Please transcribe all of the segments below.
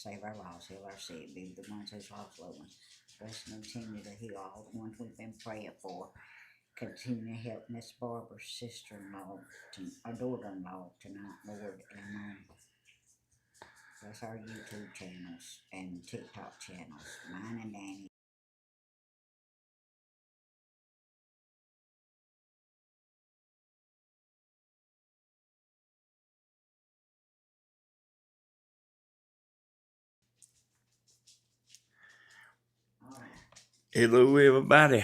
save our lives, heal our sick, be with the ones who's lost loved ones. Bless and continue to heal all the ones we've been praying for. Continue to help Miss Barbara's sister-in-law, our daughter-in-law tonight, Lord. And bless our YouTube channels and TikTok channels, mine and Danny. Hello, everybody.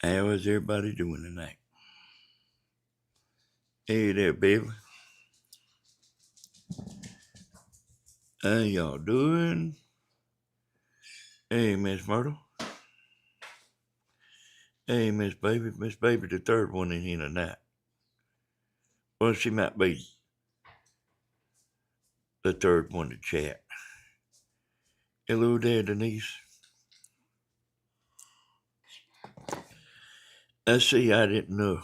How is everybody doing tonight? Hey there, baby. How y'all doing? Hey, Miss Myrtle. Hey, Miss Baby. Miss Baby, the third one in here tonight. Well, she might be the third one to chat. Hello there, Denise. I see I didn't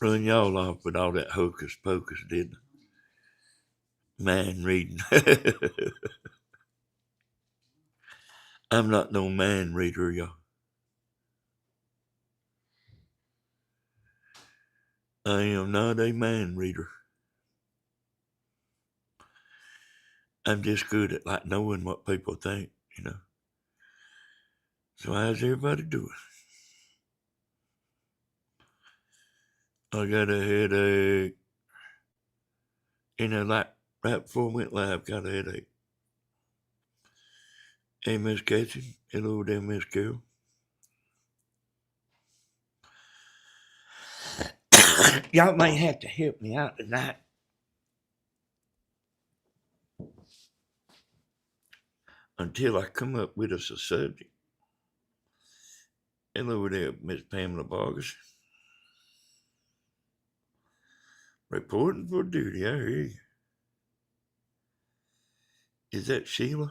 run y'all off with all that hocus pocus, didn't I? Mind reading. I'm not no mind reader, y'all. I am not a mind reader. I'm just good at like knowing what people think, you know. So how's everybody doing? I got a headache. You know, like right before I went live, got a headache. Hey, Miss Casey. Hello there, Miss Carol. Y'all may have to help me out tonight. Until I come up with us a subject. Hello there, Miss Pamela Vargas. Reporting for duty, I hear you. Is that Sheila?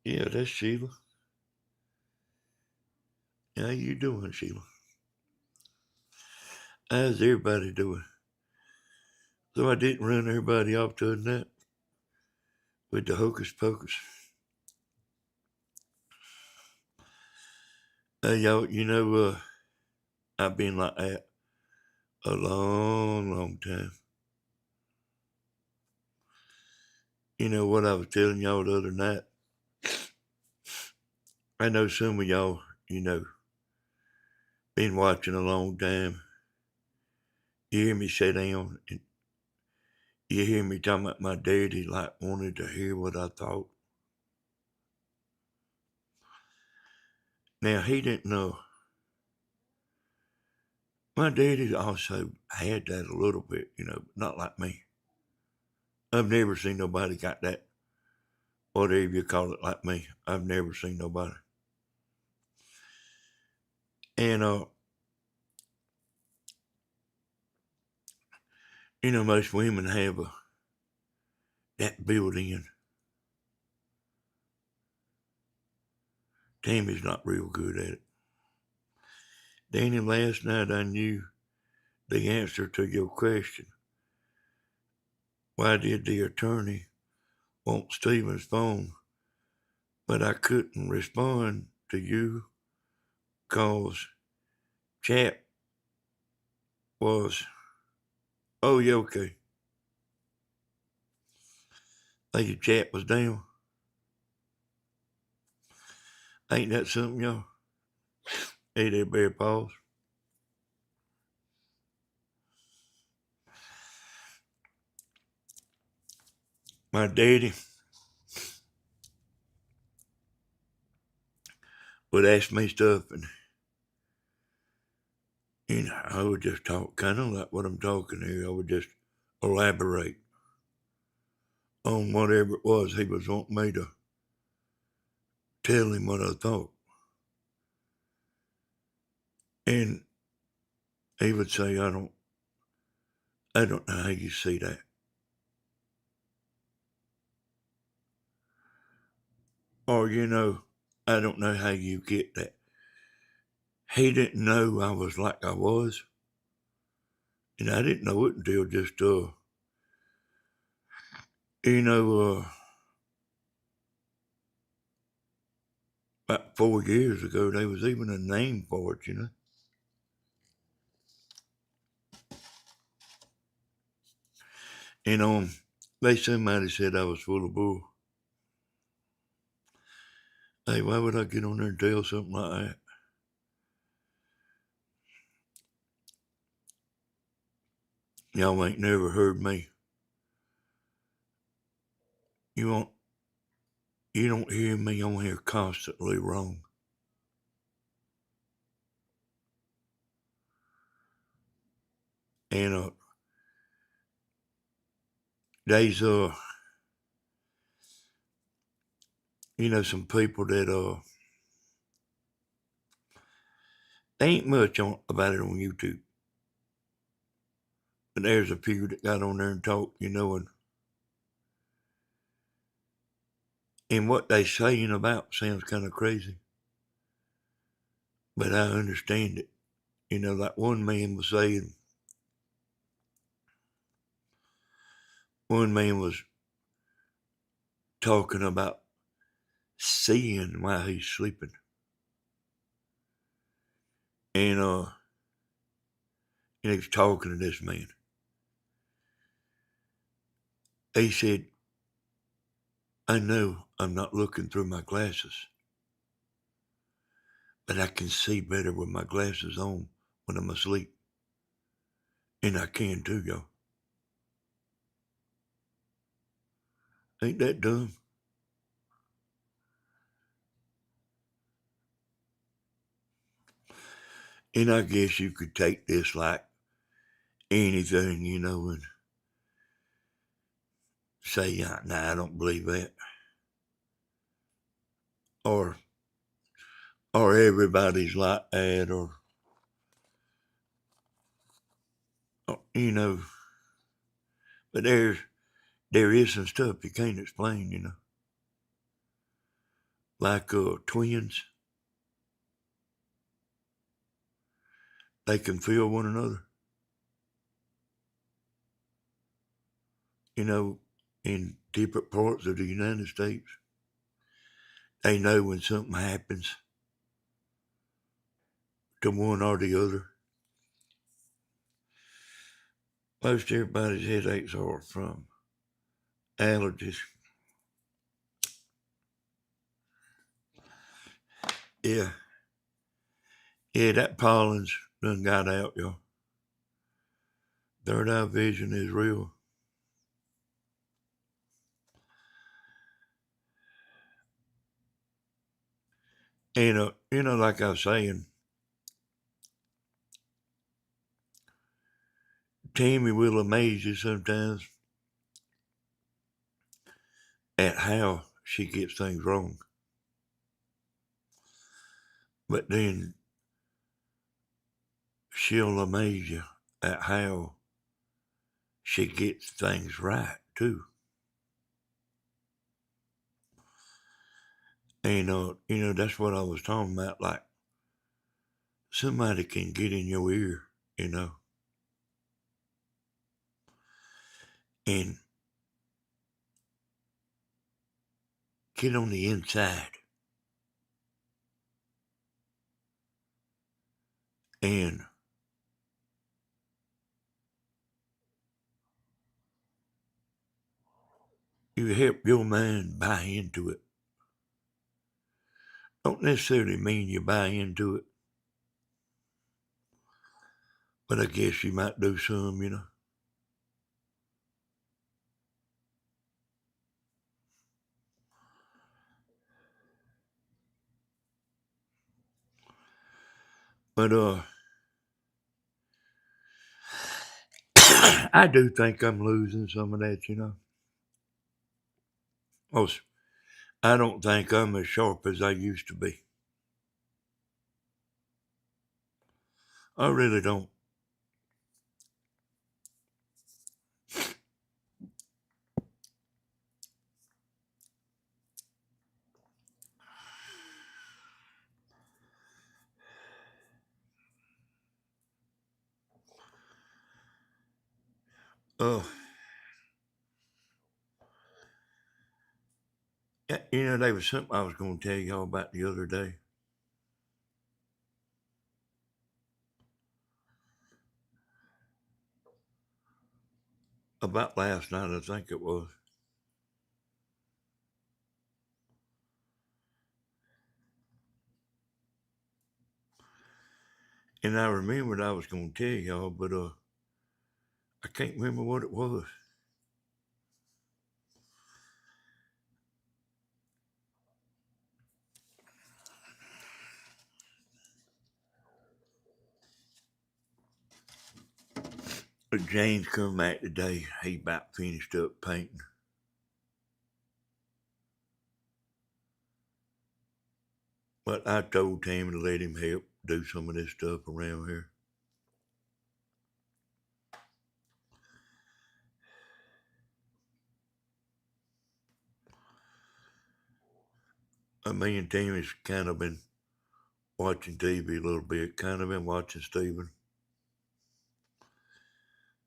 Yeah, that's Sheila. How you doing, Sheila? How's everybody doing? So I didn't run everybody off to a nap with the hocus pocus. Y'all, you know, I've been like that a long time. You know what I was telling y'all the other night? I know some of y'all, you know, been watching a long time. You hear me sit down and you hear me talking about my daddy like wanted to hear what I thought. Now he didn't know. My daddy also had that a little bit, you know, not like me. I've never seen nobody got that, whatever you call it, like me. I've never seen nobody. And you know, most women have that built in. Tammy's not real good at it. Danny, last night I knew the answer to your question. Why did the attorney want Stephen's phone? But I couldn't respond to you because chat was, oh yeah, okay. Like your chat was down. Ain't that something, y'all? Hey there, Bear Paws. My daddy would ask me stuff and, you know, I would just talk kind of like what I'm talking here. I would just elaborate on whatever it was he was wanting me to tell him what I thought. And he would say, I don't know how you see that. Or, you know, I don't know how you get that. He didn't know I was like I was. And I didn't know it until just, you know, about 4 years ago, there was even a name for it, you know. And somebody said I was full of bull. Hey, why would I get on there and tell something like that? Y'all ain't never heard me. You don't hear me on here constantly wrong. And there's you know, some people that ain't much about it on YouTube. But there's a few that got on there and talked, you know, and what they saying about sounds kind of crazy. But I understand it. You know, like one man was talking about seeing while he's sleeping. And he was talking to this man. He said, I know I'm not looking through my glasses, but I can see better with my glasses on when I'm asleep. And I can too, y'all. Ain't that dumb? And I guess you could take this like anything, you know, and say, nah, I don't believe that. Or everybody's like that, or you know, but there is some stuff you can't explain, you know. Like twins, they can feel one another. You know, in different parts of the United States. They know when something happens to one or the other. Most everybody's headaches are from allergies. Yeah. Yeah, that pollen's done got out, y'all. Third eye vision is real. And, you know, like I was saying, Tammy will amaze you sometimes at how she gets things wrong. But then she'll amaze you at how she gets things right, too. And, you know, that's what I was talking about. Like, somebody can get in your ear, you know, and get on the inside. And you help your mind buy into it. Don't necessarily mean you buy into it, but I guess you might do some, you know. But I do think I'm losing some of that, you know. Oh, I don't think I'm as sharp as I used to be. I really don't. Oh, you know, there was something I was going to tell y'all about the other day. About last night, I think it was. And I remembered I was going to tell y'all, but I can't remember what it was. But James come back today. He about finished up painting. But I told Tammy to let him help do some of this stuff around here. Me and Tammy's kind of been watching TV a little bit, kind of been watching Stephen.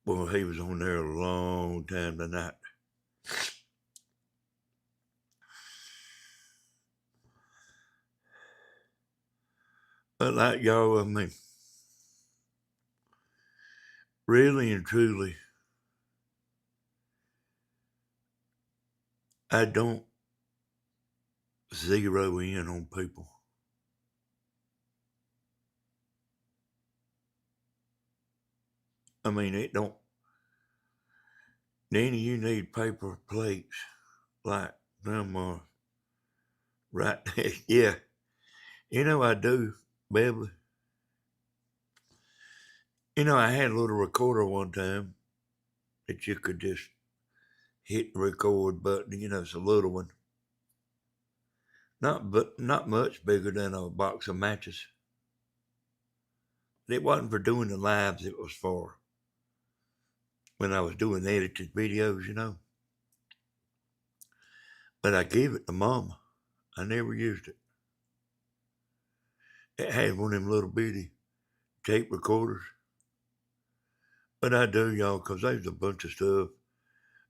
Well, he was on there a long time tonight. But like y'all, I mean, really and truly, I don't zero in on people. I mean, it don't. Danny, you need paper plates like them right there. Yeah, you know I do, Beverly. You know, I had a little recorder one time that you could just hit the record button. You know, it's a little one. Not much bigger than a box of matches. It wasn't for doing the lives, it was for when I was doing edited videos, you know. But I gave it to Mama. I never used it. It had one of them little bitty tape recorders. But I do, y'all, 'cause there's a bunch of stuff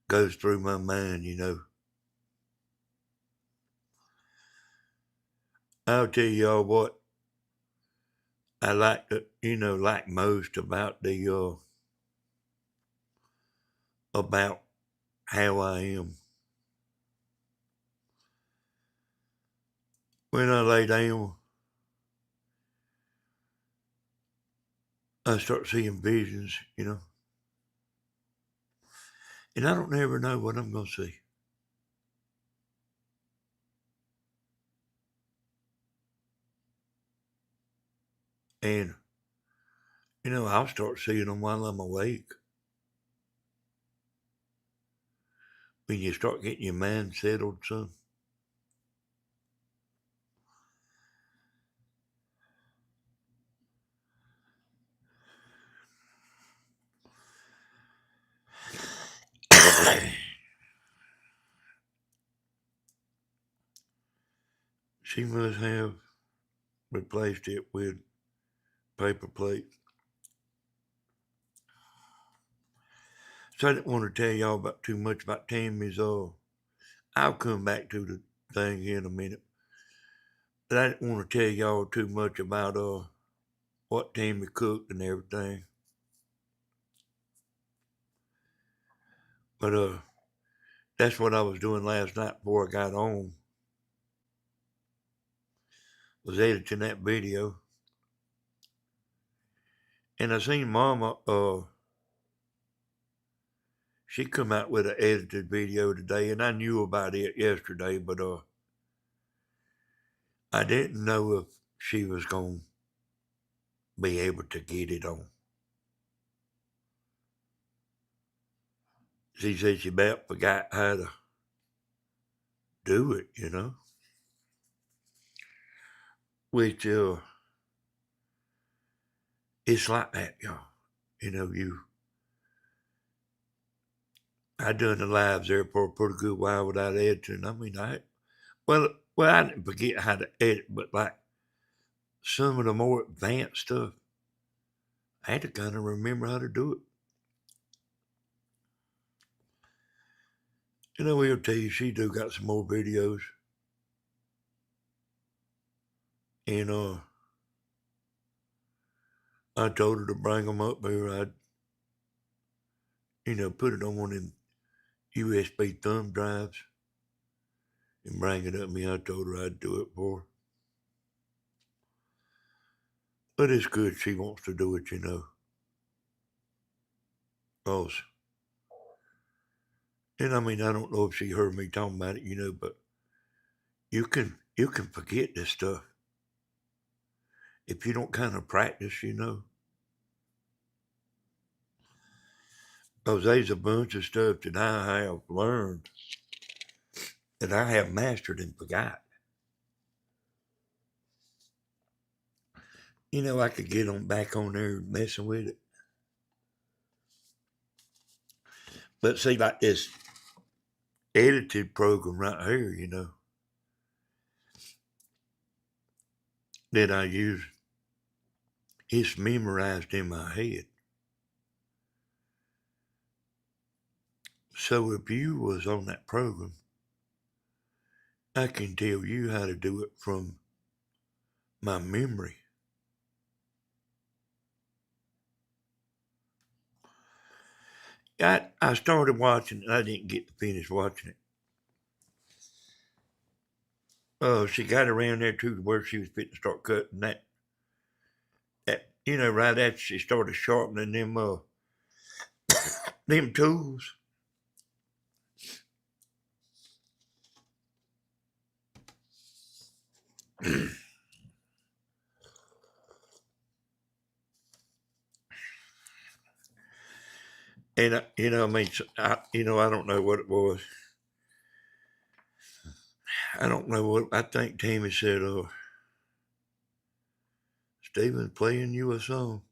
goes through my mind, you know. I'll tell y'all what I like to, like most about about how I am. When I lay down, I start seeing visions, you know. And I don't never know what I'm going to see. And, I'll start seeing them while I'm awake. When you start getting your mind settled, son. She must have replaced it with paper plates. So I didn't want to tell y'all about too much about Tammy's. I'll come back to the thing here in a minute. But I didn't want to tell y'all too much about what Tammy cooked and everything. But that's what I was doing last night before I got home. Was editing that video. And I seen Mama, she come out with an edited video today, and I knew about it yesterday, but I didn't know if she was going to be able to get it on. She said she about forgot how to do it, you know. Which, it's like that, y'all. I done the lives there for a pretty good while without editing. I mean, well, I didn't forget how to edit, but like some of the more advanced stuff, I had to kind of remember how to do it. And I will tell you, she do got some more videos. And I told her to bring them up here. I'd, put it on one of them USB thumb drives and bring it up to me. I told her I'd do it for her. But it's good she wants to do it, Cause, and I mean, I don't know if she heard me talking about it, but you can forget this stuff if you don't kind of practice. Because there's a bunch of stuff that I have learned that I have mastered and forgot. I could get on back on there messing with it. But see, like this edited program right here, that I use, it's memorized in my head. So if you was on that program, I can tell you how to do it from my memory. I started watching it. I didn't get to finish watching it. She got around there to where she was fitting to start cutting that right after she started sharpening them tools. And I don't know what it was. I don't know what I think. Tammy said, Stephen's playing you a song.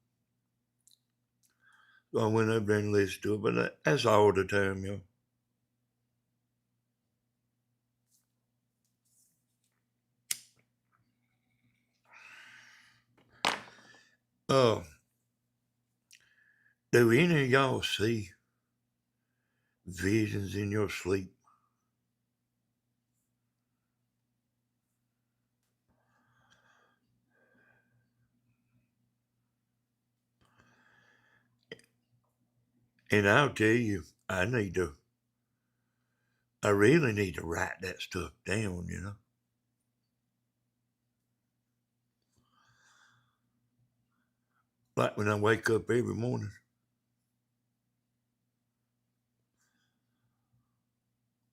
So I went up there and listened to it, but that's all the time, Uh, do any of y'all see visions in your sleep? And I'll tell you, I really need to write that stuff down. Like when I wake up every morning.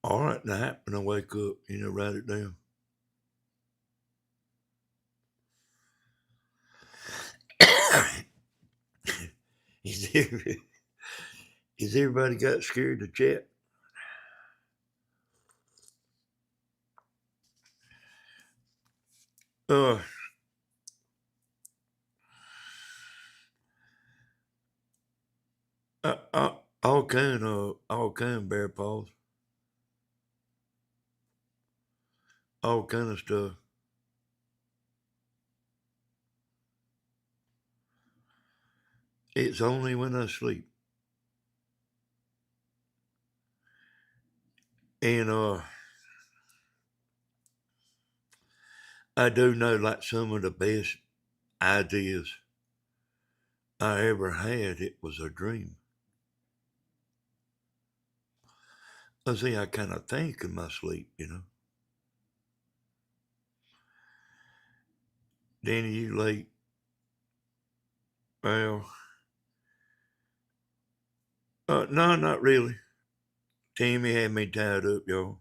All right, night when I wake up, write it down. Is everybody got scared to chat? Uh, all kind bear paws, all kind of stuff. It's only when I sleep. And I do know like some of the best ideas I ever had, it was a dream. I see, I kind of think in my sleep. Danny, you late? Well, no, not really. Tammy had me tied up, y'all.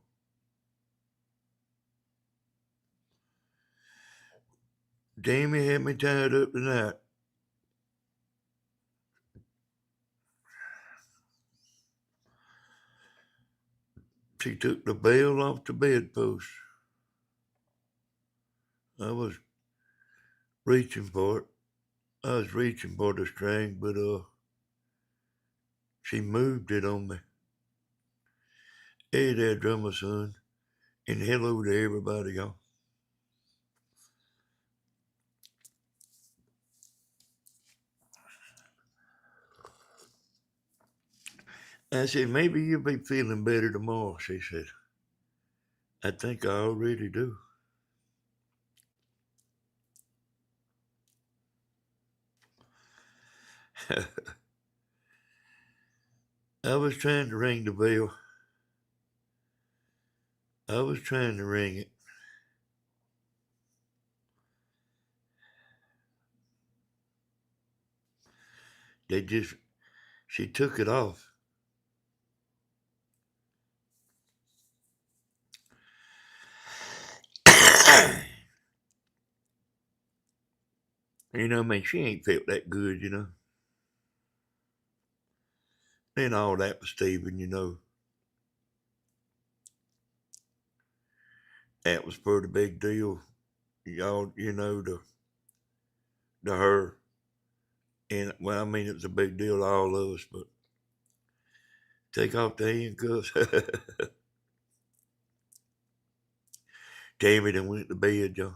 Tammy had me tied up tonight. She took the bell off the bedpost. I was reaching for it. I was reaching for the string, but she moved it on me. Hey there, drummer son, and hello to everybody, y'all. I said, maybe you'll be feeling better tomorrow. She said, I think I already do. I was trying to ring the bell. I was trying to ring it. She took it off. I mean, she ain't felt that good. And all that was Stephen. That was pretty big deal, y'all, to her. And, well, I mean, it was a big deal to all of us, but take off the handcuffs. Tammy done went to bed, y'all.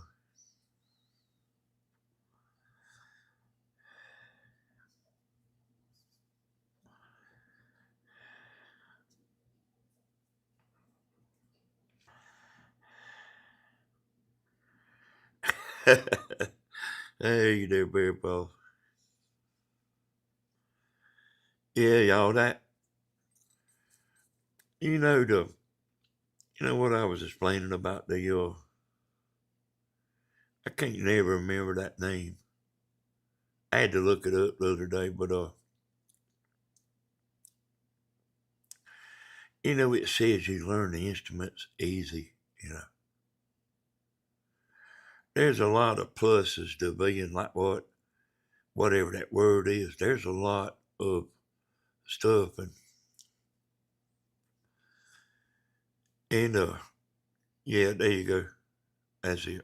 Hey there, Bear Paw. Yeah, y'all, you know, the, what I was explaining about I can't never remember that name. I had to look it up the other day, but, it says you learn the instruments easy. There's a lot of pluses to being like whatever that word is. There's a lot of stuff and yeah, there you go. That's it.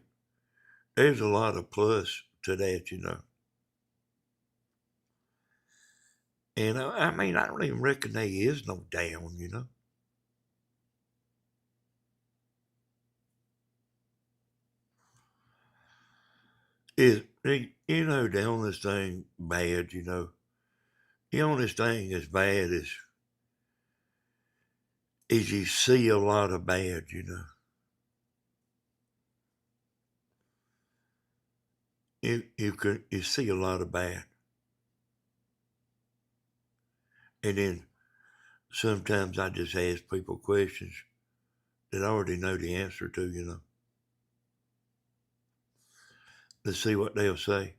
There's a lot of plus to that. And I mean, I don't even reckon there is no down. The only thing bad. The only thing as bad is you see a lot of bad. You see a lot of bad. And then sometimes I just ask people questions that I already know the answer to, to see what they'll say.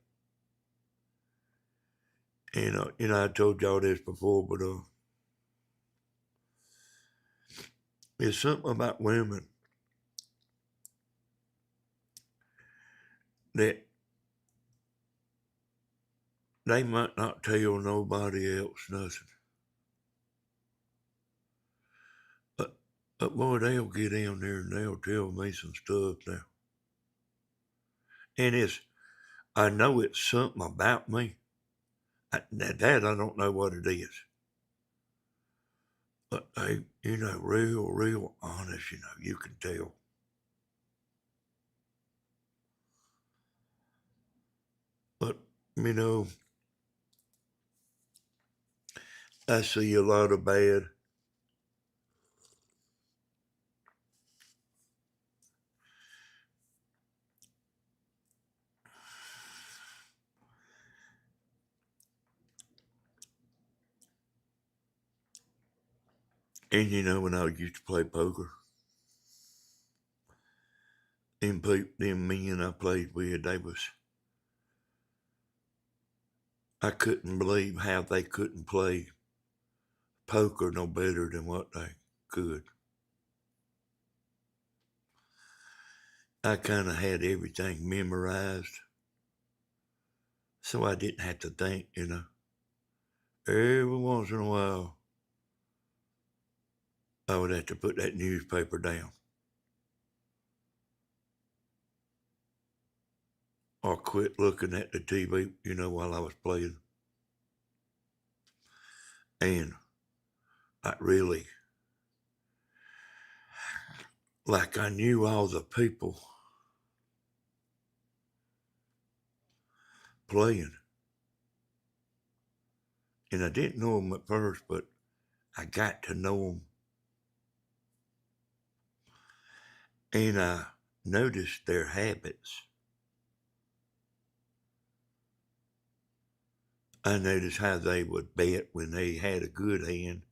And I told y'all this before, but there's something about women that they might not tell nobody else nothing. But boy, they'll get in there and they'll tell me some stuff now. And I know it's something about me. That I don't know what it is. But they, real honest, you can tell. But, I see a lot of bad. And when I used to play poker, them men I played with, I couldn't believe how they couldn't play poker no better than what they could. I kind of had everything memorized, so I didn't have to think. Every once in a while, I would have to put that newspaper down or quit looking at the TV, while I was playing. And I really, like I knew all the people playing. And I didn't know them at first, but I got to know them. And I noticed their habits. I noticed how they would bet when they had a good hand,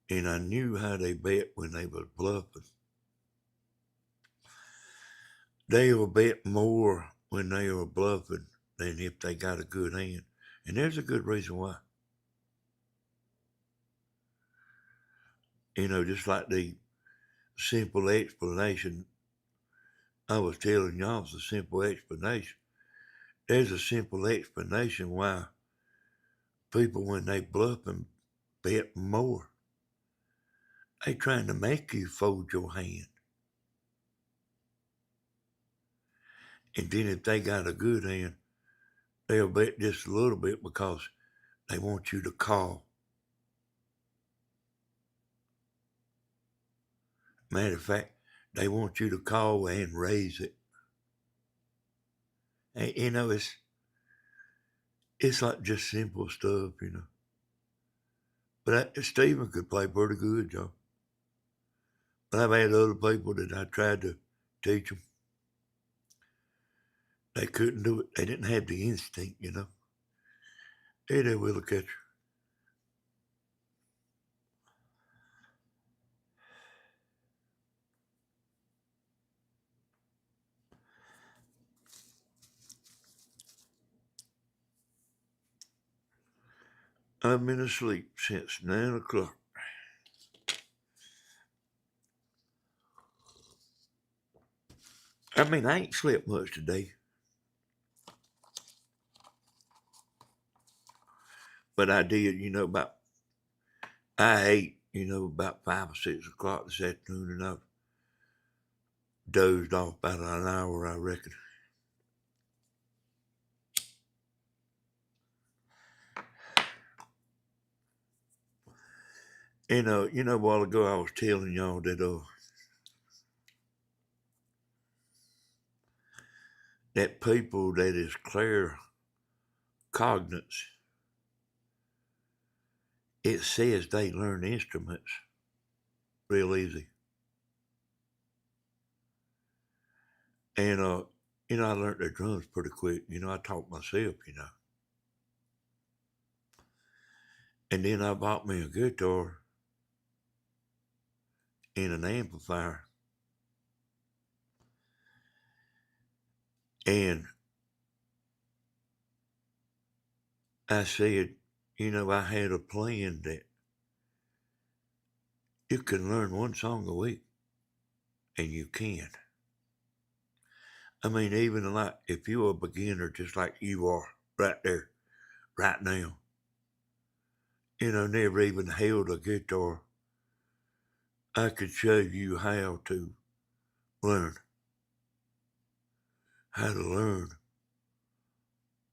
and I knew how they bet when they was bluffing. They will bet more when they are bluffing than if they got a good hand. And there's a good reason why. Just like the simple explanation I was telling y'all is a simple explanation. There's a simple explanation why people, when they bluff and bet more, they trying to make you fold your hand. And then if they got a good hand, they'll bet just a little bit because they want you to call. Matter of fact, they want you to call and raise it. And, it's like just simple stuff. But Stephen could play pretty good, Joe. But I've had other people that I tried to teach them. They couldn't do it. They didn't have the instinct. Hey there, Willow Catcher. I've been asleep since 9 o'clock. I ain't slept much today. But I did, I ate, about 5 or 6 o'clock this afternoon, and I've dozed off about an hour, I reckon. And, a while ago I was telling y'all that people that is clear cognizance, it says they learn instruments real easy. And, I learned the drums pretty quick. I taught myself. And then I bought me a guitar and an amplifier. And I said, I had a plan that you can learn one song a week, and you can. Even like if you're a beginner, just like you are right there, right now, never even held a guitar, I could show you how to learn. How to learn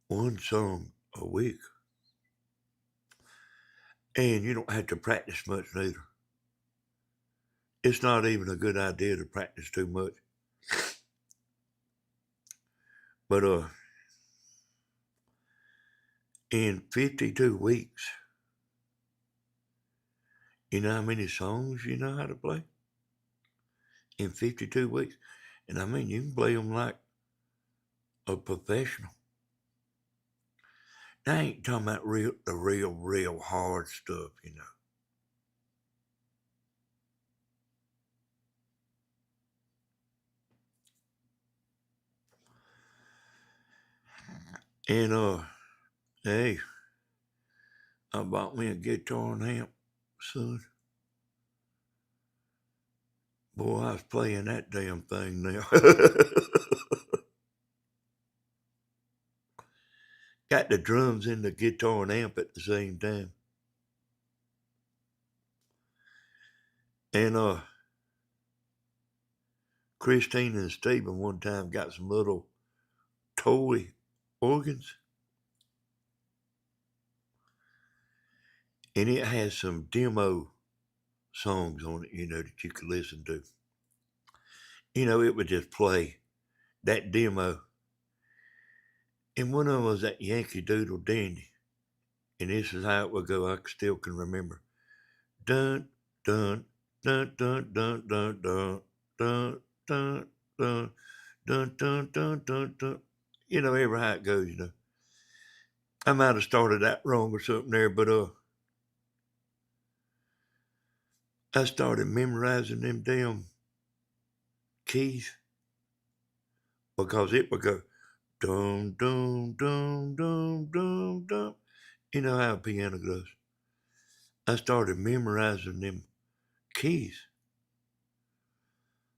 one song a week. And you don't have to practice much neither. It's not even a good idea to practice too much. But in 52 weeks, you know how many songs you know how to play? In 52 weeks. And you can play them like a professional. Now, I ain't talking about the real hard stuff. And hey, I bought me a guitar and amp, son. Boy, I was playing that damn thing now. Got the drums and the guitar and amp at the same time. And Christine and Stephen one time got some little toy organs. And it has some demo songs on it, that you could listen to. It would just play that demo. And one of them was that Yankee Doodle Dandy. And this is how it would go. I still can remember. dun, dun, dun, dun, dun, dun, dun, dun, dun, dun, dun, dun, dun, dun, dun. You know, every how it goes, you know. I might have started that wrong or something there, but I started memorizing them damn keys because it would go dum dum dum dum dum dum. You know how a piano goes. I started memorizing them keys,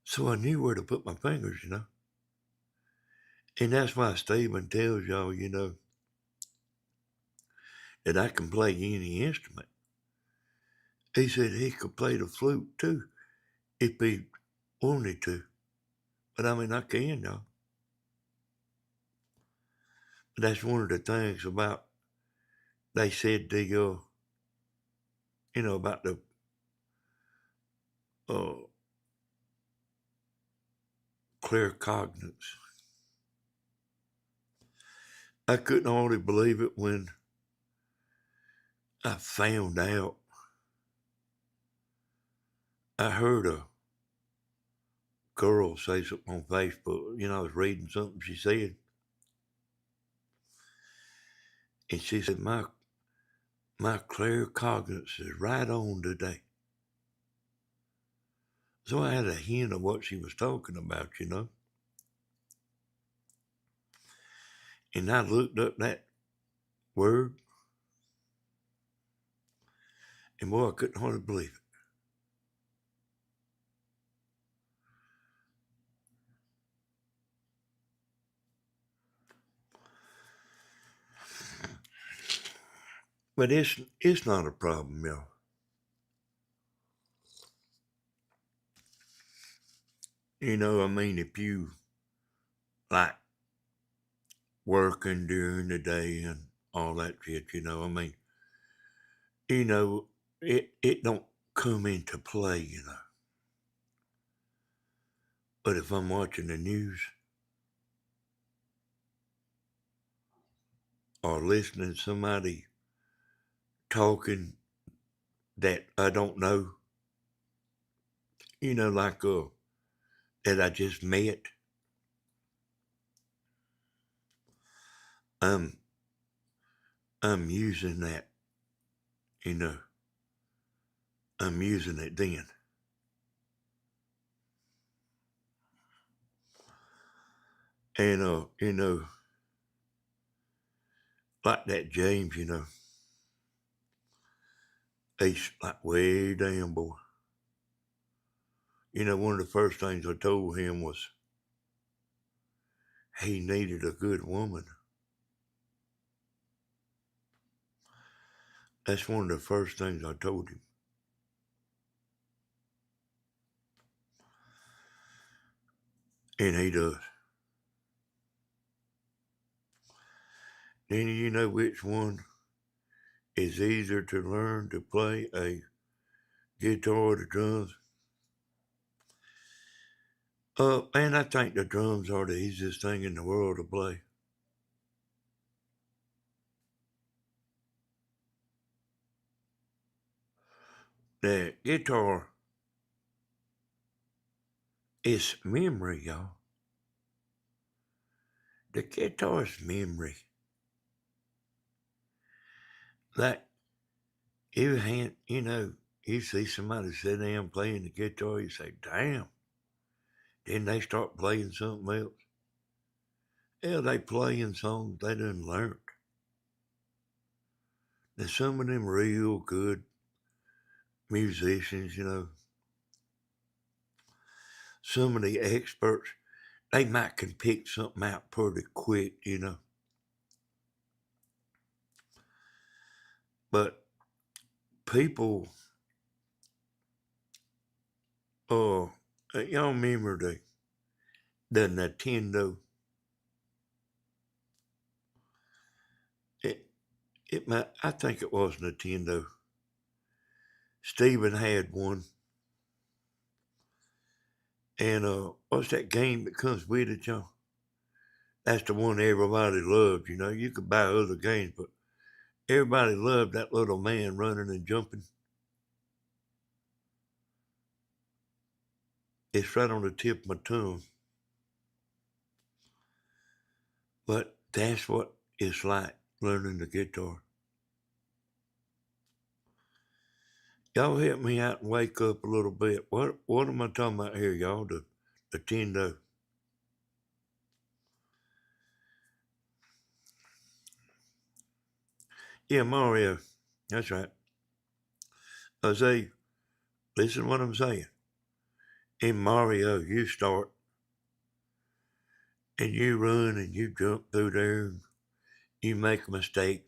so I knew where to put my fingers, you know. And that's why Stephen tells y'all, you know, that I can play any instrument. He said he could play the flute too if he wanted to. But I mean, I can, y'all. But that's one of the things about, they said you know, about the uh, claircognizance. I couldn't hardly believe it when I found out. I heard a girl say something on Facebook. You know, I was reading something she said, and she said, my claircognizance is right on today. So I had a hint of what she was talking about, you know. And I looked up that word, and boy, I couldn't hardly believe it. But it's not a problem, y'all. You know, I mean, if you like working during the day and all that shit, you know, I mean, you know, it don't come into play, you know. But if I'm watching the news or listening to somebody talking that I don't know, you know, like that I just met, I'm I'm using that, you know. I'm using it then. And you know, like that James, you know, he's like way down, boy. You know, one of the first things I told him was he needed a good woman. That's one of the first things I told him. And he does. Then you know which one is easier to learn to play, a guitar or the drums? Man, I think the drums are the easiest thing in the world to play. The guitar is memory, y'all. The guitar's memory. Like you know, you see somebody sit down playing the guitar, you say, damn. Then they start playing something else. Yeah, they playing songs they done learned. Now some of them real good musicians, you know, some of the experts, they might can pick something out pretty quick, you know. But people, y'all remember the Nintendo? It, I think it was Nintendo. Steven had one. And what's that game that comes with it, y'all? That's the one everybody loved, you know. You could buy other games, but everybody loved that little man running and jumping. It's right on the tip of my tongue. But that's what it's like learning the guitar. Y'all help me out and wake up a little bit. What am I talking about here, y'all? The tendo. Yeah, Mario. That's right. I say, listen to what I'm saying. In Mario, you start and you run and you jump through there and you make a mistake.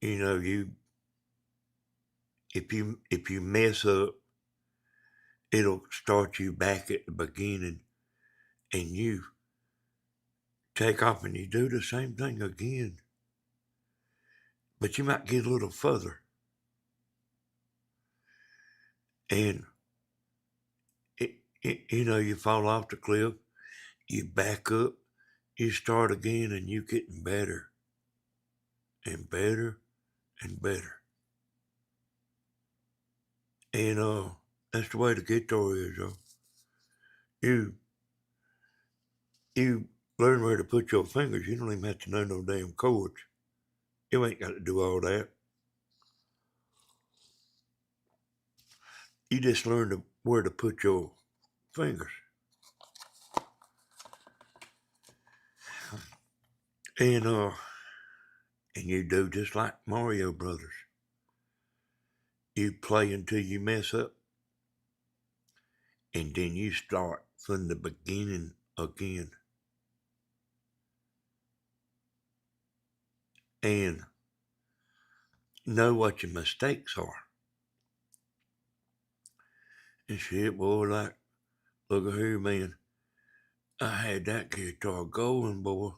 You know, if you mess up, it'll start you back at the beginning and you take off and you do the same thing again. But you might get a little further. And you know, you fall off the cliff, you back up, you start again, and you getting better and better and better. And that's the way the guitar is, though. You learn where to put your fingers. You don't even have to know no damn chords. You ain't got to do all that. You just learn where to put your fingers. And you do just like Mario Brothers. You play until you mess up, and then you start from the beginning again. And know what your mistakes are. And shit, boy, like, look at here, man. I had that guitar going, boy.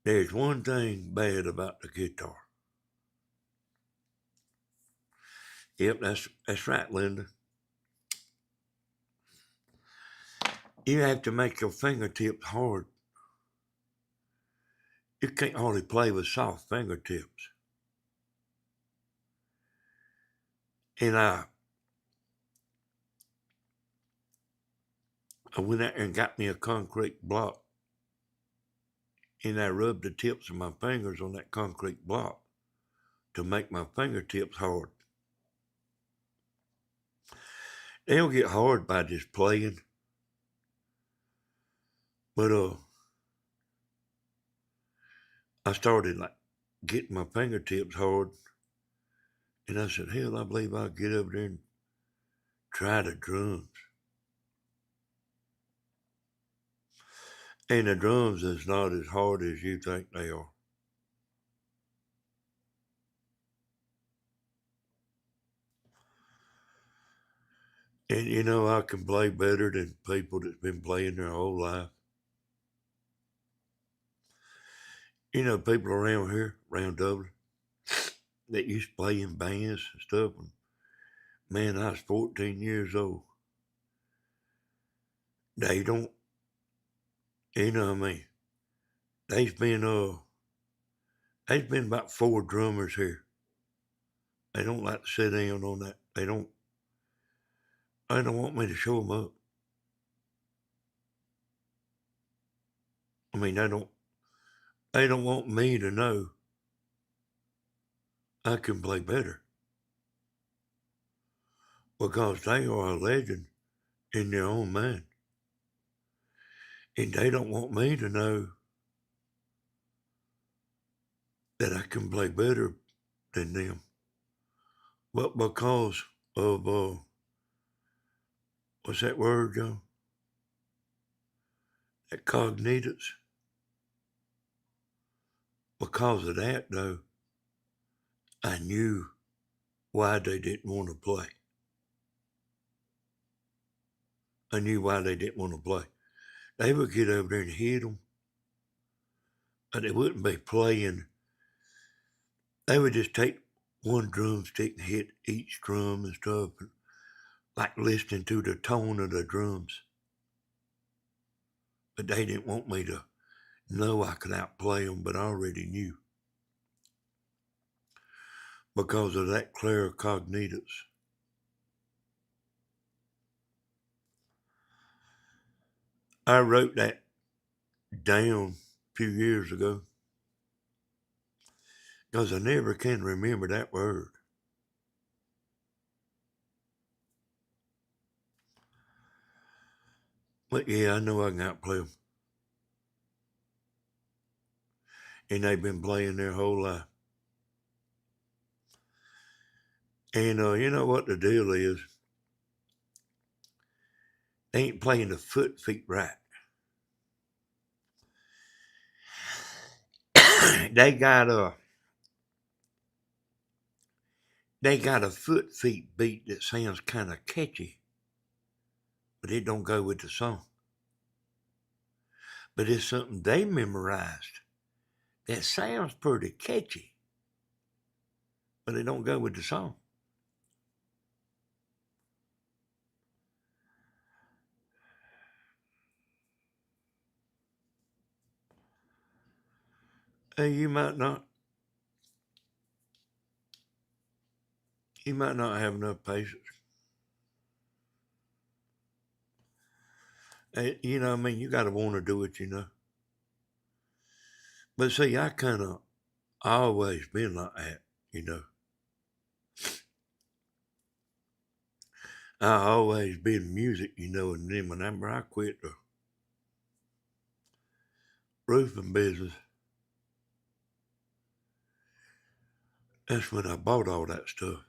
There's one thing bad about the guitar. Yep, that's right, Linda. You have to make your fingertips hard. You can't hardly play with soft fingertips. And I went out and got me a concrete block. And I rubbed the tips of my fingers on that concrete block to make my fingertips hard. They don't get hard by just playing. But I started like getting my fingertips hard. And I said, hell, I believe I'll get over there and try the drums. And the drums is not as hard as you think they are. And you know, I can play better than people that's been playing their whole life. You know, people around here, around Dublin, that used to play in bands and stuff. And man, I was 14 years old. They don't, you know what I mean? There's been about 4 drummers here. They don't like to sit down on that. They don't want me to show them up. I mean, they don't want me to know I can play better. Because they are a legend in their own mind. And they don't want me to know that I can play better than them. But because of, what's that word, Joe? That cognitus. Because of that, though, I knew why they didn't want to play. I knew why they didn't want to play. They would get over there and hit them, but they wouldn't be playing. They would just take one drumstick and hit each drum and stuff, like listening to the tone of the drums. But they didn't want me to know I could outplay them, but I already knew. Because of that claircognitus. I wrote that down a few years ago because I never can remember that word. But yeah, I know I can outplay them. And they've been playing their whole life. And you know what the deal is? They ain't playing the feet right. they got a feet beat that sounds kind of catchy, but it don't go with the song. But it's something they memorized that sounds pretty catchy, but it don't go with the song. Hey, you might not have enough patience. Hey, you know, I mean, you got to want to do it, you know. But see, I kind of always been like that, you know. I always been music, you know, and then whenever I quit the roofing business, that's when I bought all that stuff.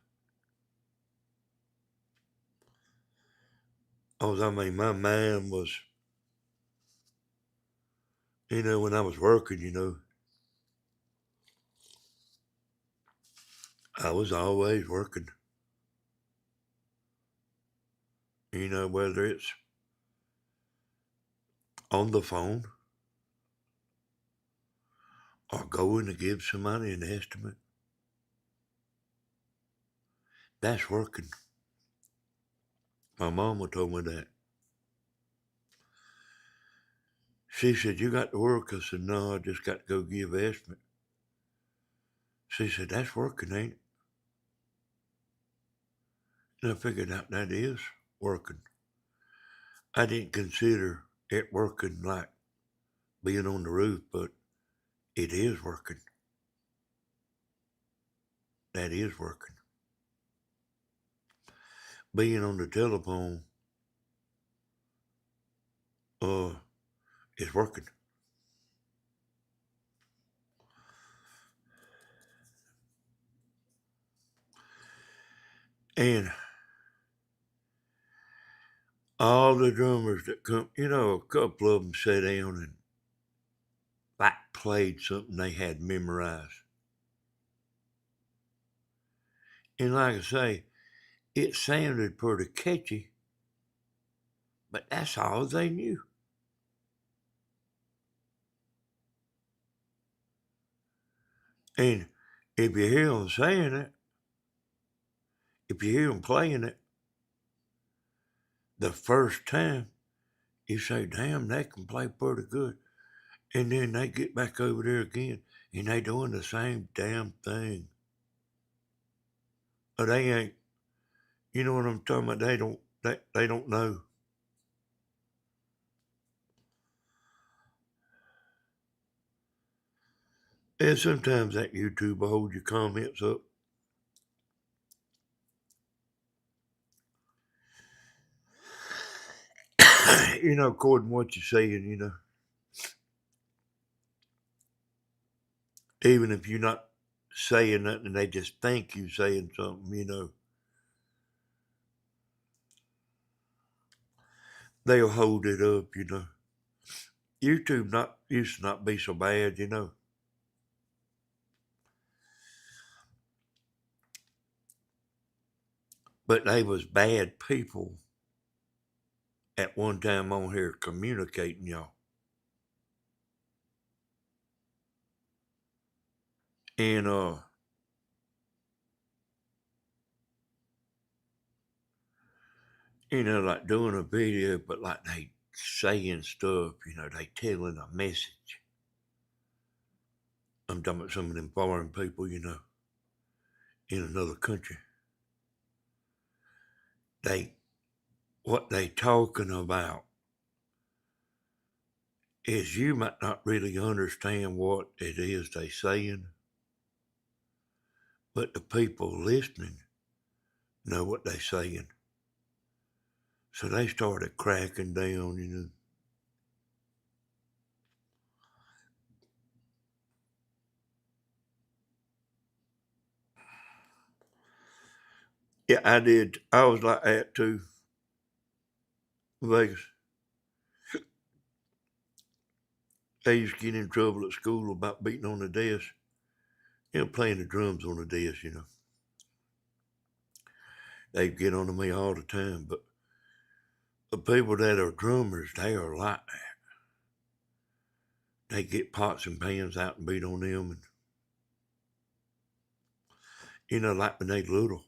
I mean, my mind was, you know, when I was working, you know, I was always working. You know, whether it's on the phone or going to give somebody an estimate, that's working. My mama told me that. She said, "You got to work." I said, "No, I just got to go give an estimate." She said, "That's working, ain't it?" And I figured out that is working. I didn't consider it working like being on the roof, but it is working. That is working. Being on the telephone is working. And all the drummers that come, you know, a couple of them sat down and like played something they had memorized. And like I say, it sounded pretty catchy, but that's all they knew. And if you hear them saying it, if you hear them playing it the first time, you say, "Damn, they can play pretty good." And then they get back over there again and they doing the same damn thing. But they ain't, you know what I'm talking about? They don't know. And sometimes that YouTube will hold your comments up. You know, according to what you're saying, you know. Even if you're not saying nothing, they just think you're saying something, you know. They'll hold it up, you know. YouTube not used to not be so bad, you know. But they was bad people at one time on here communicating, y'all. And you know, like doing a video, but like they saying stuff, you know, they telling a message. I'm talking about some of them foreign people, you know, in another country. They what they talking about is you might not really understand what it is they saying, but the people listening know what they saying. So they started cracking down, you know. Yeah, I did. I was like that too. Vegas. They used to get in trouble at school about beating on the desk. You know, playing the drums on the desk, you know. They'd get on to me all the time. But the people that are drummers, they are like that. They get pots and pans out and beat on them. And, you know, like when they little.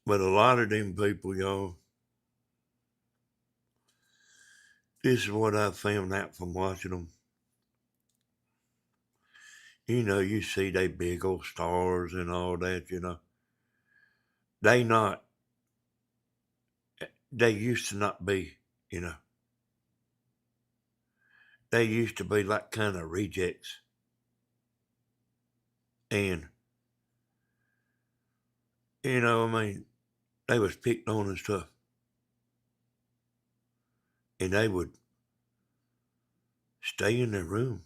But a lot of them people, y'all, this is what I found out from watching them. You know, you see they big old stars and all that, you know. They not, they used to not be, you know. They used to be like kind of rejects. And, you know, I mean, they was picked on and stuff. And they would stay in their room,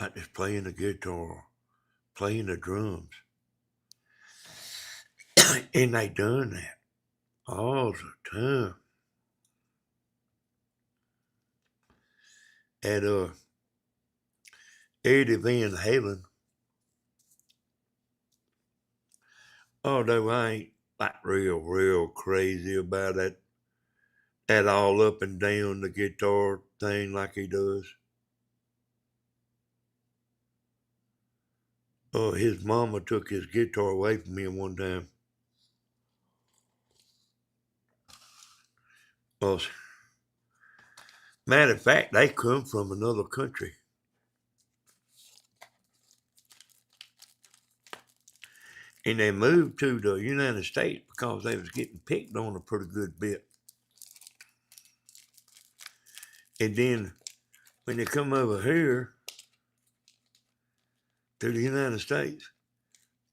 like just playing the guitar, playing the drums. And they done that all the time. At Eddie Van Halen, although I ain't like real crazy about that all up and down the guitar thing like he does. Oh, his mama took his guitar away from him one time. Well, matter of fact, they come from another country. And they moved to the United States because they was getting picked on a pretty good bit. And then when they come over here to the United States,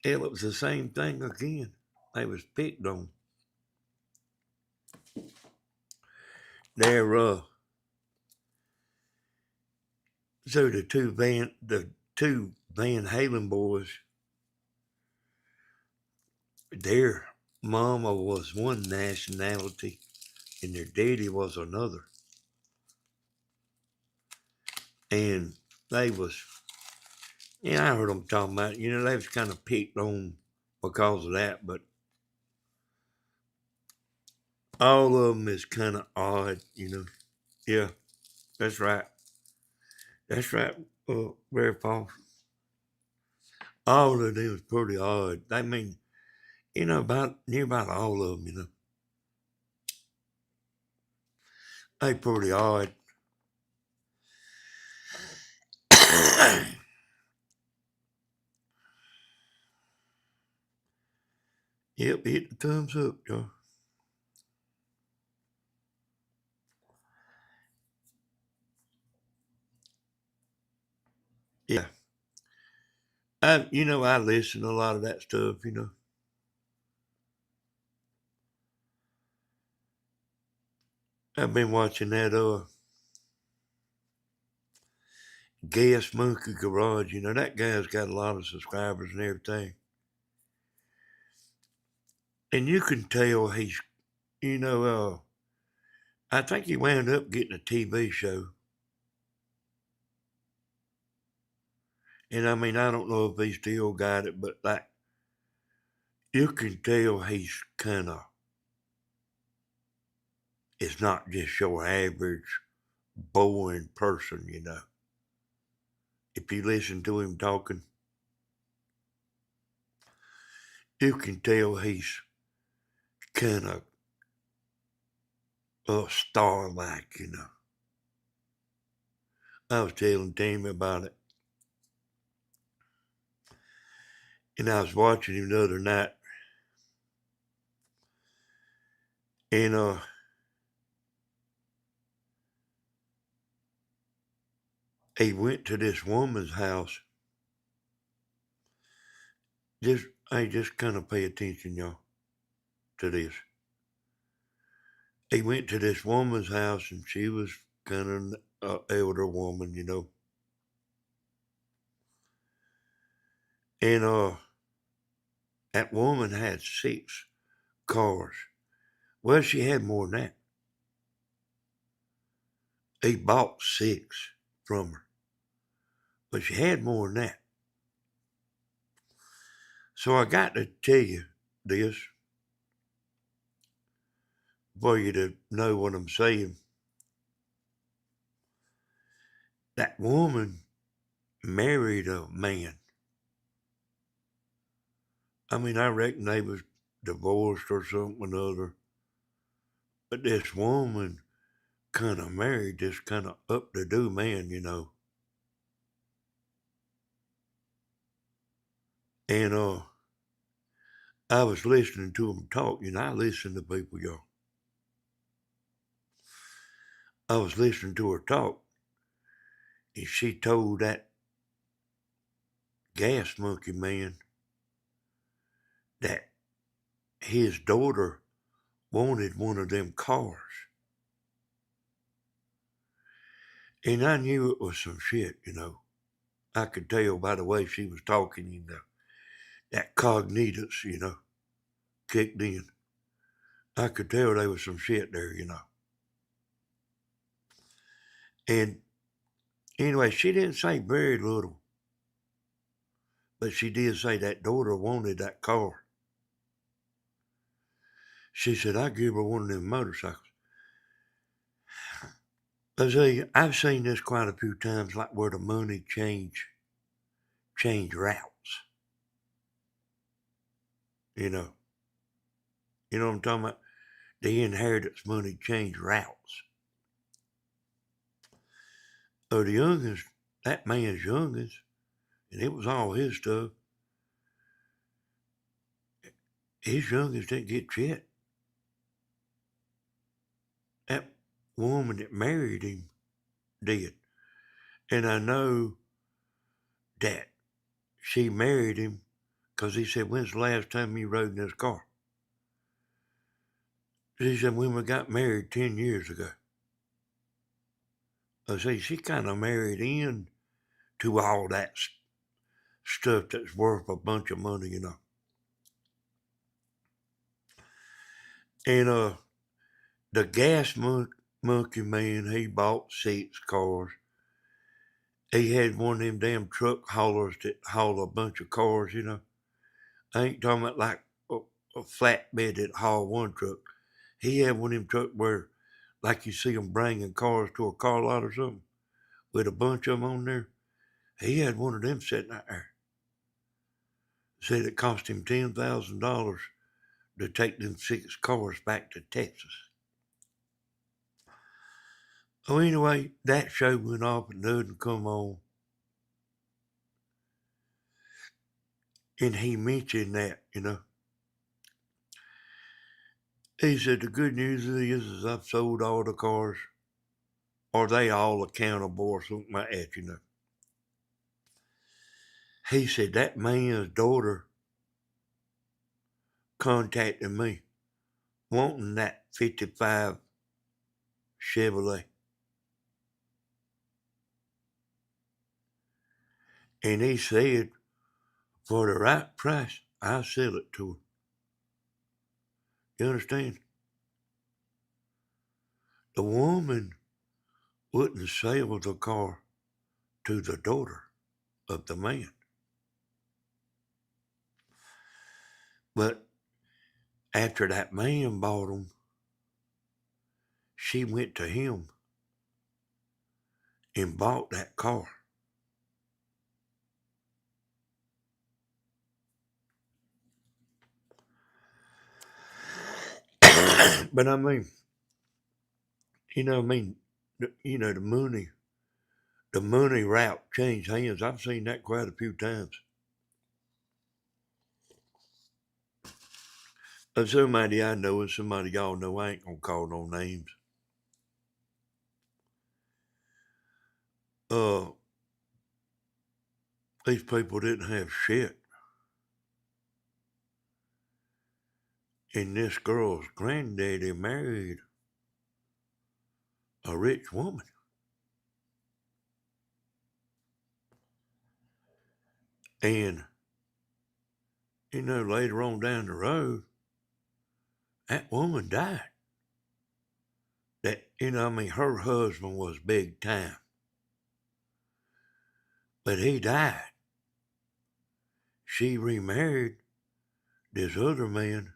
it was the same thing again. They was picked on. They're so the two Van Halen boys, their mama was one nationality and their daddy was another. And they was, I heard them talking about, they was kind of picked on because of that, but all of them is kind of odd, Yeah, that's right. That's right, Barry Paul. All of them is pretty odd. I mean, near about all of them, they pretty odd. Yep, hit the thumbs up, y'all. Yeah. I listen to a lot of that stuff. I've been watching that Gas Monkey Garage. That guy's got a lot of subscribers and everything. And you can tell he's, I think he wound up getting a TV show. And I mean, I don't know if he still got it, but like, you can tell he's kind of, it's not just your average boring person, If you listen to him talking, you can tell he's kind of star-like. I was telling Tammy about it. And I was watching him the other night. And he went to this woman's house. Just kind of pay attention, y'all, to this. He went to this woman's house, and she was kind of an elder woman, you know. And that woman had 6 cars. Well, she had more than that. He bought 6 from her, but she had more than that. So I got to tell you this for you to know what I'm saying. That woman married a man. I mean, I reckon they was divorced or something or other. But this woman kind of married this kind of up-to-do man, you know. And I was listening to him talk. You know, I listen to people, y'all. I was listening to her talk, and she told that gas monkey man that his daughter wanted one of them cars. And I knew it was some shit, you know. I could tell by the way she was talking, you know. That cognitus, you know, kicked in. I could tell there was some shit there, you know. And anyway, she didn't say very little, but she did say that daughter wanted that car. She said, I give her one of them motorcycles. I say, I've seen this quite a few times, like where the money change routes. You know what I'm talking about? The inheritance money change routes. The youngest, that man's youngest, and it was all his stuff. His youngest didn't get shit. That woman that married him did. And I know that she married him because he said, when's the last time you rode in this car? She said, when we got married 10 years ago. I say, she kind of married in to all that stuff that's worth a bunch of money, you know. And the gas monkey man, he bought 6 cars. He had one of them damn truck haulers that haul a bunch of cars, you know. I ain't talking about like a flatbed that haul one truck. He had one of them trucks where, like you see them bringing cars to a car lot or something, with a bunch of them on there. He had one of them sitting out there. Said it cost him $10,000 to take them 6 cars back to Texas. Oh, anyway, that show went off and doesn't come on. And he mentioned that, you know. He said the good news is I've sold all the cars. Are they all accountable or something like that, you know? He said that man's daughter contacted me wanting that 55 Chevrolet. And he said, for the right price, I'll sell it to her. You understand? The woman wouldn't sell the car to the daughter of the man. But after that man bought them, she went to him and bought that car. But I mean, the money route changed hands. I've seen that quite a few times. somebody I know and somebody y'all know, I ain't gonna call no names. These people didn't have shit. And this girl's granddaddy married a rich woman. And, later on down the road, that woman died. Her husband was big time. But he died. She remarried this other man.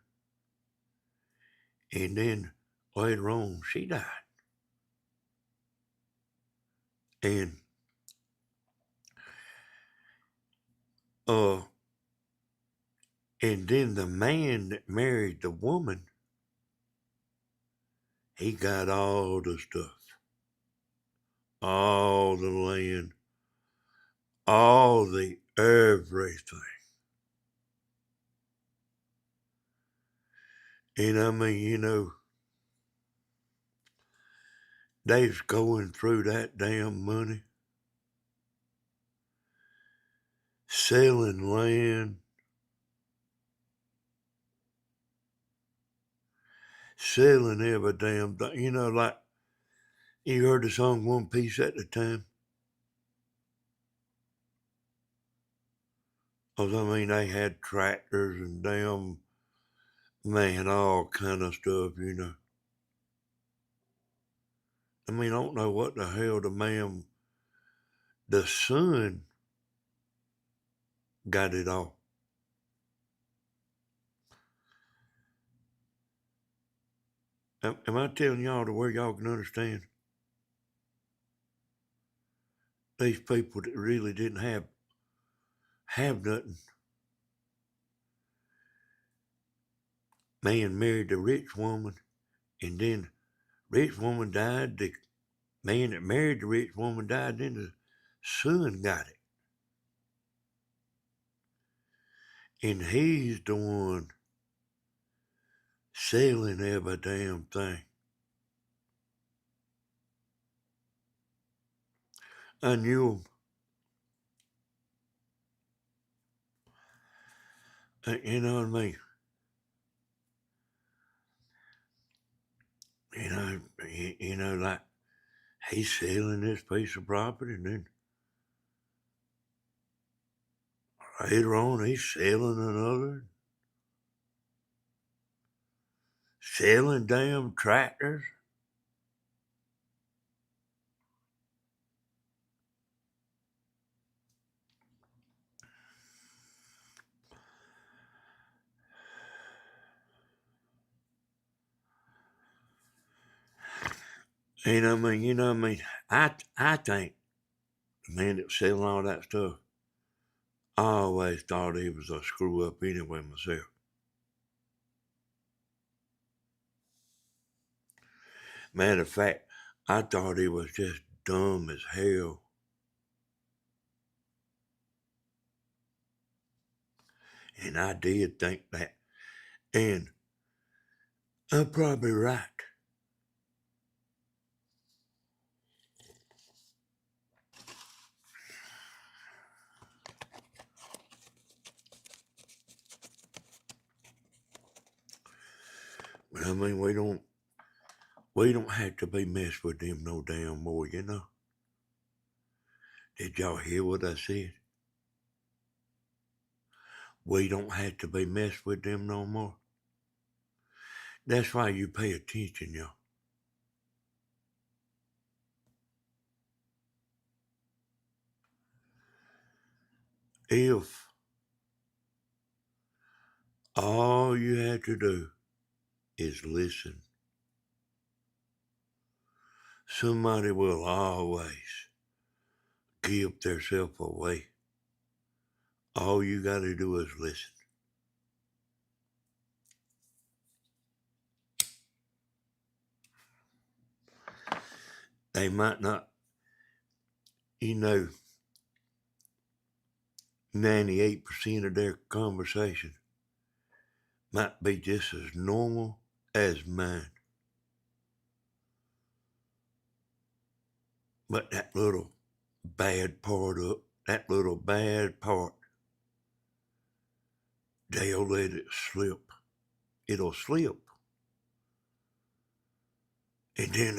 And then later on, she died. And, and then the man that married the woman, he got all the stuff. All the land, all the everything. And they's going through that damn money, selling land, selling every damn thing. Like you heard the song One Piece at the time. 'Cause they had tractors and damn, all kind of stuff, I don't know what the hell the son got it all. Am I telling y'all to where y'all can understand? These people that really didn't have nothing. Man married a rich woman, and then rich woman died. The man that married the rich woman died, then the son got it. And he's the one selling every damn thing. I knew him. You know what I mean? Like he's selling this piece of property, and then later on he's selling another. Selling damn tractors. I think the man that was selling all that stuff, I always thought he was a screw up anyway myself. Matter of fact, I thought he was just dumb as hell. And I did think that. And I'm probably right. But we don't have to be messed with them no damn more, Did y'all hear what I said? We don't have to be messed with them no more. That's why you pay attention, y'all. If all you have to do is listen, somebody will always give theirself away. All you got to do is listen. They might not, 98% of their conversation might be just as normal as mine. But that little bad part, they'll let it slip. It'll slip. And then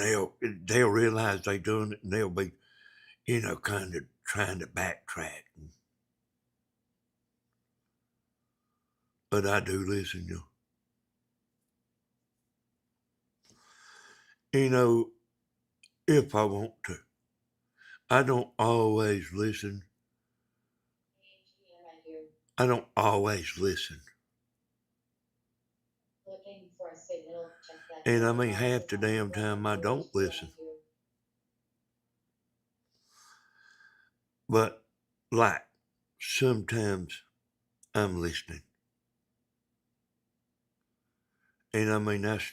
they'll realize they doing it, and they'll be, kind of trying to backtrack. But I do listen, if I want to. I don't always listen. I don't always listen. And I mean, half the damn time I don't listen. But, like, sometimes I'm listening. And I mean, that's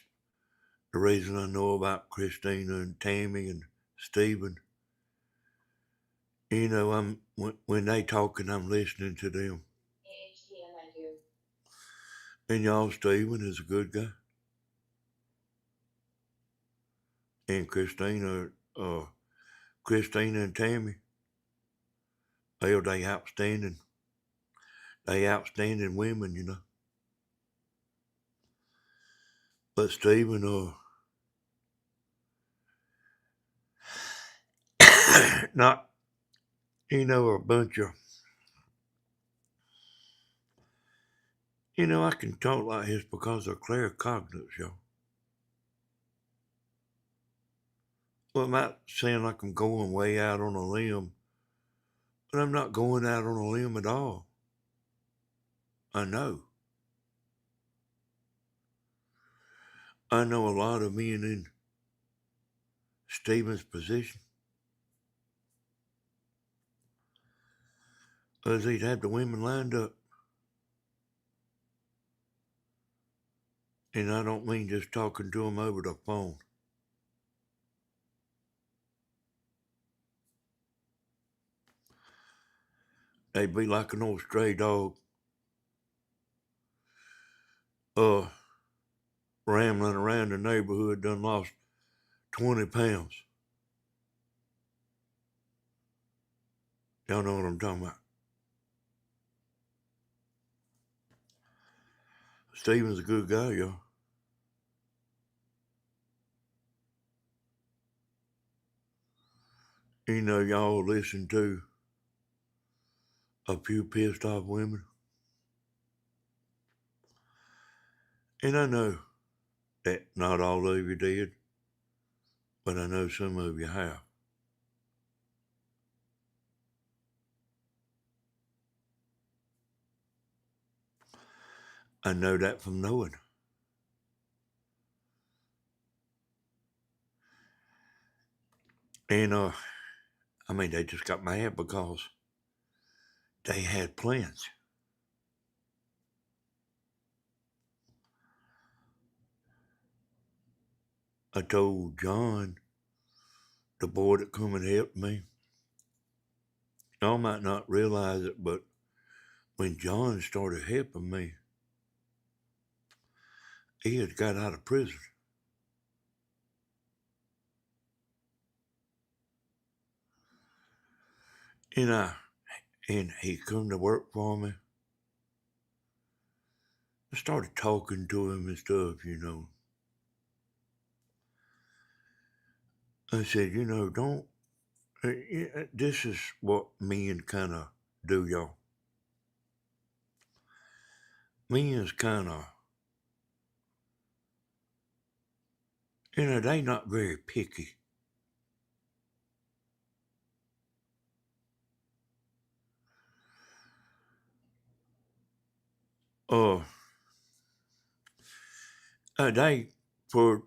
the reason I know about Christina and Tammy and Stephen. When they talking, I'm listening to them. And y'all, Stephen is a good guy. And Christina and Tammy, they outstanding. They outstanding women, But Stephen, not, a bunch of, I can talk like this because of claircognizance, y'all. Well, it might sound like I'm going way out on a limb, but I'm not going out on a limb at all. I know. I know a lot of men in Stephen's position. Because he'd have the women lined up. And I don't mean just talking to them over the phone. They'd be like an old stray dog, rambling around the neighborhood, done lost 20 pounds. Y'all know what I'm talking about. Stephen's a good guy, y'all. Y'all listen to a few pissed off women. And I know that not all of you did, but I know some of you have. I know that from knowing. And, they just got mad because they had plans. I told John, the boy that come and helped me, y'all might not realize it, but when John started helping me, he had got out of prison. And he come to work for me. I started talking to him and stuff, I said, don't, this is what men kind of do, y'all. Men's kind of, they not very picky.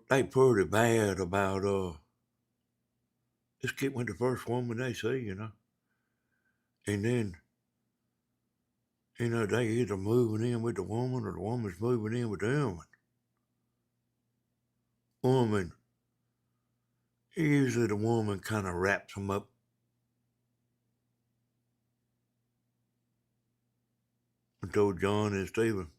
They pretty bad about just get with the first woman they see, and then they either moving in with the woman or the woman's moving in with them. Usually the woman kind of wraps them up. I told John and Stephen,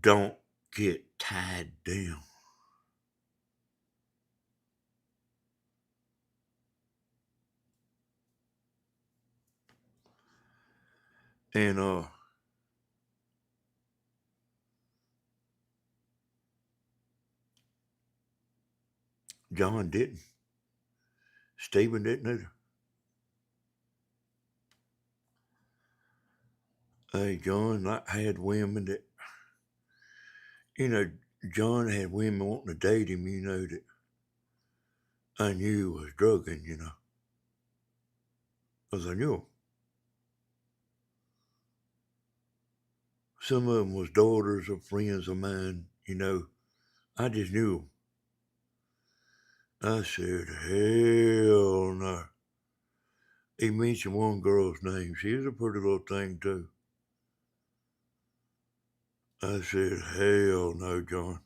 don't get tied down. And John didn't. Stephen didn't either. Hey, John had women that, John had women wanting to date him, that I knew was drugging, because I knew 'em. Some of them was daughters of friends of mine, I just knew 'em. I said, hell no. He mentioned one girl's name. She was a pretty little thing, too. I said, hell no, John.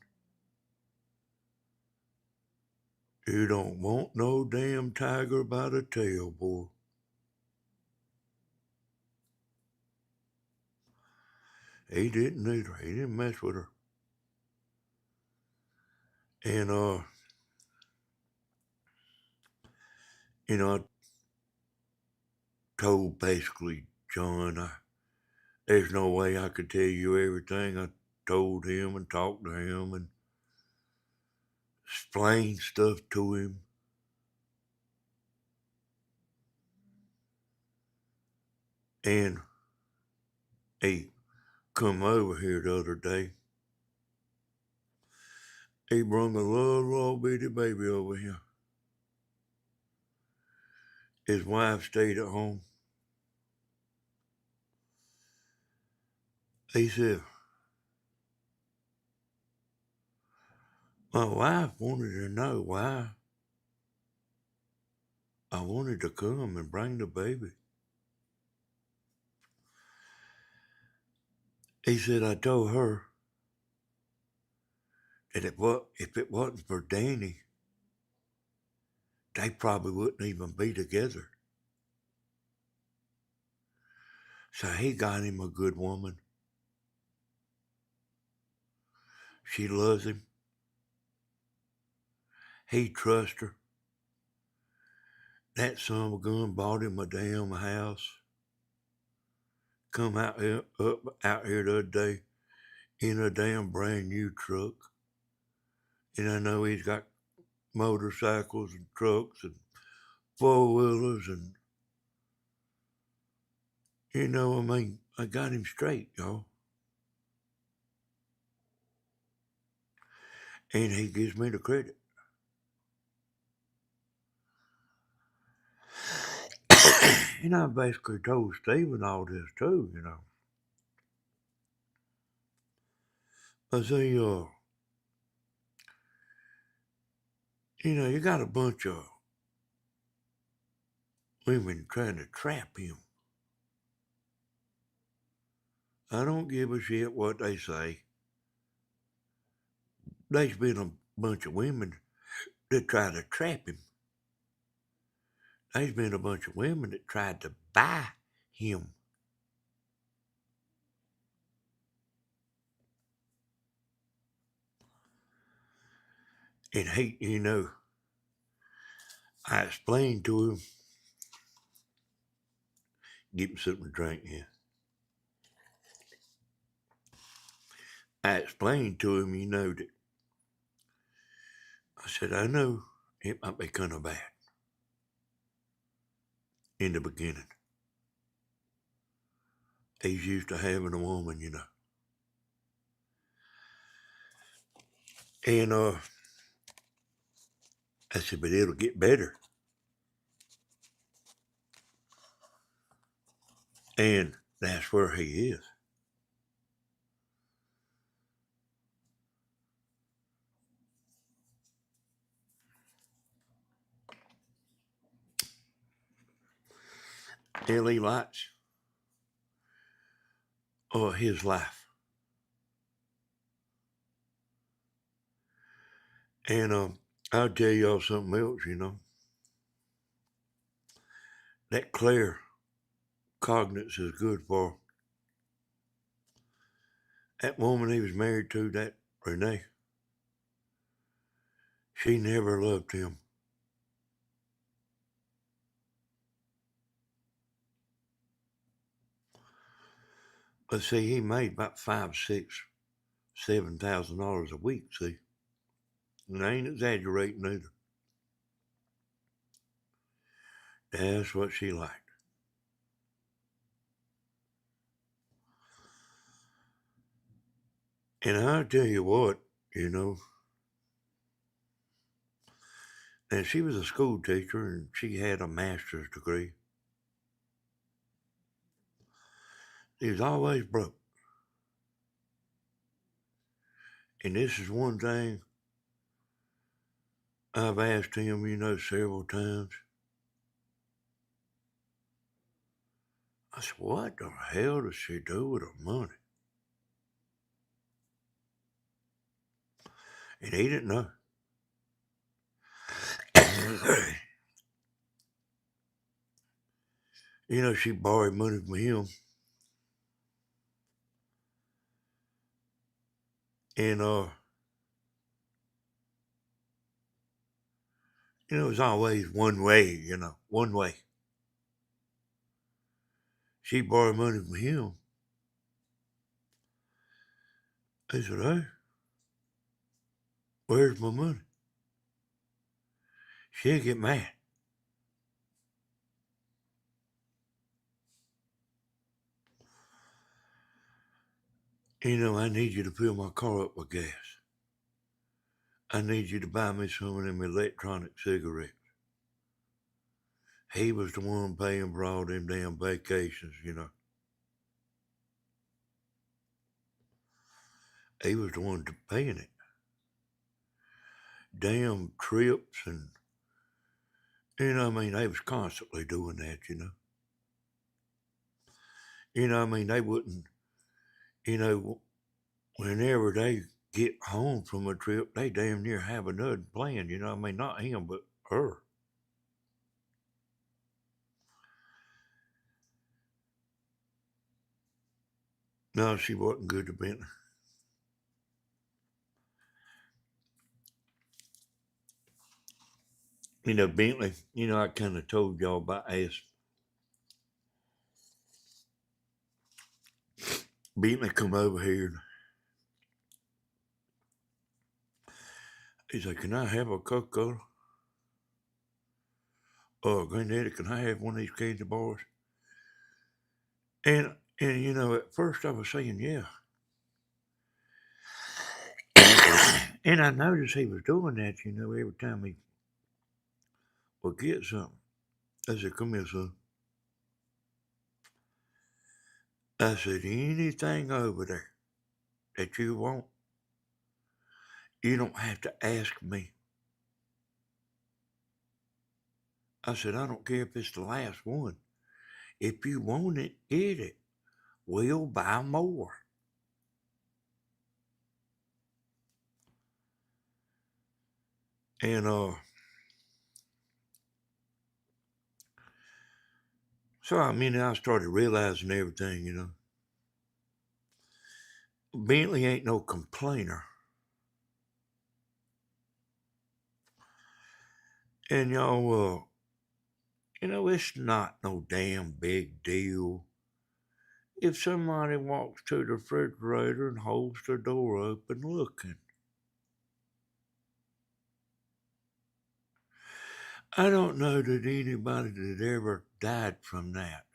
You don't want no damn tiger by the tail, boy. He didn't either. He didn't mess with her. And, I told basically John, there's no way I could tell you everything. I told him and talked to him and explained stuff to him. And he come over here the other day. He brung a little bitty baby over here. His wife stayed at home. He said, my wife wanted to know why I wanted to come and bring the baby. He said, I told her that if it wasn't for Danny, they probably wouldn't even be together. So he got him a good woman. She loves him. He trusts her. That son of a gun bought him a damn house. Come out here the other day in a damn brand new truck. And I know he's got motorcycles and trucks and four-wheelers and, I got him straight, y'all. And he gives me the credit. And I basically told Stephen all this too, I say, you got a bunch of women trying to trap him. I don't give a shit what they say. There's been a bunch of women that tried to trap him. There's been a bunch of women that tried to buy him. And he, I explained to him, give him something to drink here. I explained to him, that I said, I know it might be kind of bad in the beginning. He's used to having a woman, And I said, but it'll get better. And that's where he is. LED lights are his life. And I'll tell y'all something else, that clear cognizance is good for That woman he was married to, that Renee, she never loved him. But see, he made about $5,000, $6,000, $7,000 a week, see. And I ain't exaggerating either. That's what she liked. And I'll tell you what, you know, and she was a school teacher and she had a master's degree. He was always broke. And this is one thing I've asked him, you know, several times. I said, what the hell does she do with her money? And he didn't know. You know, she borrowed money from him. And, you know, it was always one way, you know, one way. She borrowed money from him. I said, hey, where's my money? She'd get mad. You know, I need you to fill my car up with gas. I need you to buy me some of them electronic cigarettes. He was the one paying for all them damn vacations, you know. He was the one paying it. Damn trips and, you know, I mean, they was constantly doing that, you know. You know, I mean, they wouldn't, you know, whenever they get home from a trip, they damn near have another plan, you know. I mean, not him, but her. No, she wasn't good to Bentley. You know, Bentley, you know, I kind of told y'all about ass. Bentley come over here and he said, can I have a Coca-Cola? Oh, Granddaddy, can I have one of these candy bars? And you know, at first I was saying yeah. And I noticed he was doing that, you know, every time he would get something. I said, come here, son. I said, anything over there that you want, you don't have to ask me. I said, I don't care if it's the last one. If you want it, get it. We'll buy more. And so I mean, I started realizing everything, you know. Bentley ain't no complainer. And y'all, you know, it's not no damn big deal if somebody walks to the refrigerator and holds the door open looking. I don't know that anybody that ever died from that.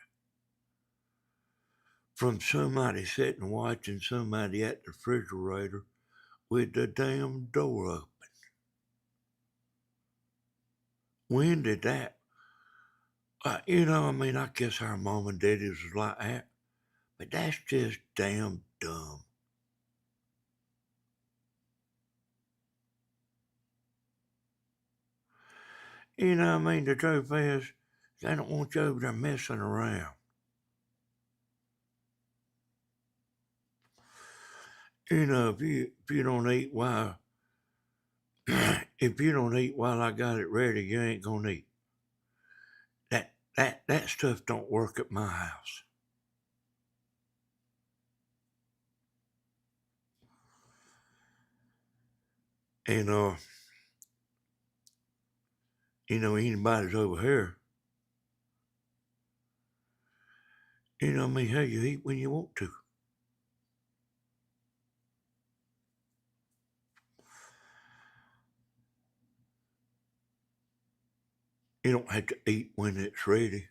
From somebody sitting watching somebody at the refrigerator with the damn door open. When did that? You know, I mean, I guess our mom and daddies was like that, but that's just damn dumb. You know, I mean, the truth is, they don't want you over there messing around. You know, if you don't eat while if you don't eat while I got it ready, you ain't gonna eat. That stuff don't work at my house. And, anybody's over here, hey, you eat when you want to. You don't have to eat when it's ready.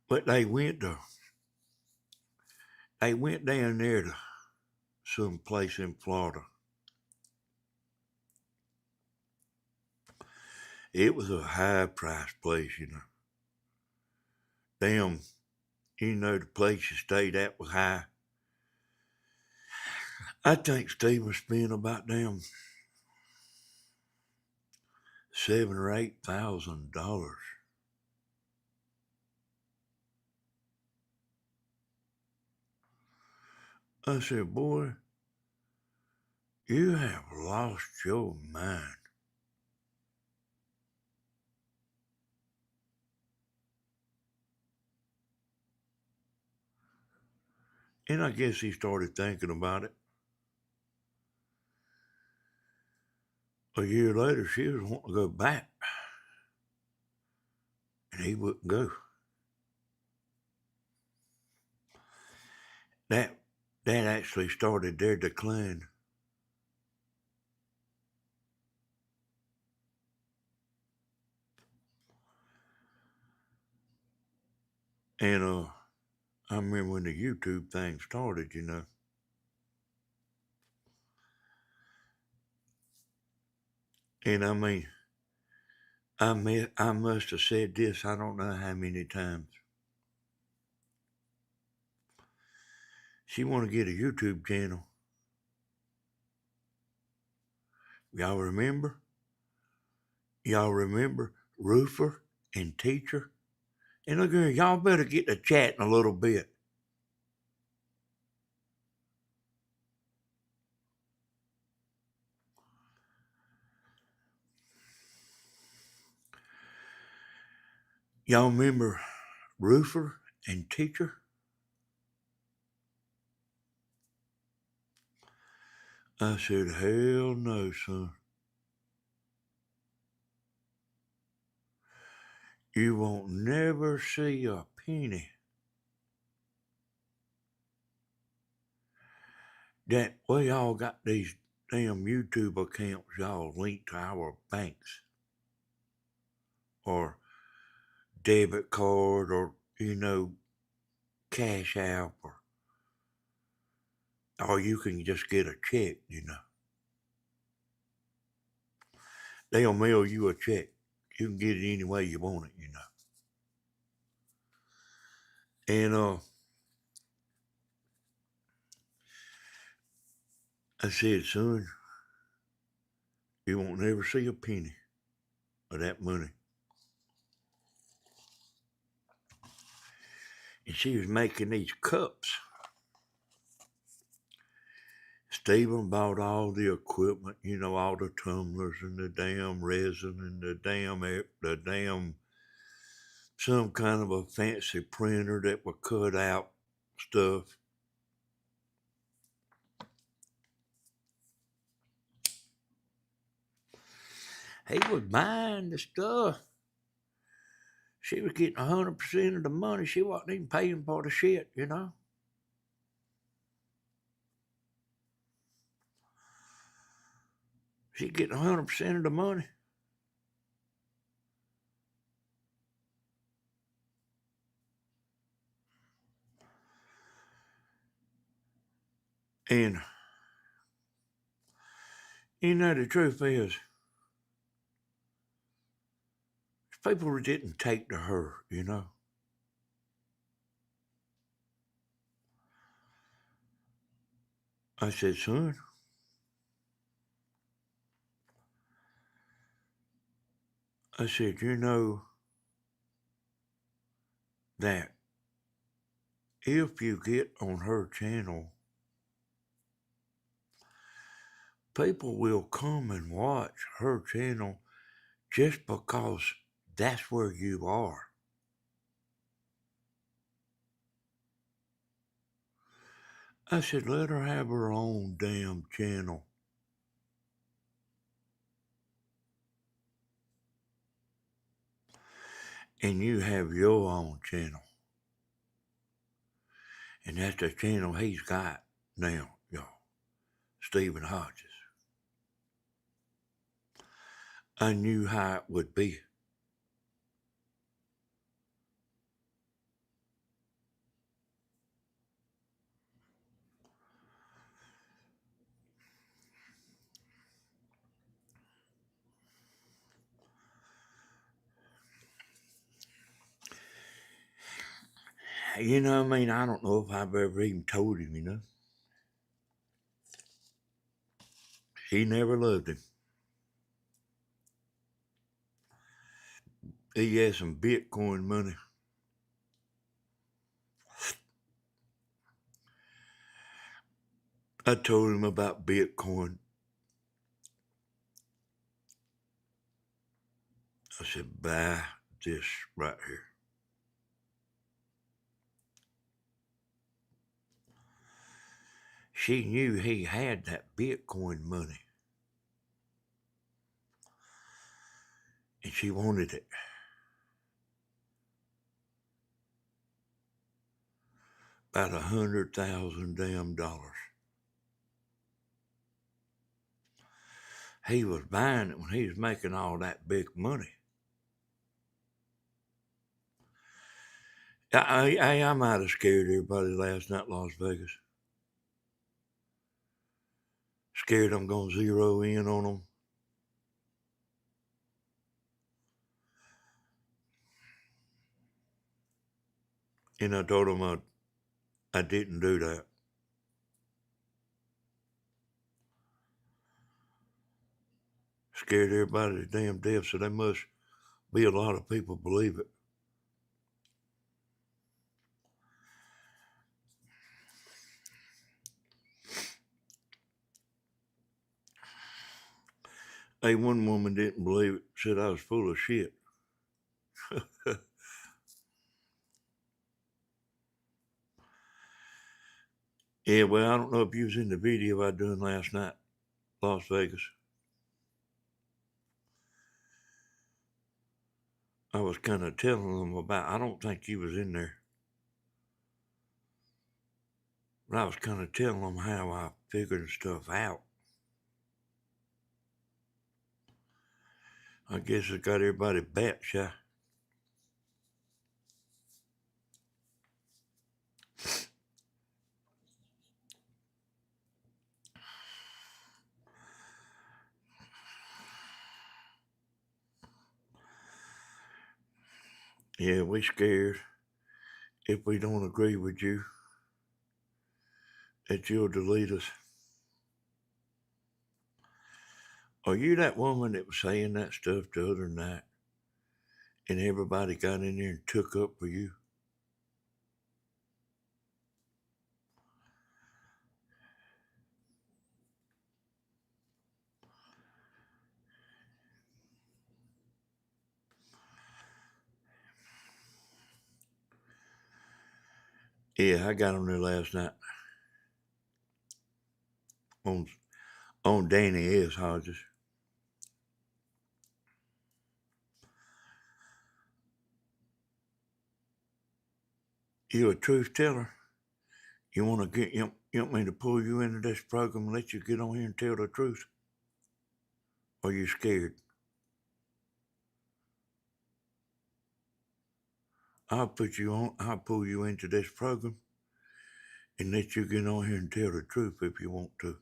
But they went down there to some place in Florida. It was a high price place, Damn, the place you stayed at was high. I think Steve was spending about damn $7,000 or $8,000. I said, boy, you have lost your mind. And I guess he started thinking about it. A year later, she was wanting to go back. And he wouldn't go. That actually started their decline. And I remember when the YouTube thing started, And I mean, I must have said this I don't know how many times. She want to get a YouTube channel. Y'all remember? Roofer and Teacher? And look here, y'all better get to chatting a little bit. Y'all remember Roofer and Teacher? I said, hell no, son. You won't never see a penny. That we all got these damn YouTube accounts y'all linked to our banks or debit card or, Cash App or you can just get a check, They'll mail you a check. You can get it any way you want it, And I said, son, you won't never see a penny of that money. And she was making these cups. Stephen bought all the equipment, all the tumblers and the damn resin and the damn some kind of a fancy printer that would cut out stuff. He was buying the stuff. She was getting 100% of the money. She wasn't even paying for the shit, She getting 100% of the money. And the truth is, people didn't take to her, I said, son, I said, that if you get on her channel, people will come and watch her channel just because that's where you are. I said, let her have her own damn channel. And you have your own channel. And that's the channel he's got now, y'all. Stephen Hodges. I knew how it would be. You know, I mean, I don't know if I've ever even told him, you know. He never loved him. He had some Bitcoin money. I told him about Bitcoin. I said, buy this right here. She knew he had that Bitcoin money. And she wanted it. About $100,000 damn dollars. He was buying it when he was making all that big money. I might have scared everybody last night in Las Vegas. Scared I'm going to zero in on them. And I told them I didn't do that. Scared everybody to damn death, so there must be a lot of people believe it. Hey, one woman didn't believe it, said I was full of shit. Yeah, well, I don't know if you was in the video I done last night, Las Vegas. I was kind of telling them about, I don't think you was in there, but I was kind of telling them how I figured stuff out. I guess it got everybody bat shy. Yeah, we scared if we don't agree with you that you'll delete us. Are you that woman that was saying that stuff the other night and everybody got in there and took up for you? Yeah, I got on there last night on Danny S. Hodges. You a truth teller? You want to you want me to pull you into this program and let you get on here and tell the truth? Or are you scared? I'll pull you into this program and let you get on here and tell the truth if you want to.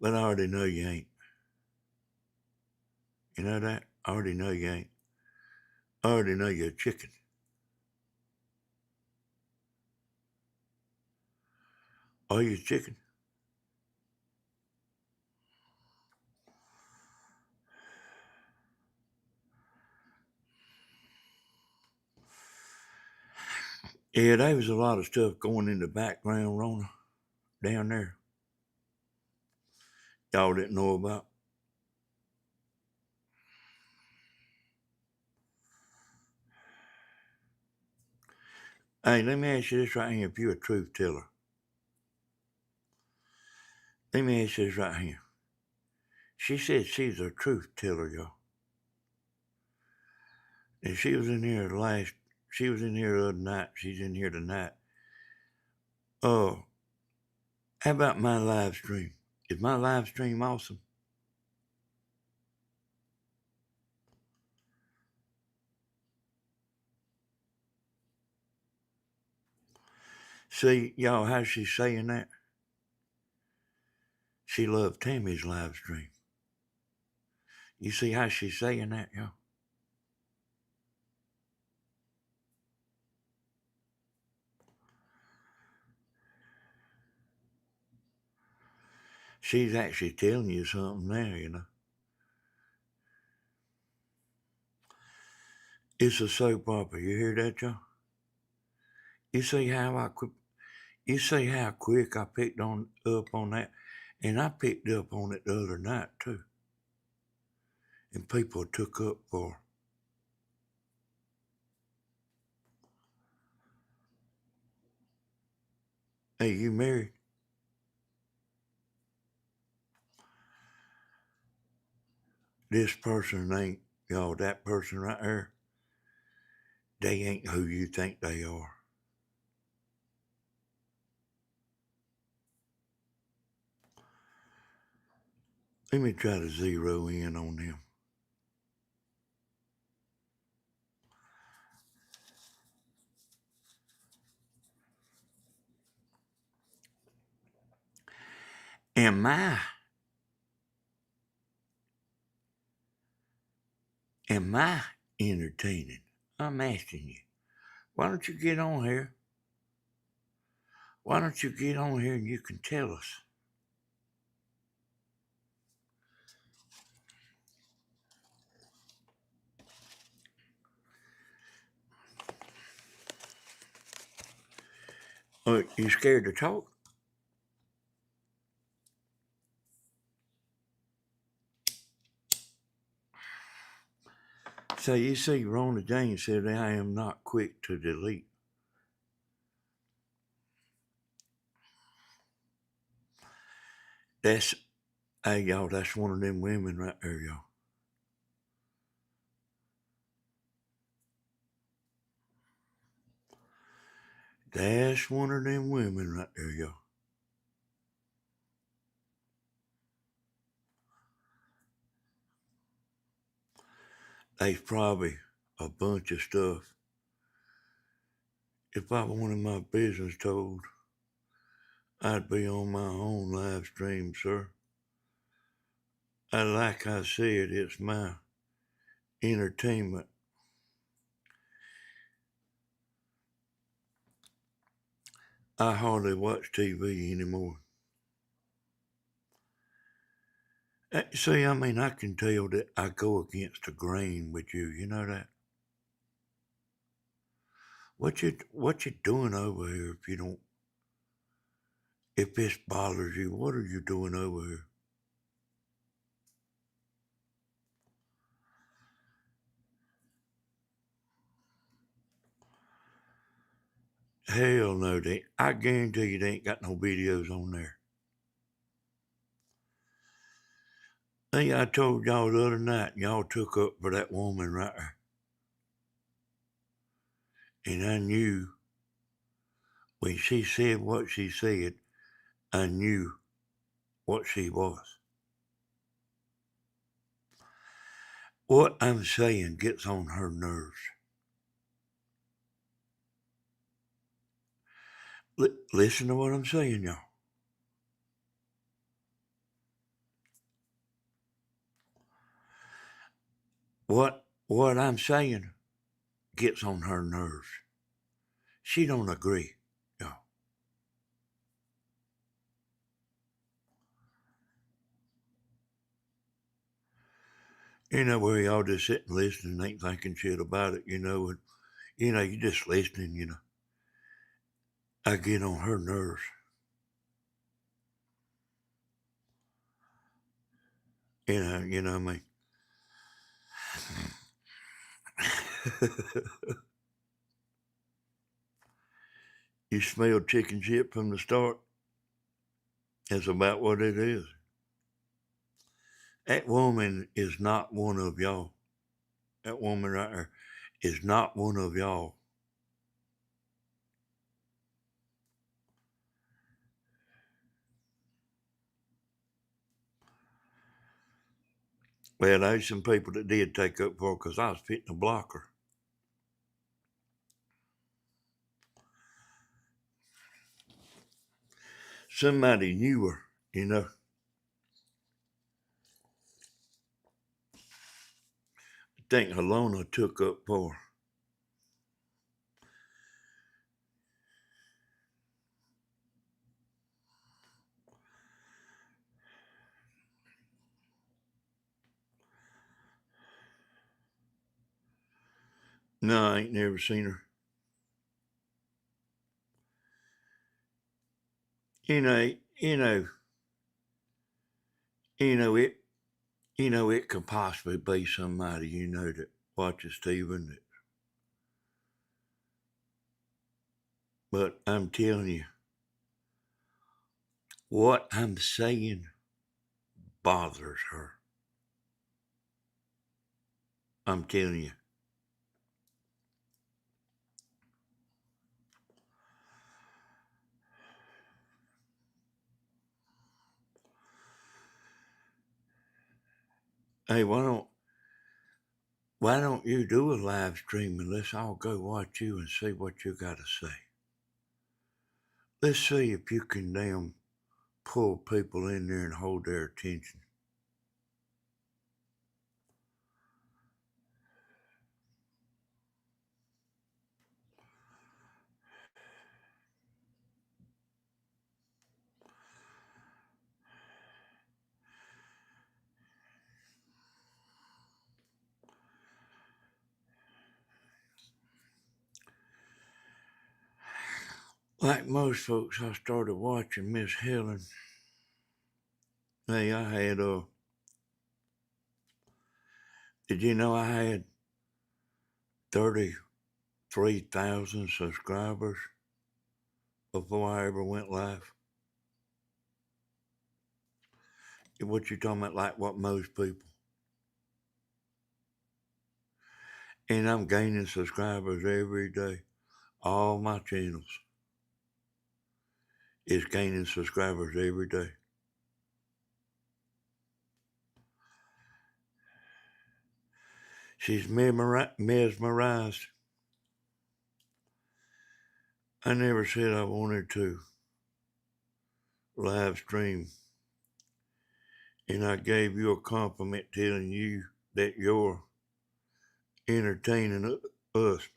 But I already know you ain't. You know that? I already know you ain't. I already know you're a chicken. Are you a chicken? Yeah, there was a lot of stuff going in the background, Rona, down there. Y'all didn't know about. Hey, let me ask you this right here. If you're a truth teller, let me ask you this right here. She said she's a truth teller, y'all. And she was in here she was in here the other night. She's in here tonight. Oh, how about my live stream? Is my live stream awesome? See, y'all, how she's saying that? She loved Tammy's live stream. You see how she's saying that, y'all? She's actually telling you something now, you know. It's a soap opera. You hear that, y'all? You see how you see how quick I picked up on that? And I picked up on it the other night too. And people took up for. Hey, you married? This person ain't, y'all, that person right there, they ain't who you think they are. Let me try to zero in on them. Am I entertaining? I'm asking you. Why don't you get on here? Why don't you get on here and you can tell us? You scared to talk? So you see, Rona James said, I am not quick to delete. That's, hey, y'all, that's one of them women right there, y'all. That's one of them women right there, y'all. There's probably a bunch of stuff. If I wanted my business told, I'd be on my own live stream, sir. Like I said, it's my entertainment. I hardly watch TV anymore. See, I mean, I can tell that I go against the grain with you. You know that? What you doing over here if you don't, if this bothers you, what are you doing over here? Hell no, I guarantee you they ain't got no videos on there. Hey, I told y'all the other night, y'all took up for that woman right there. And I knew when she said what she said, I knew what she was. What I'm saying gets on her nerves. Listen to what I'm saying, y'all. What I'm saying gets on her nerves. She don't agree, y'all. You know, where y'all just sitting listening, ain't thinking shit about it, and you just listening, I get on her nerves. You know what I mean? You smell chicken shit from the start. That's about what it is. That woman is not one of y'all. That woman right there is not one of y'all. Well, there's some people that did take up for her because I was fitting to block her. Somebody knew her, you know. I think Helena took up for her. No, I ain't never seen her. You know, it could possibly be somebody, that watches Stephen. But I'm telling you, what I'm saying bothers her. I'm telling you. Hey, why don't you do a live stream and let's all go watch you and see what you got to say. Let's see if you can damn pull people in there and hold their attention. Like most folks, I started watching Miss Helen. Hey, did you know I had 33,000 subscribers before I ever went live? What you talking about, like what most people? And I'm gaining subscribers every day. All my channels is gaining subscribers every day. She's mesmerized. I never said I wanted to live stream. And I gave you a compliment telling you that you're entertaining us.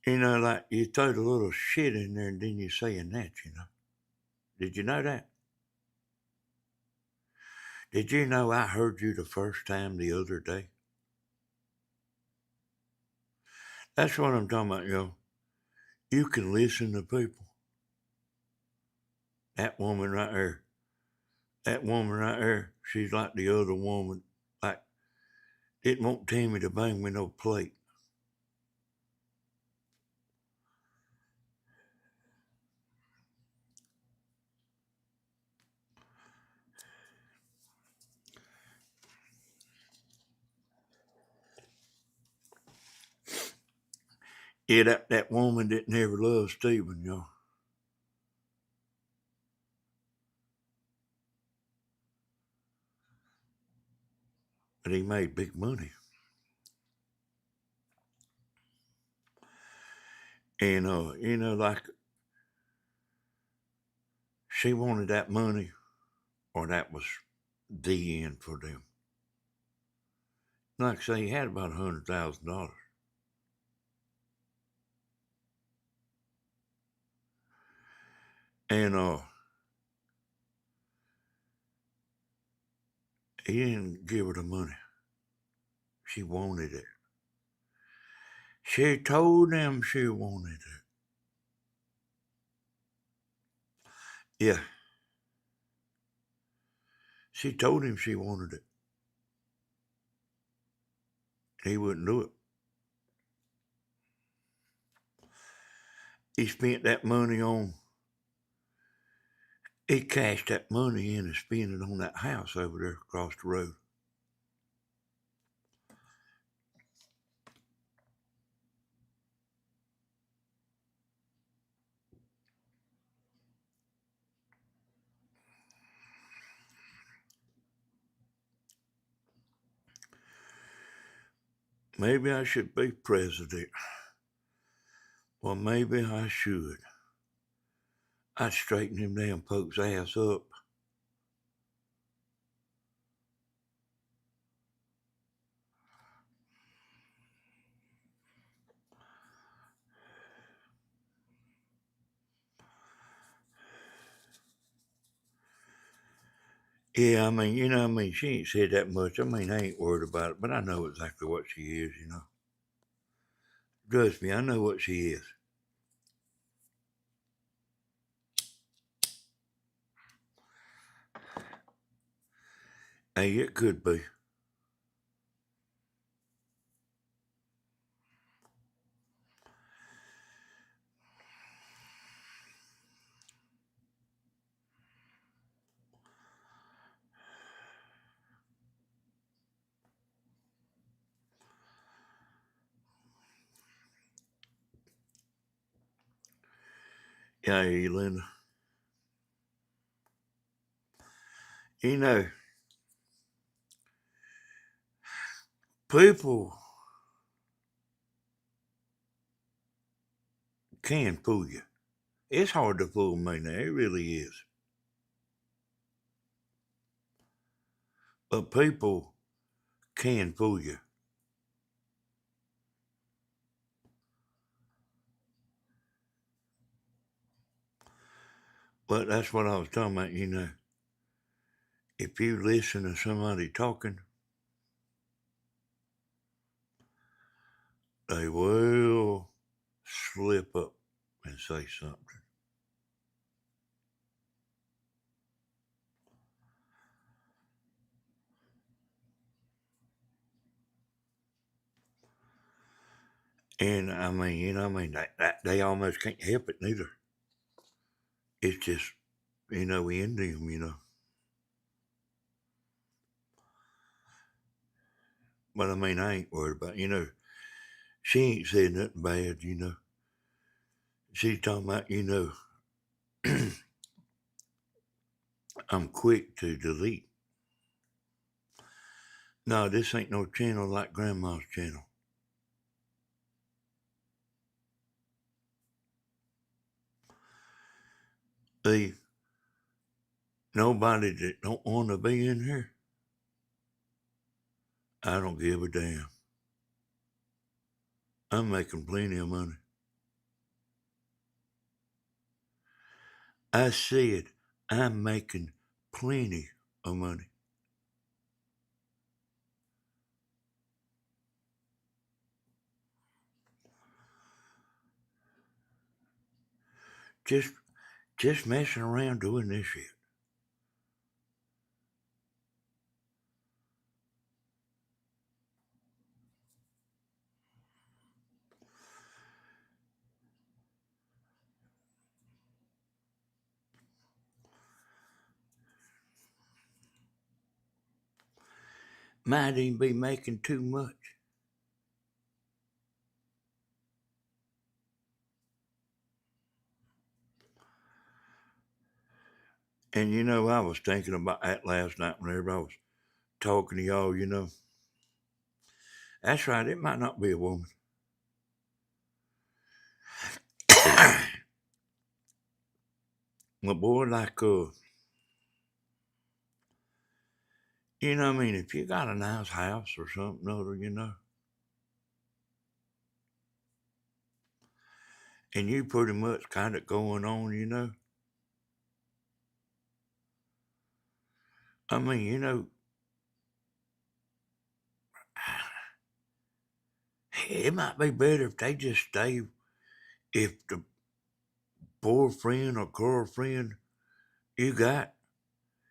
Like you throwed a little shit in there and then you saying that, Did you know that? Did you know I heard you the first time the other day? That's what I'm talking about, yo. You can listen to people. That woman right there, she's like the other woman. Like, it won't tell me to bang me no plate. Yeah, that woman that never loved Stephen, yo. But he made big money. And, like, she wanted that money, or that was the end for them. Like I say, he had about $100,000. And he didn't give her the money. She wanted it. She told him she wanted it. Yeah. She told him she wanted it. He wouldn't do it. he spent that money on, he cashed that money in and spent it on that house over there across the road. Maybe I should be president. Well, maybe I should. I'd straighten them damn folks' ass up. Yeah, I mean, she ain't said that much. I mean, I ain't worried about it, but I know exactly what she is, Trust me, I know what she is. Hey, it could be. Yeah, Linda. You know, people can fool you. It's hard to fool me now. It really is. But people can fool you. But that's what I was talking about, If you listen to somebody talking, they will slip up and say something. And I mean, they almost can't help it neither. It's just, in them. But I mean, I ain't worried about, she ain't said nothing bad. She's talking about, I'm quick to delete. No, this ain't no channel like Grandma's channel. See, nobody that don't want to be in here, I don't give a damn. I'm making plenty of money. I said I'm making plenty of money. Just messing around doing this shit. Might even be making too much. And I was thinking about that last night whenever I was talking to y'all. That's right, it might not be a woman. A boy like if you got a nice house or something other, and you pretty much kind of going on, I mean, it might be better if they just stay, if the boyfriend or girlfriend you got,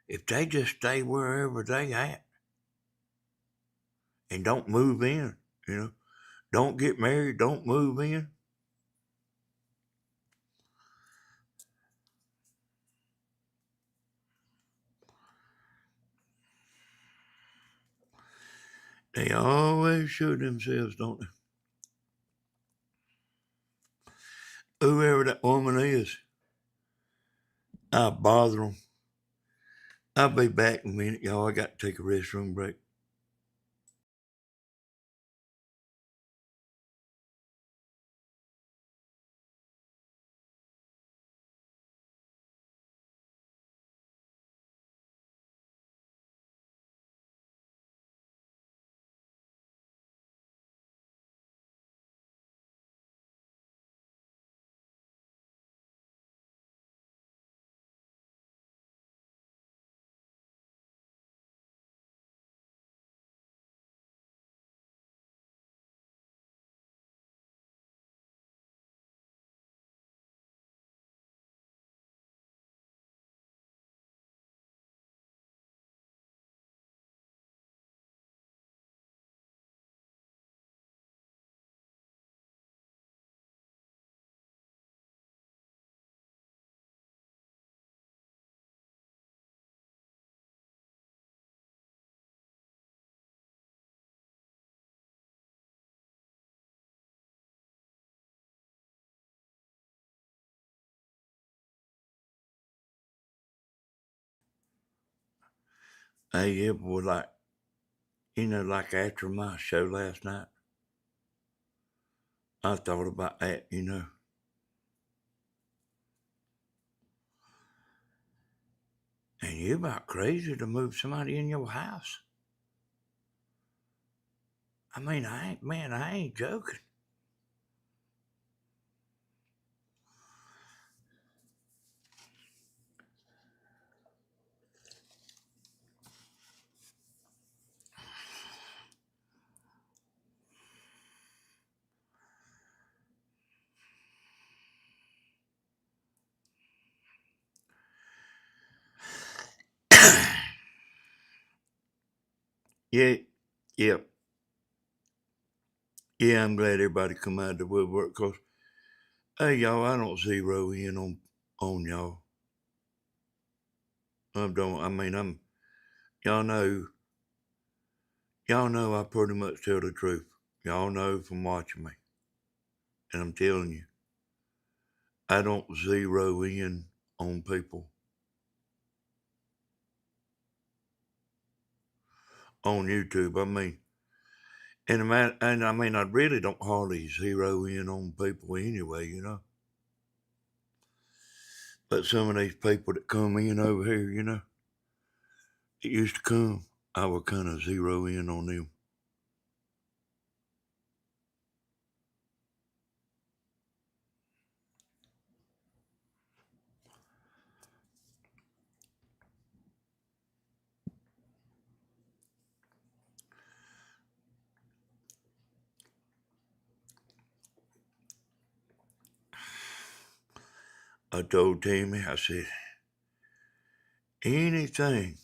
if they just stay wherever they at and don't move in, don't get married, don't move in. They always show themselves, don't they? Whoever that woman is, I bother them. I'll be back in a minute, y'all. I got to take a restroom break. Hey, yeah, boy, like after my show last night, I thought about that. And you're about crazy to move somebody in your house. I mean, I ain't joking. Yeah, yeah, yeah, I'm glad everybody come out of the woodwork, because, hey, y'all, I don't zero in on y'all. I don't, I mean, y'all know, y'all know I pretty much tell the truth. Y'all know from watching me. And I'm telling you, I don't zero in on people on YouTube. I mean, I really don't hardly zero in on people anyway. But some of these people that come in over here, it used to come, I would kind of zero in on them. I told Tammy, I said, anything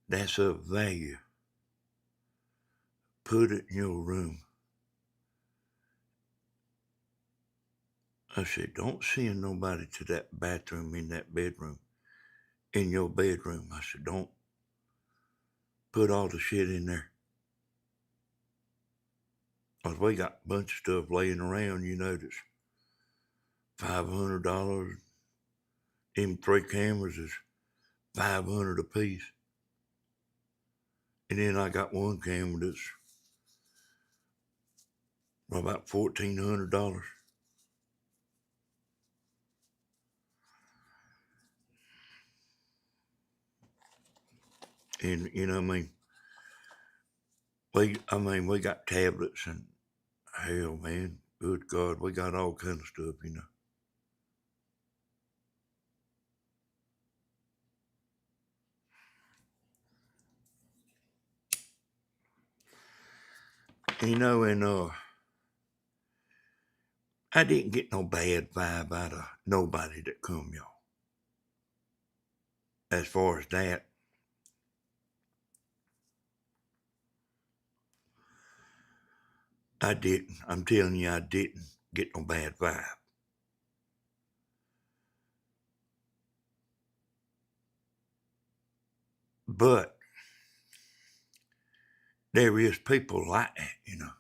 that's of value, put it in your room. I said, don't send nobody to that bathroom in that bedroom, in your bedroom. I said, don't put all the shit in there. 'Cause we got a bunch of stuff laying around, that's $500. Them 3 cameras is $500 a piece. And then I got one camera that's about $1,400. And we got tablets and hell, man, good God, we got all kind of stuff. And I didn't get no bad vibe out of nobody that come, y'all. As far as that, I didn't. I'm telling you, I didn't get no bad vibe. But there is people like that, you know.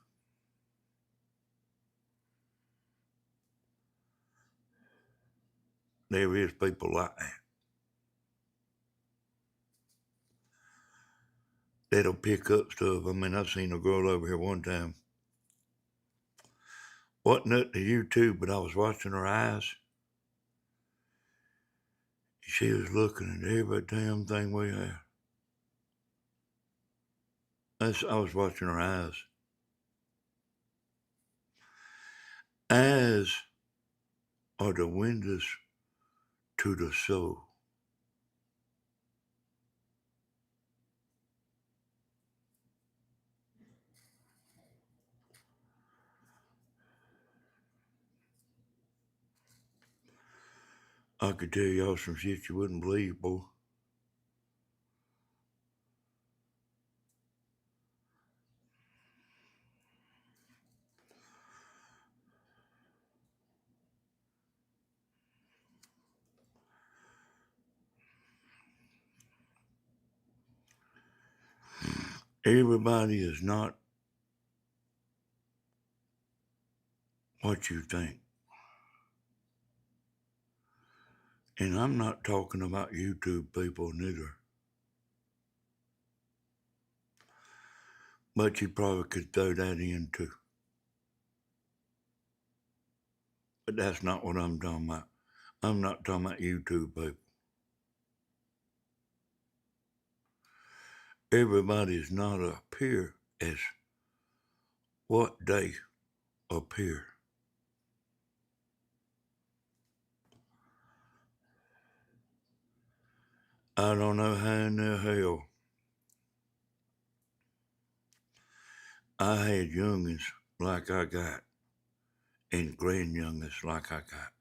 There is people like that. That'll pick up stuff. I mean, I've seen a girl over here one time. Wasn't nothing to YouTube, but I was watching her eyes. She was looking at every damn thing we had. I was watching her eyes. Eyes are the windows to the soul. I could tell y'all some shit you wouldn't believe, boy. Everybody is not what you think. And I'm not talking about YouTube people neither. But you probably could throw that in too. But that's not what I'm talking about. I'm not talking about YouTube people. Everybody is not appear as what they appear. I don't know how in the hell I had youngins like I got and grand youngins like I got.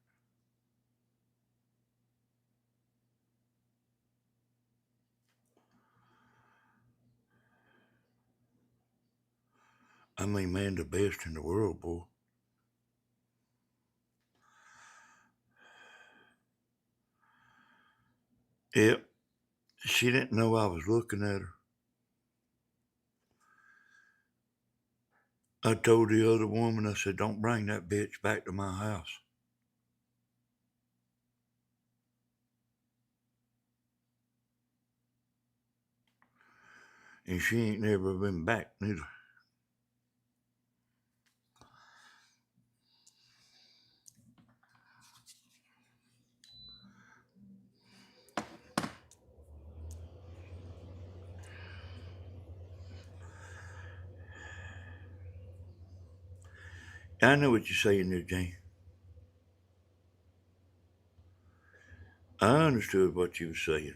I mean, man, the best in the world, boy. Yep, she didn't know I was looking at her. I told the other woman, I said, don't bring that bitch back to my house. And she ain't never been back neither. I know what you're saying there, Jane. I understood what you were saying.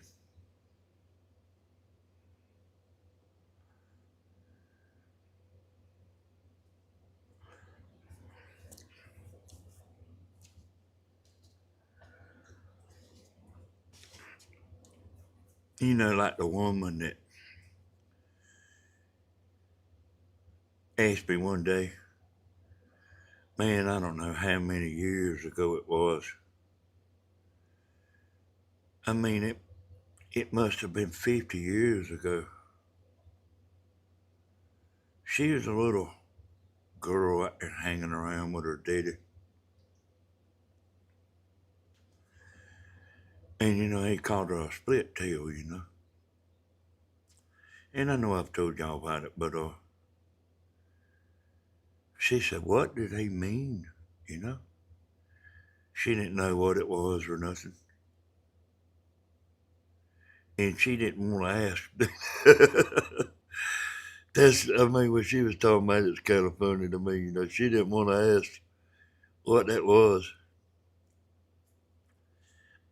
You know, like the woman that asked me one day, man, I don't know how many years ago it was. I mean, it must have been 50 years ago. She was a little girl out there hanging around with her daddy. And, you know, he called her a split tail, you know. And I know I've told y'all about it, but she said, what did he mean, you know? She didn't know what it was or nothing. And she didn't want to ask. I mean, when she was talking about it's kind of funny to me, you know. She didn't want to ask what that was.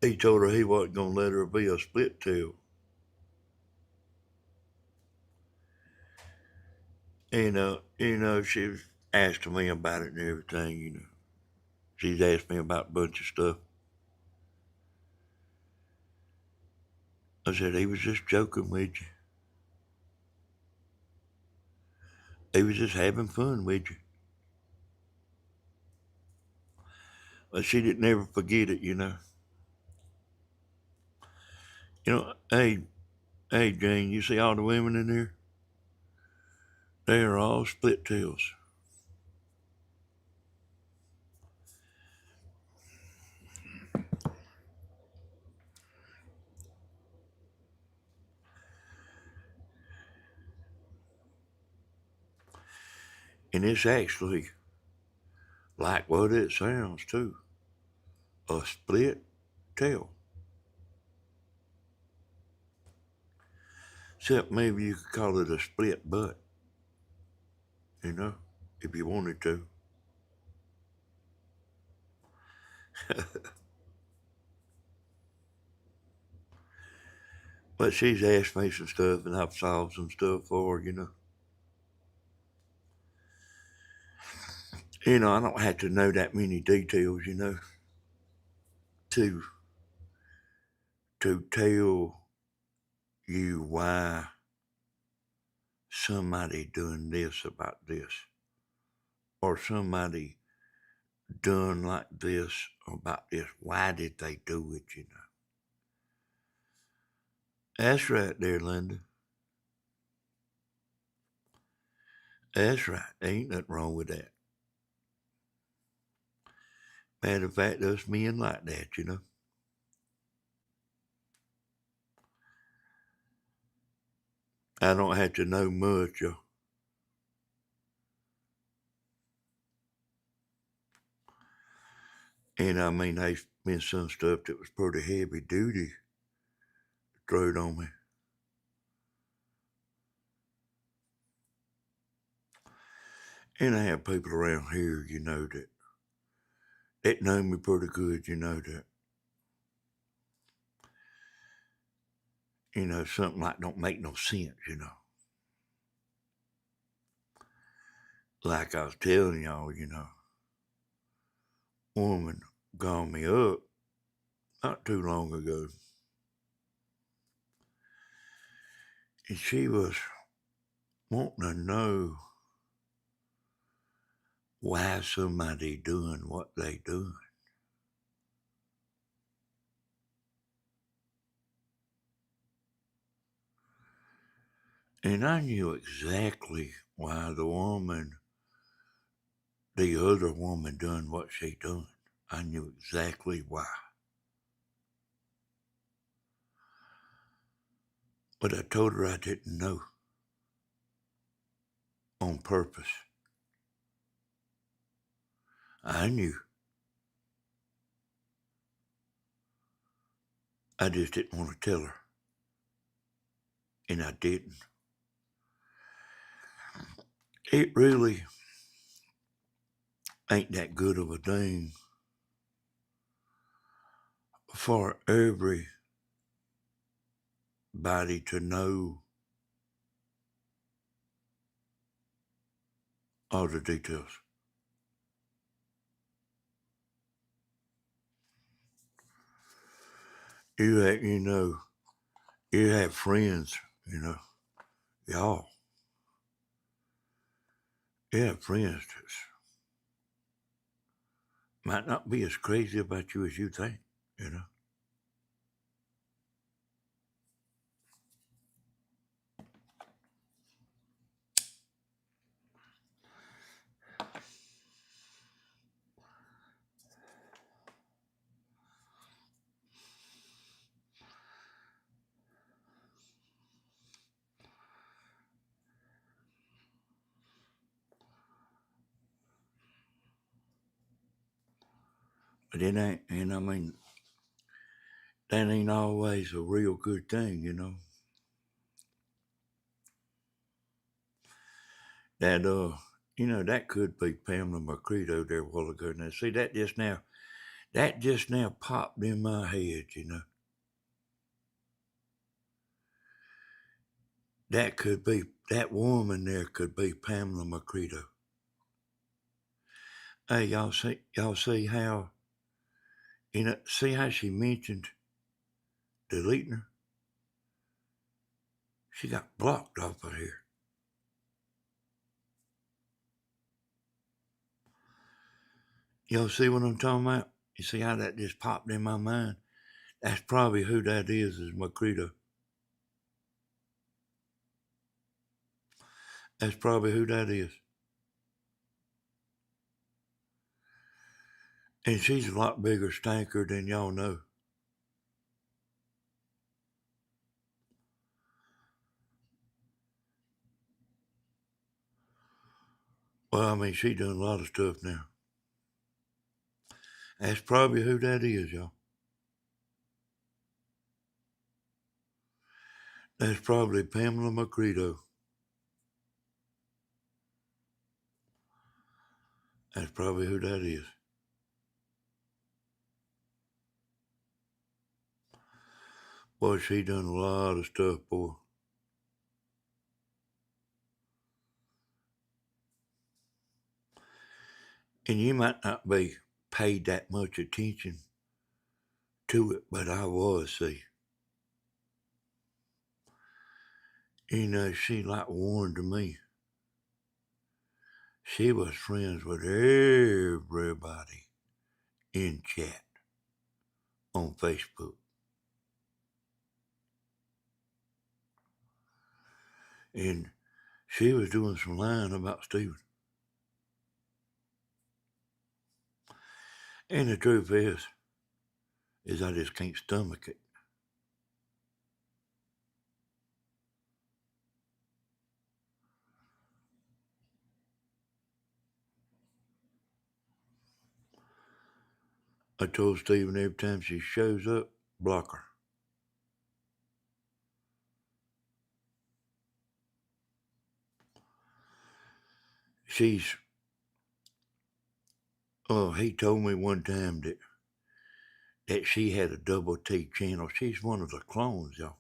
He told her he wasn't going to let her be a split tail. And, she was asking me about it and everything, you know. She's asked me about a bunch of stuff. I said, he was just joking with you. He was just having fun with you. But she didn't ever forget it, you know. You know, hey, Jane, you see all the women in here? They are all split tails. And it's actually like what it sounds too. A split tail. Except maybe you could call it a split butt. You know, if you wanted to. But she's asked me some stuff and I've solved some stuff for her, you know. You know, I don't have to know that many details, you know, to tell you why somebody doing this about this, or somebody done like this about this. Why did they do it, you know? That's right there, Linda. That's right. There ain't nothing wrong with that. Matter of fact, us men like that, you know. I don't have to know much. And I mean, there's been some stuff that was pretty heavy duty thrown on me. And I have people around here, you know, that know me pretty good, you know, something like don't make no sense, you know. Like I was telling y'all, you know, woman called me up not too long ago. And she was wanting to know why somebody doing what they doing. And I knew exactly why the other woman done what she done. I knew exactly why. But I told her I didn't know on purpose. I knew. I just didn't want to tell her. And I didn't. It really ain't that good of a thing for everybody to know all the details. You have friends, you know, y'all. You have friends that might not be as crazy about you as you think, you know. But it ain't, and I mean, that ain't always a real good thing, you know. That, that could be Pamela Mercado there a while ago. Now, see, that just now popped in my head, you know. That woman there could be Pamela Mercado. Hey, y'all see how, see how she mentioned deleting her? She got blocked off of here. Y'all see what I'm talking about? You see how that just popped in my mind? That's probably who that is Mercado. That's probably who that is. And she's a lot bigger stinker than y'all know. Well, I mean, she done a lot of stuff now. That's probably who that is, y'all. That's probably Pamela Macredo. That's probably who that is. Boy, she done a lot of stuff, boy. And you might not be paid that much attention to it, but I was, see. You know, she like warned to me. She was friends with everybody in chat on Facebook. And she was doing some lying about Stephen. And the truth is I just can't stomach it. I told Stephen every time she shows up, block her. He told me one time that she had a double T channel. She's one of the clones, y'all.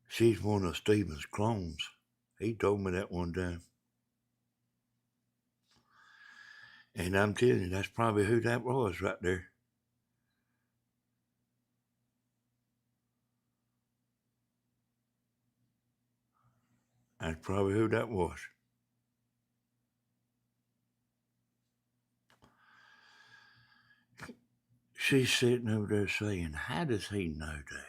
She's one of Stephen's clones. He told me that one time. And I'm telling you, that's probably who that was right there. That's probably who that was. She's sitting over there saying, how does he know that?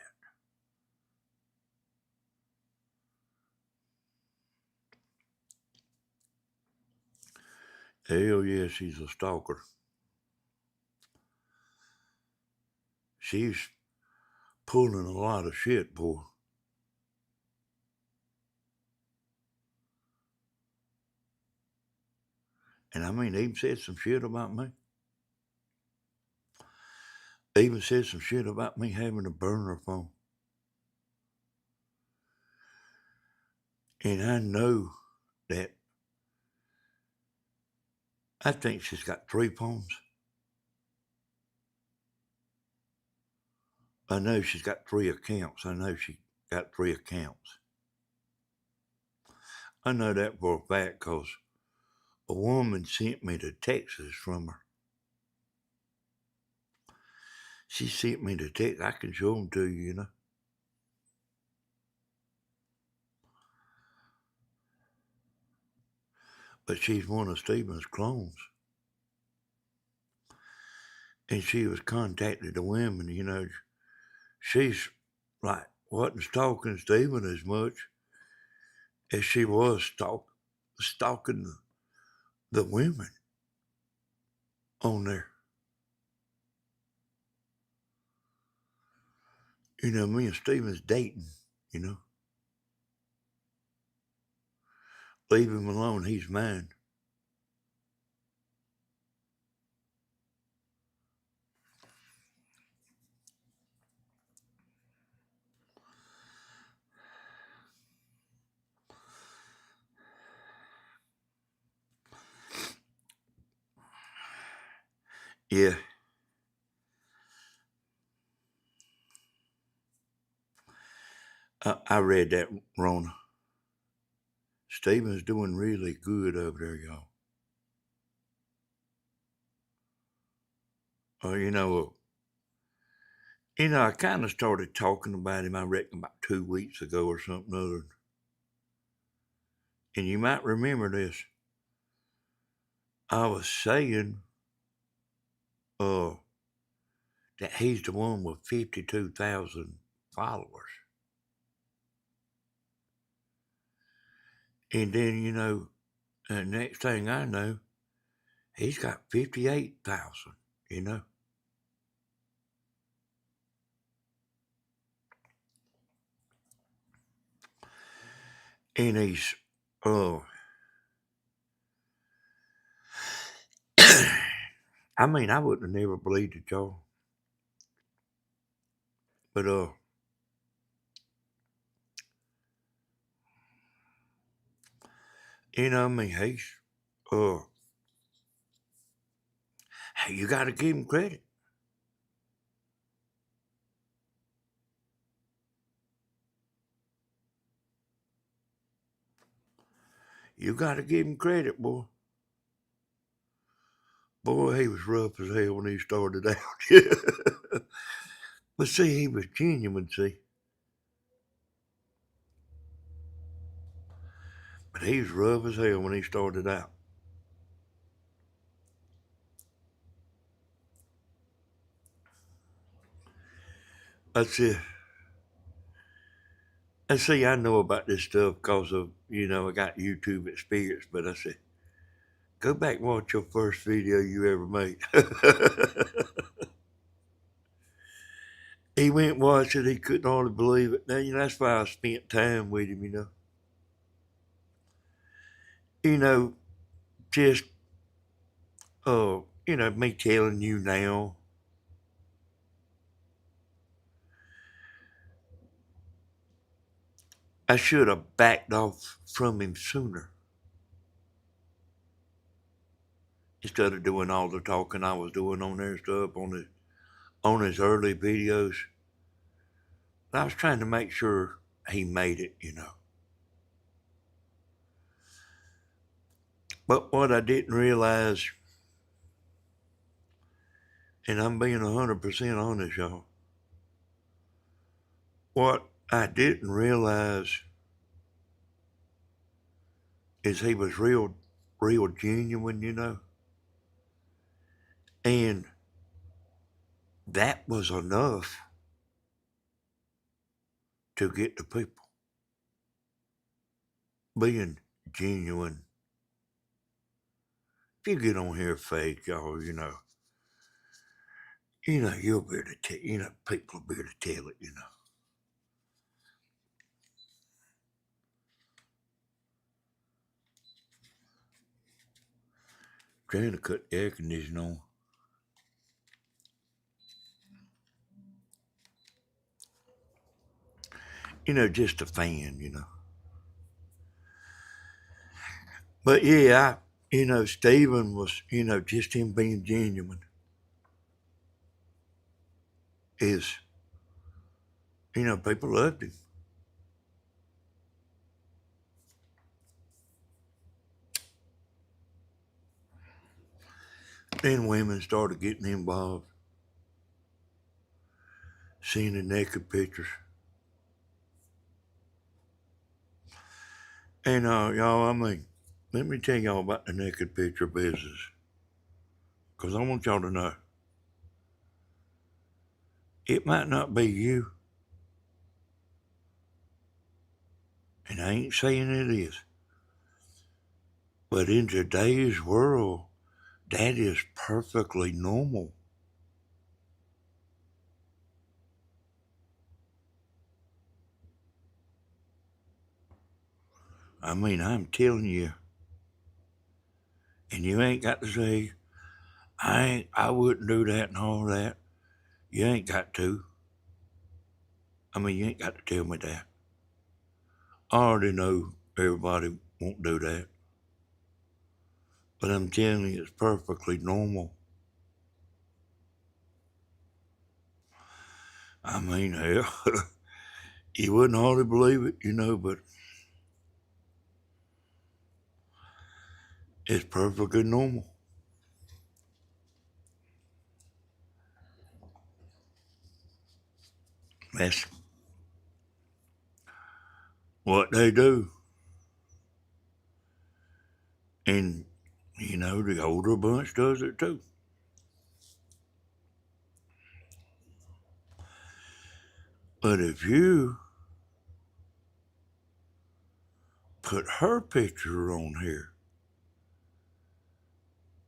Hell yeah, she's a stalker. She's pulling a lot of shit, boy. And I mean, even said some shit about me. Even said some shit about me having a burner phone. And I know that I think she's got 3 phones. I know she's got 3 accounts. I know she got 3 accounts. I know that for a fact because a woman sent me the texts from her. She sent me the text. I can show them to you, you know. But she's one of Stephen's clones. And she was contacting the women, you know. She's like, wasn't stalking Stephen as much as she was stalking the women on there. You know, me and Stephen's dating, you know. Leave him alone, he's mine. Yeah. I read that, Rona. Stephen's doing really good over there, y'all. You know, I kind of started talking about him, I reckon, about 2 weeks ago or something other. And you might remember this. I was saying that he's the one with 52,000 followers. And then, the next thing I know, he's got 58,000, you know. And he's, I mean, I wouldn't have never believed it, y'all. But, I mean, he's, hey, you got to give him credit. You got to give him credit, boy. Boy, he was rough as hell when he started out. But see, he was genuine, see. But he was rough as hell when he started out. That's it. And see, I know about this stuff because of, I got YouTube experience, but I said, go back and watch your first video you ever made. He went and watched it, he couldn't hardly believe it. Now, that's why I spent time with him, just, me telling you now, I should have backed off from him sooner. Instead of doing all the talking I was doing on their stuff, on his early videos. I was trying to make sure he made it, But what I didn't realize, and I'm being 100% honest, y'all, what I didn't realize is he was real genuine, And that was enough to get the people being genuine. If you get on here fake, y'all, you'll be able to tell, people will be able to tell it, Trying to cut the air conditioning on. Just a fan. But yeah, Stephen was, just him being genuine is, people loved him. Then women started getting involved, seeing the naked pictures. And y'all, I mean, let me tell y'all about the naked picture business. Because I want y'all to know. It might not be you. And I ain't saying it is. But in today's world, that is perfectly normal. I mean, I'm telling you. And you ain't got to say, I wouldn't do that and all that. You ain't got to. I mean, you ain't got to tell me that. I already know everybody won't do that. But I'm telling you, it's perfectly normal. I mean, hell, you wouldn't hardly believe it, but it's perfectly normal. That's what they do. And, the older bunch does it too. But if you put her picture on here.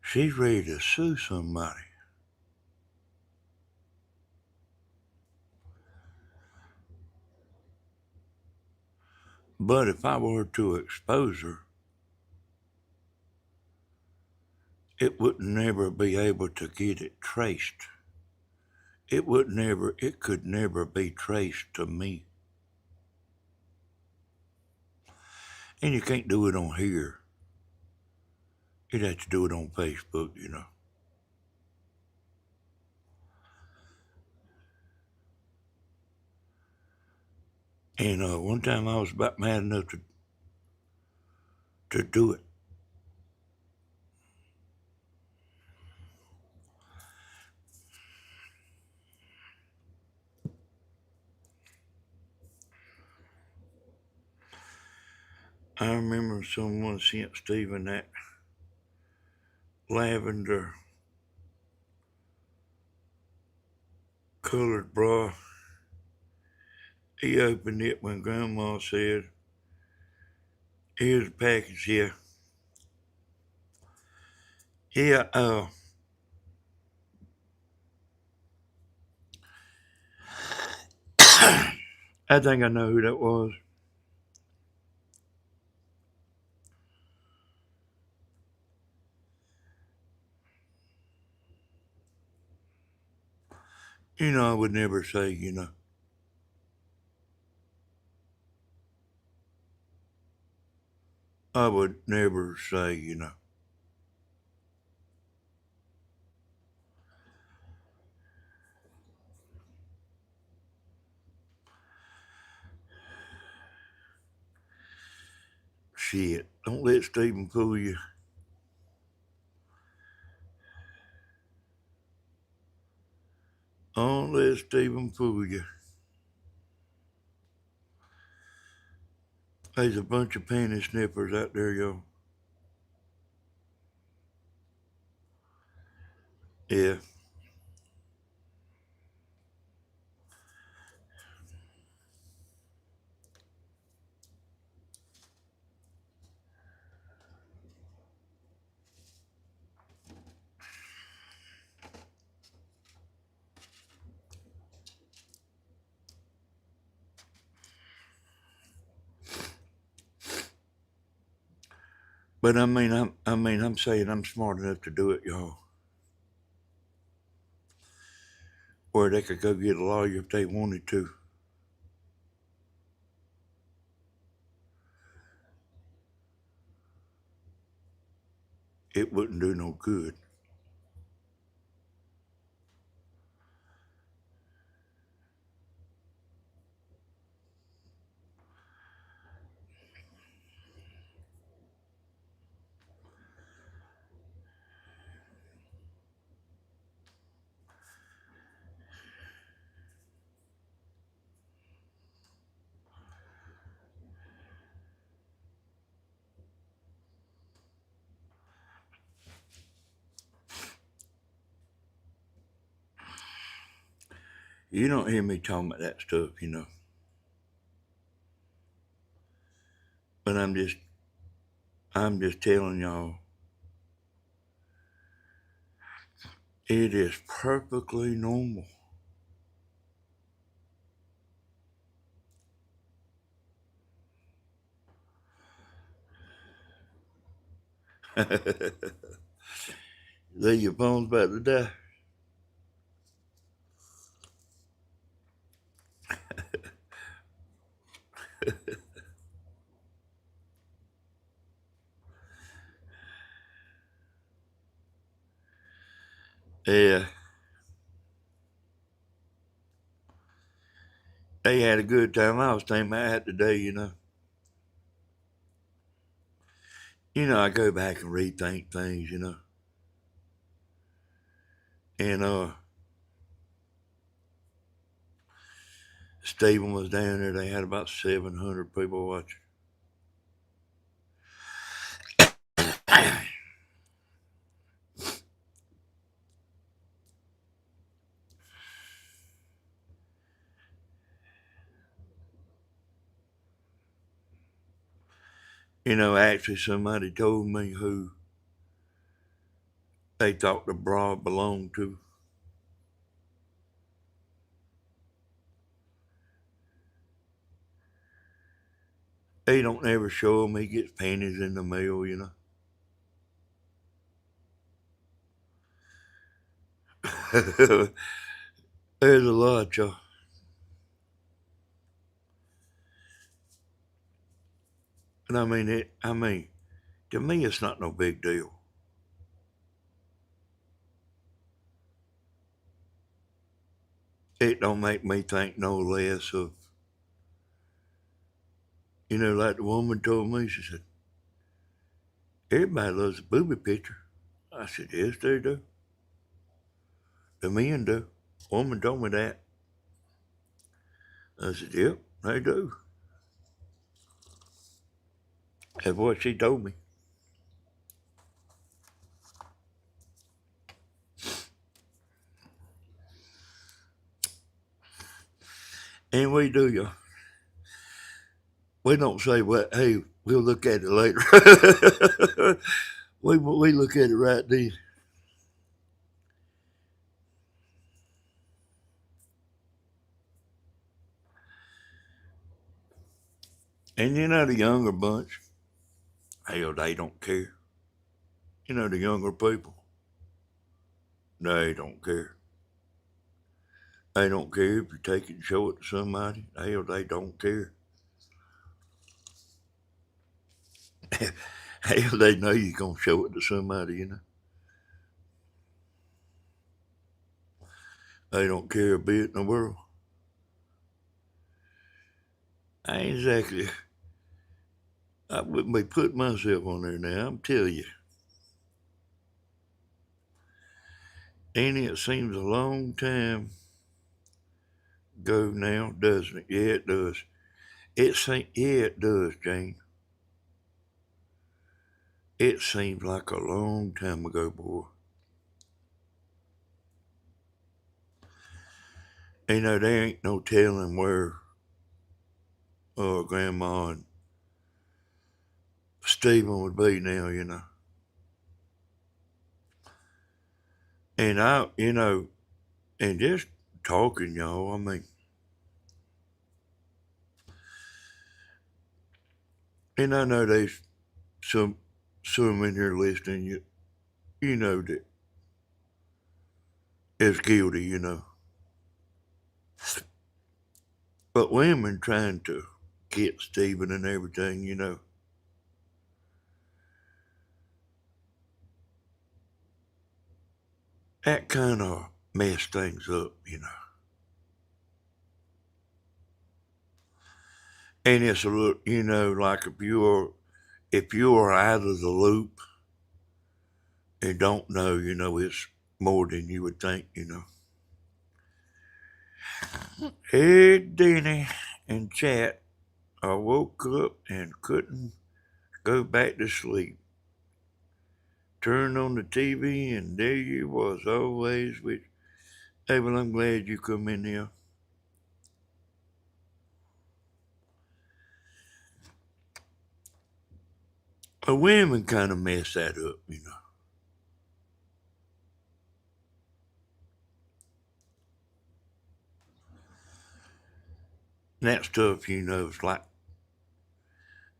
She's ready to sue somebody. But if I were to expose her, it would never be able to get it traced. It could never be traced to me. And you can't do it on here. You'd have to do it on Facebook, you know. And one time I was about mad enough to do it. I remember someone sent Stephen that lavender colored bra. He opened it when Grandma said, "Here's the package here." Yeah, I think I know who that was. You know, I would never say, you know. I would never say, you know. Shit, don't let Stephen fool you. Don't let Stephen fool you. There's a bunch of panty sniffers out there, y'all. Yeah. But I'm saying I'm smart enough to do it, y'all. Or they could go get a lawyer if they wanted to. It wouldn't do no good. You don't hear me talking about that stuff, you know. But I'm just telling y'all, it is perfectly normal. There your phone's about to die. Yeah. They had a good time. I was thinking about that today, you know. I go back and rethink things, you know. And Stephen was down there. They had about 700 people watching. Actually somebody told me who they thought the bra belonged to. He don't ever show him. He gets panties in the mail. There's a lot, y'all. And I mean, to me, it's not no big deal. It don't make me think no less of, like the woman told me. She said, everybody loves a booby picture. I said, yes, they do. The men do. Woman told me that. I said, yep, they do. That's what she told me. And we do, y'all. We don't say, well, hey, we'll look at it later. we look at it right then. And the younger bunch, hell, they don't care. The younger people, they don't care. They don't care if you take it and show it to somebody. Hell, they don't care. Hell, they know you're going to show it to somebody. They don't care a bit in the world. I ain't exactly, I wouldn't be putting myself on there now, I'm telling you. And it seems a long time ago now, doesn't it? Yeah, it does. Yeah, it does, Jane. It seems like a long time ago, boy. There ain't no telling where Grandma and Stephen would be now. And and just talking, y'all, I mean, and I know there's some in here listening, that is guilty. But women trying to get Stephen and everything. That kind of messed things up. And it's a little, like if you're out of the loop and don't know, it's more than you would think. Hey, Denny and chat, I woke up and couldn't go back to sleep. Turned on the TV and there you was always with. Hey, well, I'm glad you come in here. The women kind of mess that up. And that stuff, is like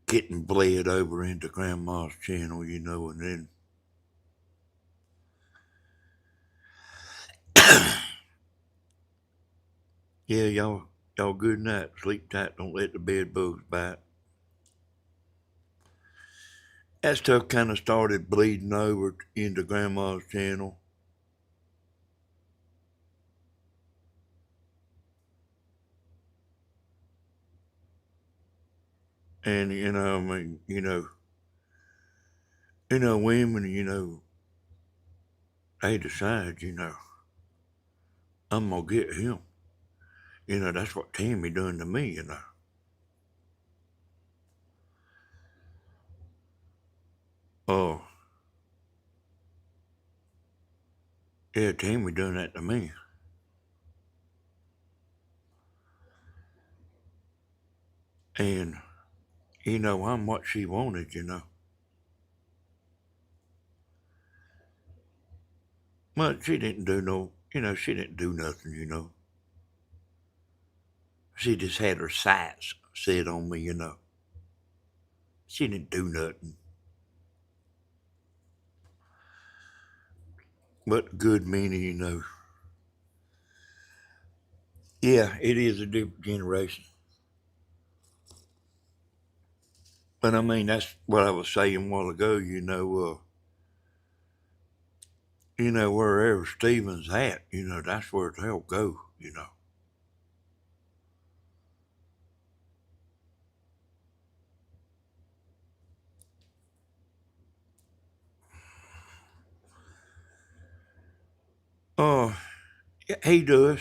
getting bled over into Grandma's channel, and then yeah, y'all good night. Sleep tight. Don't let the bed bugs bite. That stuff kind of started bleeding over into Grandma's channel. And, I mean, women, they decide, I'm going to get him. That's what Tammy done to me. Oh, yeah, Tammy done that to me. And I'm what she wanted. But she didn't do she didn't do nothing. She just had her sights set on me. She didn't do nothing. But good meaning. Yeah, it is a different generation. But I mean, that's what I was saying a while ago. Wherever Stephen's at, that's where they'll go. Oh, yeah, he does.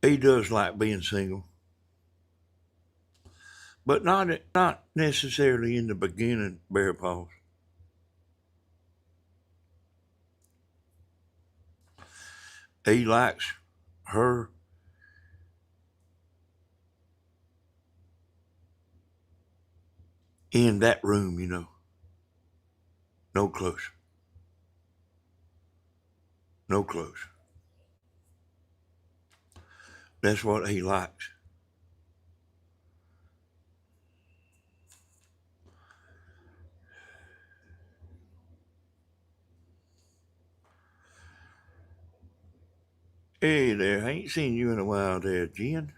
He does like being single, but not necessarily in the beginning, Bear Paws. He likes her in that room. No close. No close. That's what he likes. Hey there, I ain't seen you in a while there, Jen.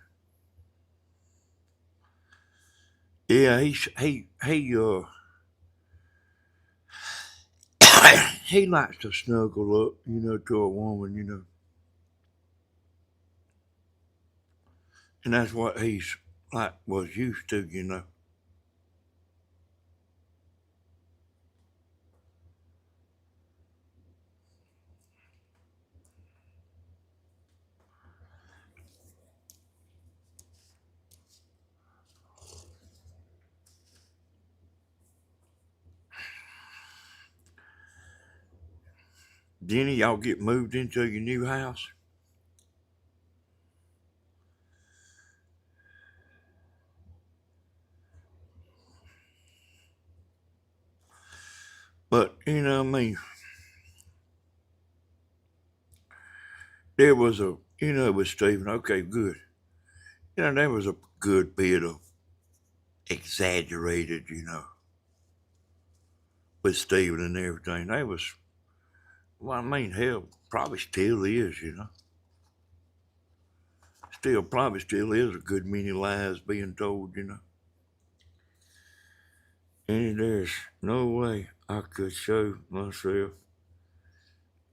Yeah, he likes to snuggle up, to a woman. And that's what he's like was used to. Jenny, y'all get moved into your new house? But I mean, there was with Stephen, okay, good. There was a good bit of exaggerated, with Stephen and everything. They was, well, I mean, hell, probably still is. Probably still is a good many lies being told. And there's no way I could show myself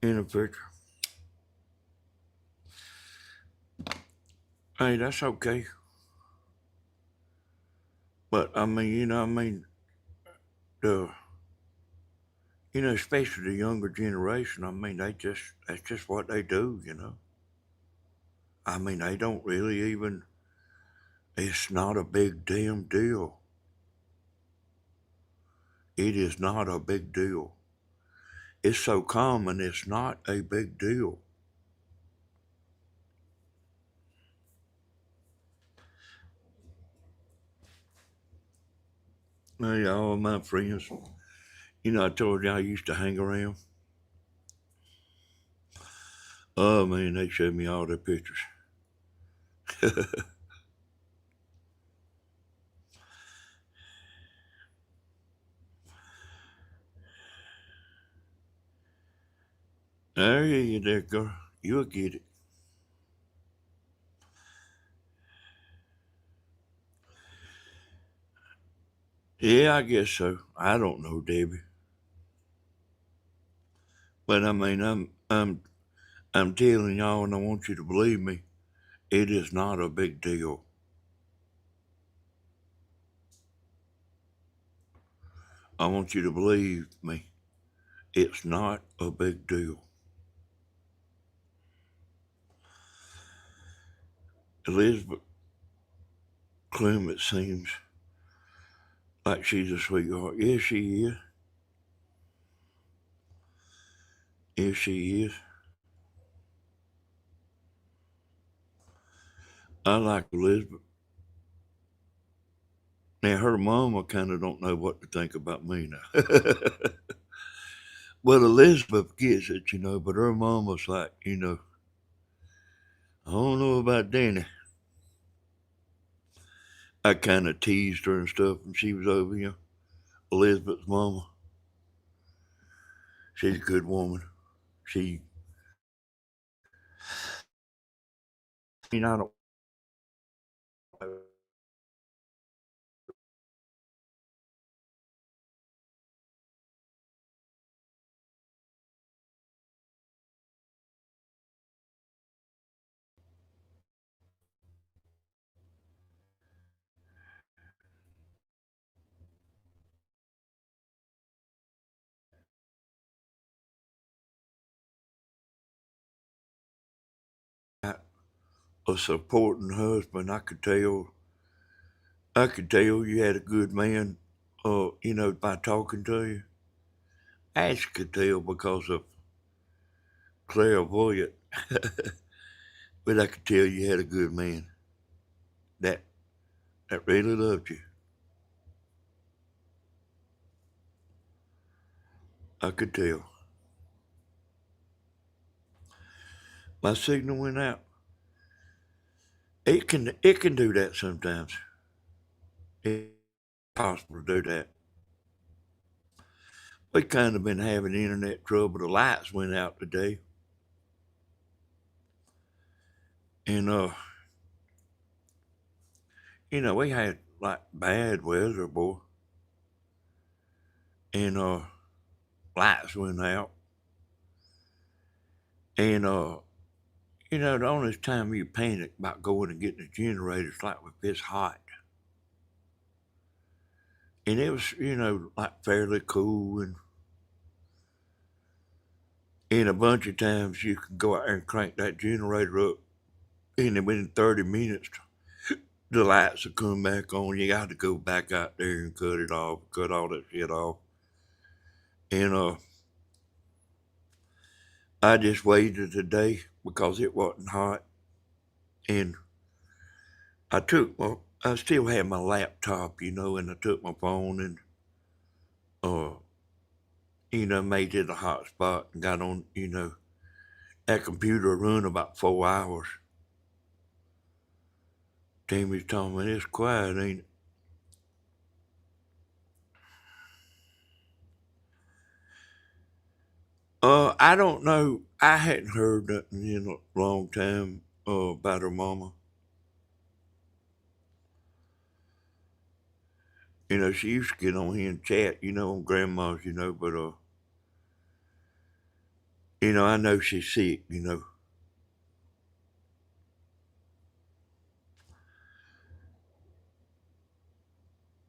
in a picture. Hey, that's okay. But I mean, the especially the younger generation, I mean, that's just what they do. I mean, they don't really even, it's not a big damn deal. It is not a big deal. It's so common, it's not a big deal. Hey, all of my friends, I told you I used to hang around. Oh man, they showed me all their pictures. There you there, girl. You'll get it. Yeah, I guess so. I don't know, Debbie. But I mean, I'm telling y'all, and I want you to believe me. It is not a big deal. I want you to believe me. It's not a big deal. Elizabeth Clement seems like she's a sweetheart. Yes, she is. Yes, she is. I like Elizabeth. Now her mama kind of don't know what to think about me now. Well, Elizabeth gets it, but her mama's like, I don't know about Danny. I kind of teased her and stuff when she was over here. Elizabeth's mama, she's a good woman. She, I don't a supporting husband. I could tell you had a good man, by talking to you. I just could tell because of clairvoyant, but I could tell you had a good man that really loved you. I could tell. My signal went out. It can do that sometimes. It's possible to do that. We kind of been having internet trouble. The lights went out today, and we had like bad weather, boy, and lights went out, and the only time you panic about going and getting a generator is like if it's hot, and it was like fairly cool, and a bunch of times you can go out there and crank that generator up, and within 30 minutes the lights will come back on. You got to go back out there and cut all that shit off. And I just waited a day because it wasn't hot. And I still had my laptop, and I took my phone and, uh, made it a hotspot and got on, that computer run about 4 hours. Tammy's telling me it's quiet, ain't it? I don't know. I hadn't heard nothing in a long time about her mama. She used to get on here and chat, on grandma's, but I know she's sick,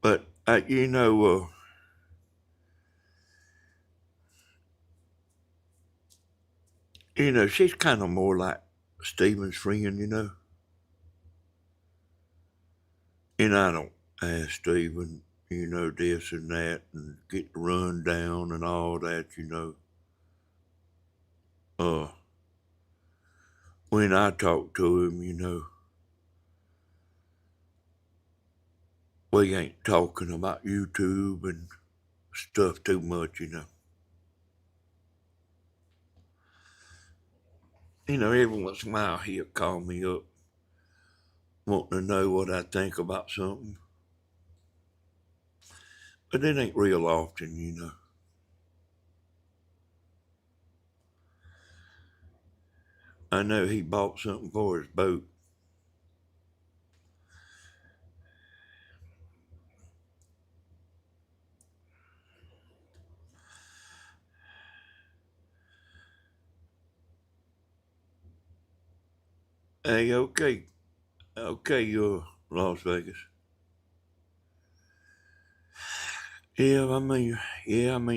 But she's kind of more like Stephen's friend, And I don't ask Stephen, this and that, and get the rundown and all that. Uh, when I talk to him, we ain't talking about YouTube and stuff too much. Every once in a while he'll call me up wanting to know what I think about something. But it ain't real often. I know he bought something for his boat. Hey, okay. Okay, you're Las Vegas. Yeah, I mean,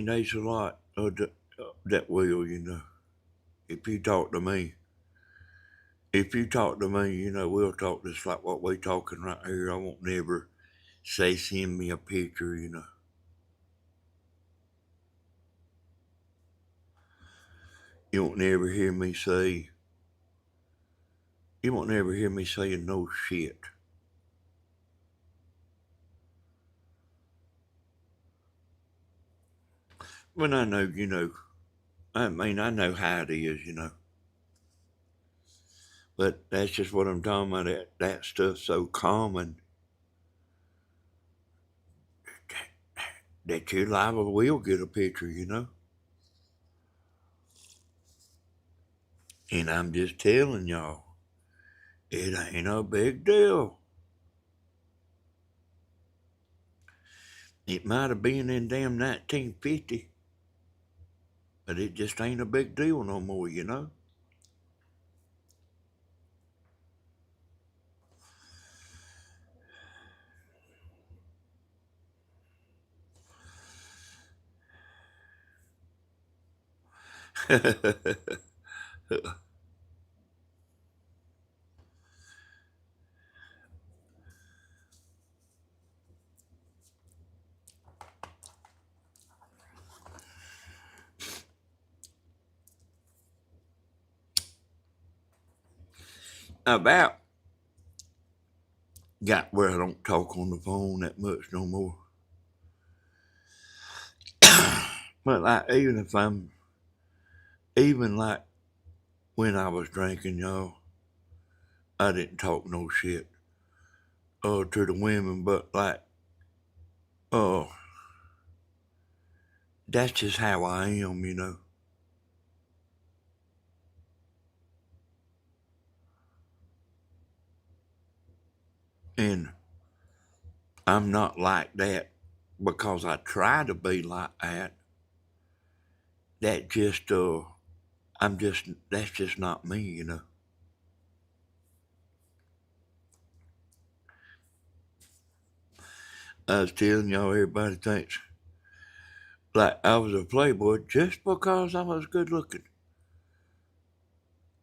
there's a lot of that will. If you talk to me, we'll talk just like what we talking right here. I won't never say send me a picture. You won't never hear me say, you won't never hear me saying no shit. When I know, I mean, I know how it is, but that's just what I'm talking about. That stuff's so common that you liable will get a picture. And I'm just telling y'all, it ain't a big deal. It might have been in damn 1950, but it just ain't a big deal no more. About got where I don't talk on the phone that much no more. But like, even like when I was drinking, y'all, I didn't talk no shit to the women, but like, uh, that's just how I am. And I'm not like that because I try to be like that. That just, that's just not me. I was telling y'all, everybody thinks like I was a playboy just because I was good looking.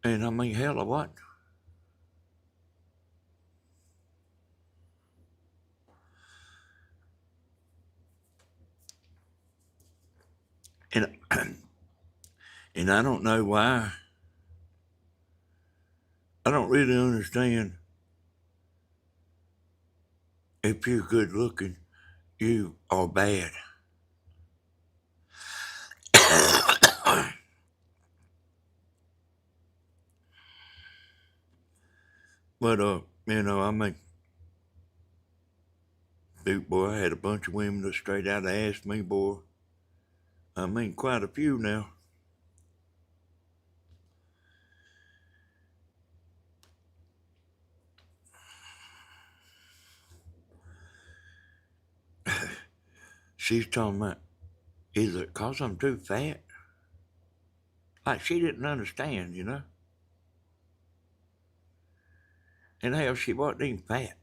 And I mean, hell of what? And and I don't know why. I don't really understand if you're good looking, you are bad. But I mean, dude, boy, I had a bunch of women that straight out asked me, boy. I mean, quite a few now. She's talking about, is it cause I'm too fat? Like she didn't understand. And hell, she wasn't even fat.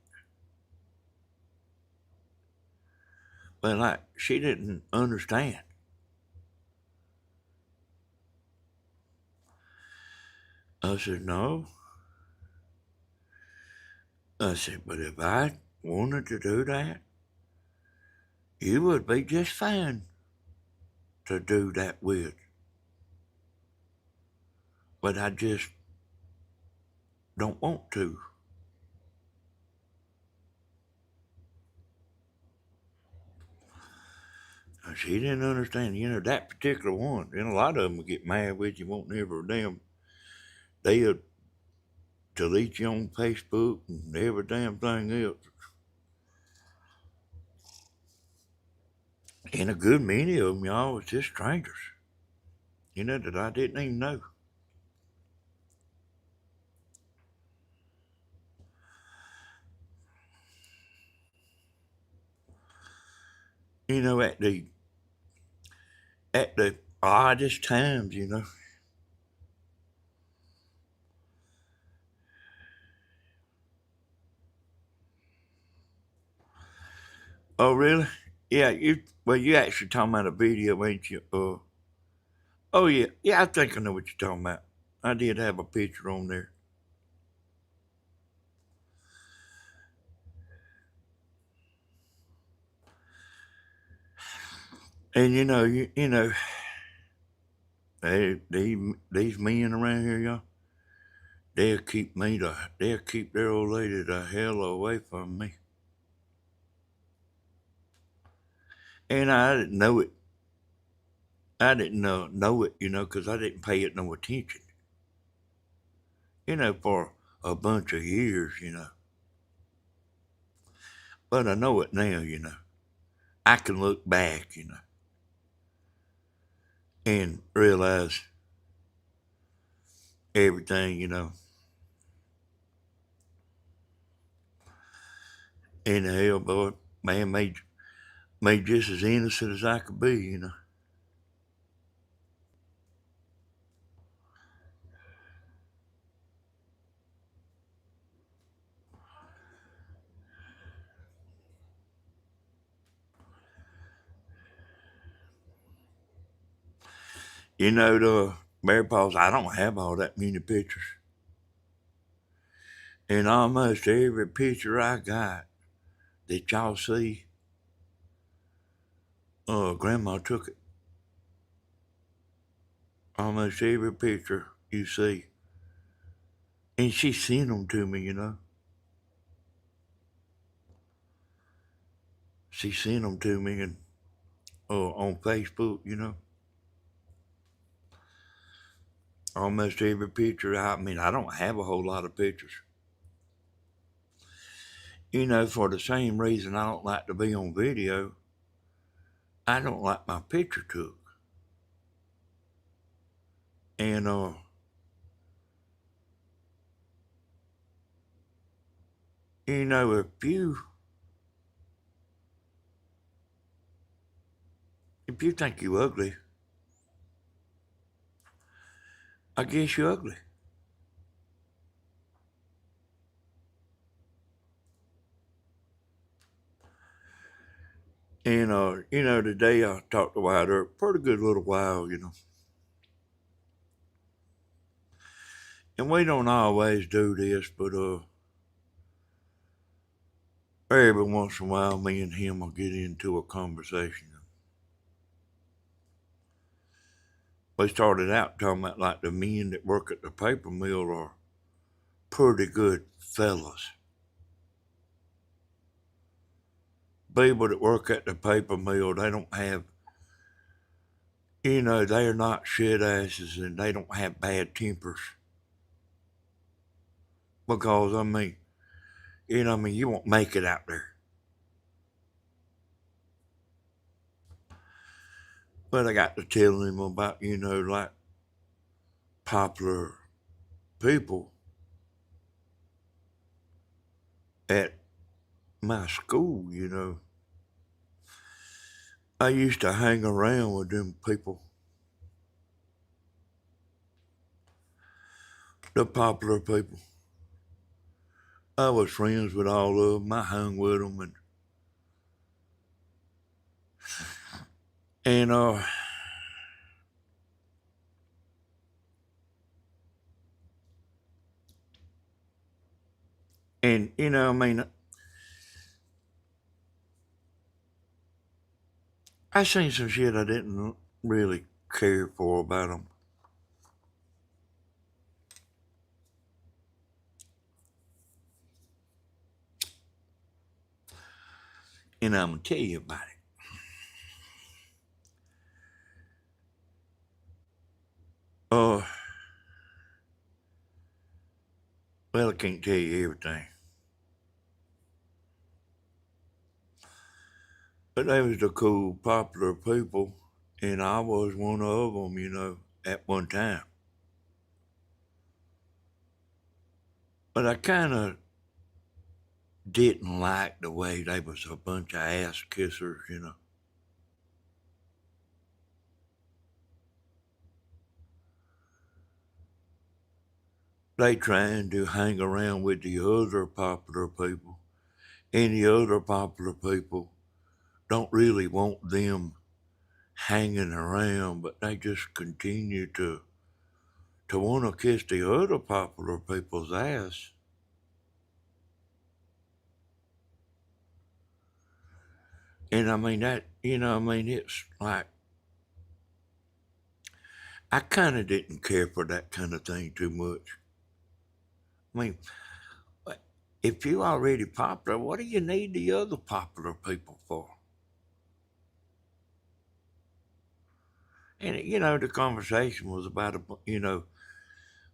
But like, she didn't understand. I said, no. I said, but if I wanted to do that, you would be just fine to do that with. But I just don't want to. She didn't understand, that particular one. And a lot of them would get mad with you, won't never damn. They'll delete you on Facebook and every damn thing else. And a good many of them, y'all, was just strangers. That I didn't even know. At the oddest times. Oh, really? Yeah, you actually talking about a video, ain't you? Oh, yeah. Yeah, I think I know what you're talking about. I did have a picture on there. And these men around here, y'all, they'll keep their old lady the hell away from me. And I didn't know it I didn't know it, because I didn't pay it no attention, for a bunch of years. But I know it now. I can look back, and realize everything, in the hell, boy, man, made just as innocent as I could be. The Bear Paws, I don't have all that many pictures. And almost every picture I got that y'all see, Grandma took it. Almost every picture you see. And she sent them to me. She sent them to me and on Facebook. Almost every picture. I mean, I don't have a whole lot of pictures. For the same reason I don't like to be on video, I don't like my picture took. And if you think you ugly, I guess you're ugly. And today I talked to Wyatt a pretty good little while. And we don't always do this, but every once in a while me and him will get into a conversation. We started out talking about like the men that work at the paper mill are pretty good fellas. People that work at the paper mill, they don't have, they're not shit asses and they don't have bad tempers. Because, you won't make it out there. But I got to tell him about, like popular people at my school. I used to hang around with them people. The popular people. I was friends with all of them. I hung with them and I seen some shit I didn't really care for about them. And I'm going to tell you about it. Well, I can't tell you everything. But they was the cool, popular people, and I was one of them, at one time. But I kind of didn't like the way they was a bunch of ass kissers. They trying to hang around with the other popular people, and the other popular people don't really want them hanging around, but they just continue to want to kiss the other popular people's ass. And it's like, I kind of didn't care for that kind of thing too much. I mean, if you're already popular, what do you need the other popular people for? And, the conversation was about,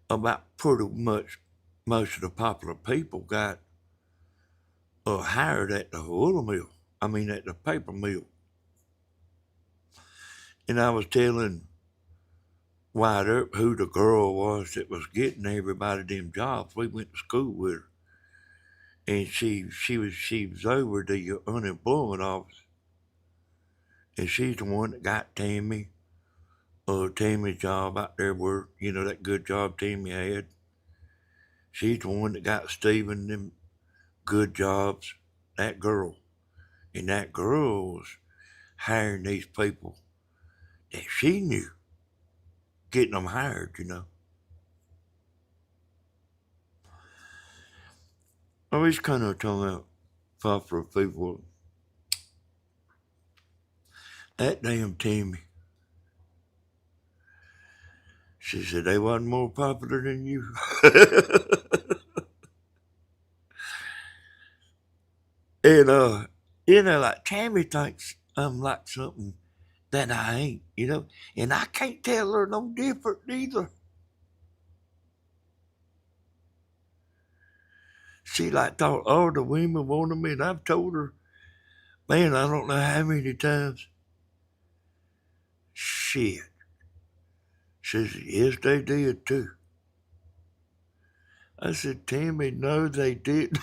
about pretty much most of the popular people got hired at the wool mill. I mean, at the paper mill. And I was telling White Earp who the girl was that was getting everybody them jobs. We went to school with her. And she was over the unemployment office. And she's the one that got Tammy's job out there where, that good job Tammy had. She's the one that got Stephen them good jobs, that girl. And that girl was hiring these people that she knew, getting them hired. I was kind of talking about popular people. That damn Tammy. She said they wasn't more popular than you. And like Tammy thinks I'm like something that I ain't. And I can't tell her no different either. She like thought all the women wanted me, and I've told her, man, I don't know how many times. Shit. She said, yes, they did too. I said, Tammy, no, they didn't.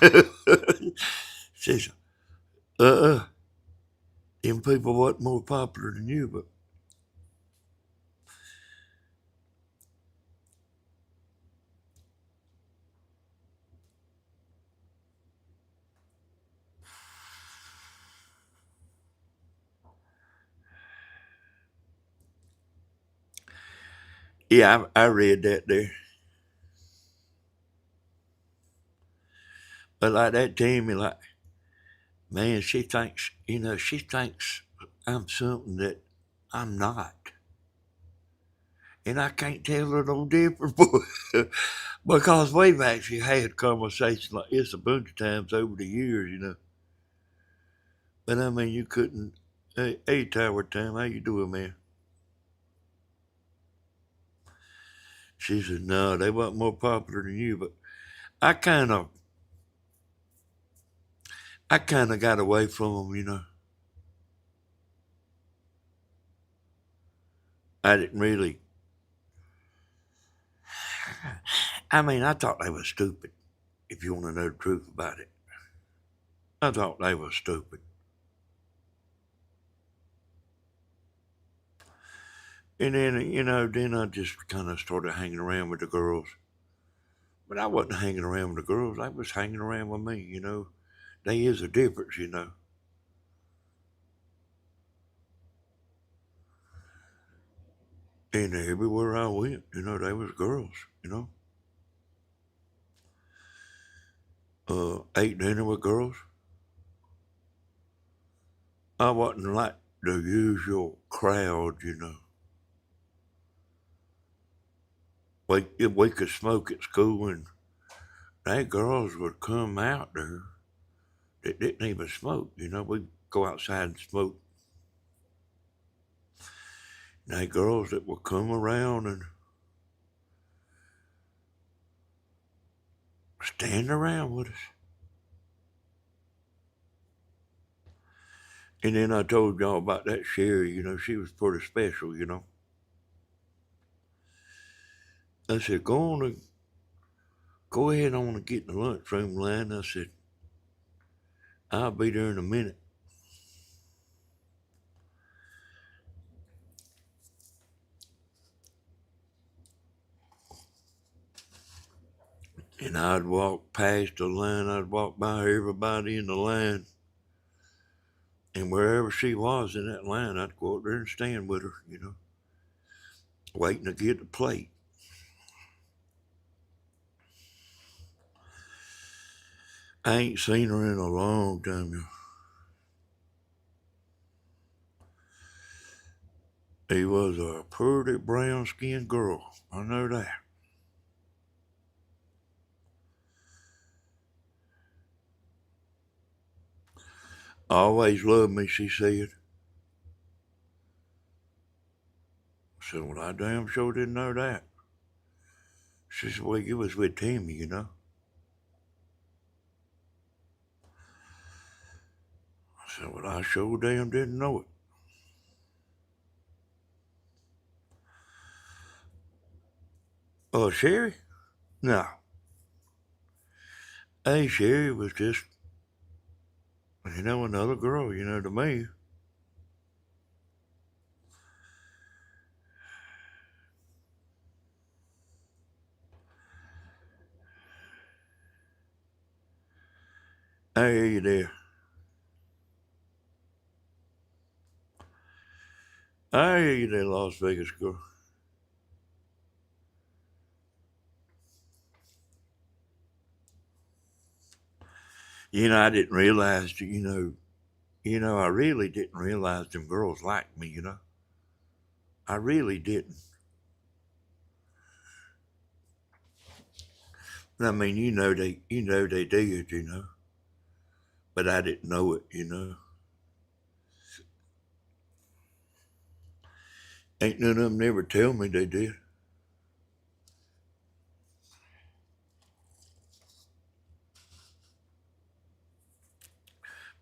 She said, them people wasn't more popular than you, but yeah, I read that there. But like that Tammy, like, man, she thinks I'm something that I'm not. And I can't tell her no different, because we've actually had conversations like this a bunch of times over the years. But I mean, you couldn't. Hey, Tower Time, how you doing, man? She said, no, they wasn't more popular than you, but I kind of, I kind of got away from them. I didn't really. I mean, I thought they were stupid. If you want to know the truth about it, I thought they were stupid. And then I just kind of started hanging around with the girls. But I wasn't hanging around with the girls. I was hanging around with me. There is a difference. And everywhere I went, there was girls. Ate dinner with girls. I wasn't like the usual crowd. We could smoke at school, and they girls would come out there that didn't even smoke. We'd go outside and smoke. And they girls that would come around and stand around with us. And then I told y'all about that Sherry. She was pretty special. I said, go ahead on and get in the lunchroom line. I said, I'll be there in a minute. And I'd walk past the line. I'd walk by everybody in the line. And wherever she was in that line, I'd go up there and stand with her, waiting to get the plate. I ain't seen her in a long time. He was a pretty brown-skinned girl. I know that. Always loved me, she said. said, well, I damn sure didn't know that. She said, well, you was with Timmy, you know. I said, well, I sure damn didn't know it. Oh, Sherry? No. Hey, Sherry was just, another girl, to me. I hear you there. I hear you there, Las Vegas girl. I didn't realize, I really didn't realize them girls liked me, I really didn't. I mean, they did, but I didn't know it. Ain't none of them never tell me they did.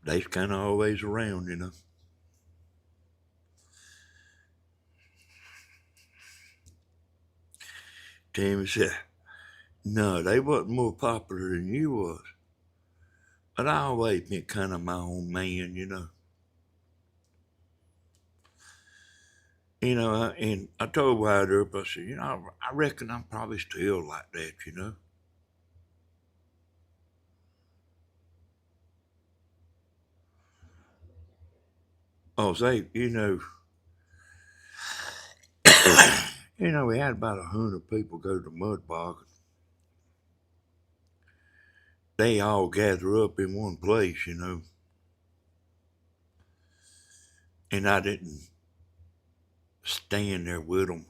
They's kind of always around. Tammy said, no, they wasn't more popular than you was. But I always been kind of my own man. And I told Wyatt Earp, I said, I reckon I'm probably still like that. Oh, we had about 100 people go to Mudbog. They all gather up in one place. And I didn't stand there with them.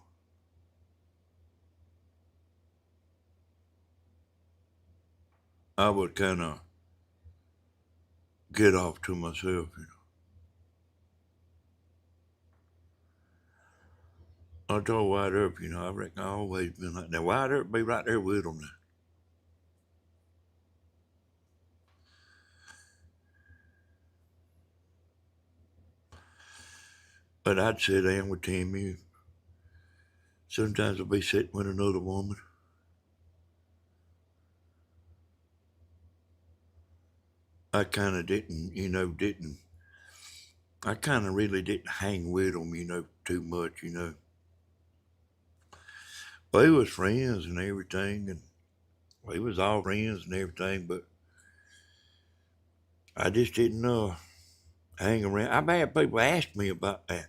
I would kind of get off to myself. I told Wyatt Earp, I reckon I always been like that. Wyatt Earp be right there with them now. But I'd sit down with Timmy. Sometimes I'd be sitting with another woman. I kind of didn't. I kind of really didn't hang with them, too much. We was friends and everything, and we was all friends and everything, but I just didn't hang around. I've had people ask me about that.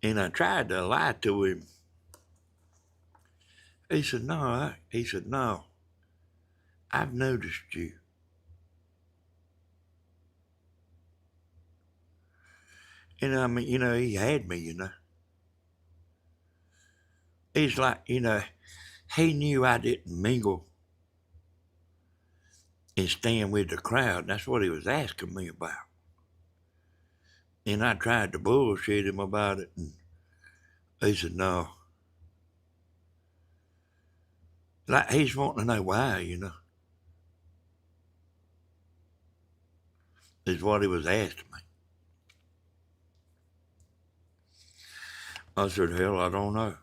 And I tried to lie to him. He said, no, I've noticed you. And I mean, he had me. He's like, he knew I didn't mingle and stand with the crowd. That's what he was asking me about. And I tried to bullshit him about it. And he said, no. Like he's wanting to know why, is what he was asking me. I said, hell, I don't know.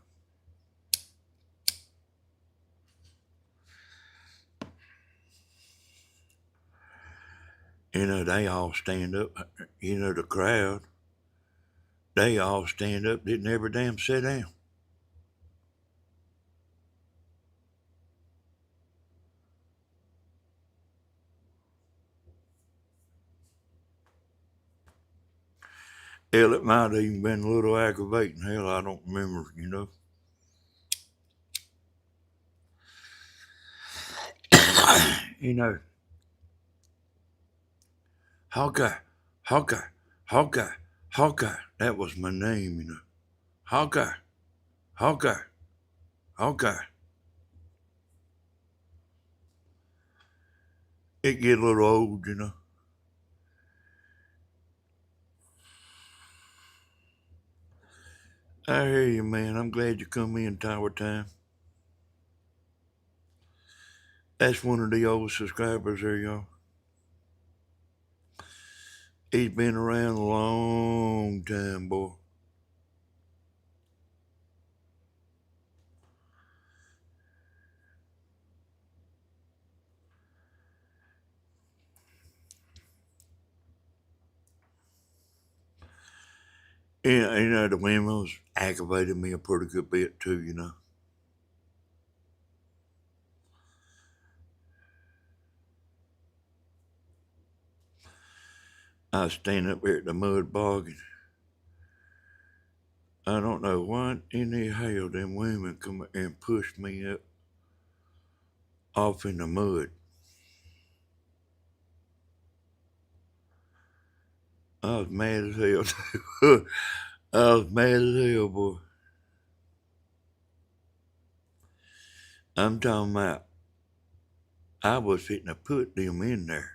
They all stand up. The crowd, they all stand up, didn't ever damn sit down. Hell, it might have even been a little aggravating. Hell, I don't remember. Hawkeye, Hawkeye, Hawkeye, Hawkeye. That was my name. Hawkeye, Hawkeye, Hawkeye. It get a little old. I hear you, man. I'm glad you come in, Tower Time. That's one of the old subscribers there, y'all. He's been around a long time, boy. Yeah, the windmills aggravated me a pretty good bit too. I was standing up there at the mud bog, and I don't know what in the hell them women come and pushed me up off in the mud. I was mad as hell too. I was mad as hell, boy. I'm talking about I was fitting to put them in there.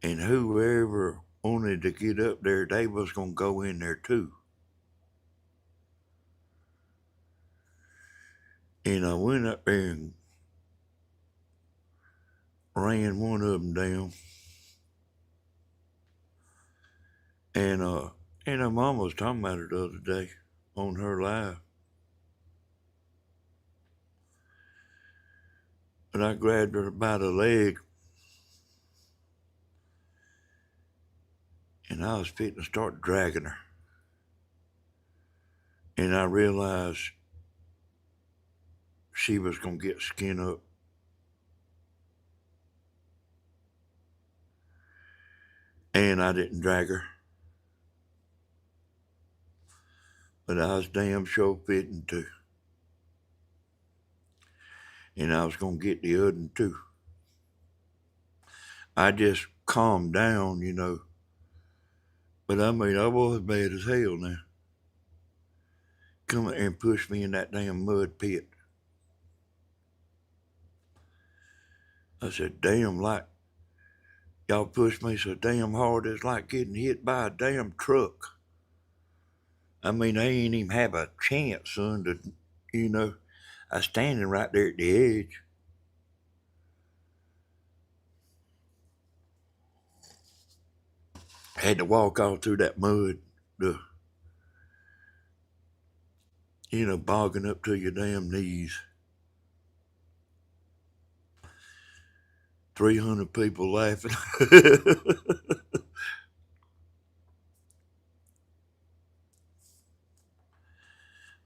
And whoever wanted to get up there, they was gonna go in there too. And I went up there and ran one of them down. And her mom was talking about it the other day on her live. But I grabbed her by the leg, and I was fitting to start dragging her. And I realized she was gonna get skin up. And I didn't drag her. But I was damn sure fitting to. And I was gonna get the other one too. I just calmed down. But I mean, I was bad as hell now. Come and push me in that damn mud pit. I said, damn, like, y'all pushed me so damn hard, it's like getting hit by a damn truck. I mean, I ain't even have a chance, son, I was standing right there at the edge. Had to walk all through that mud, bogging up to your damn knees. 300 people laughing.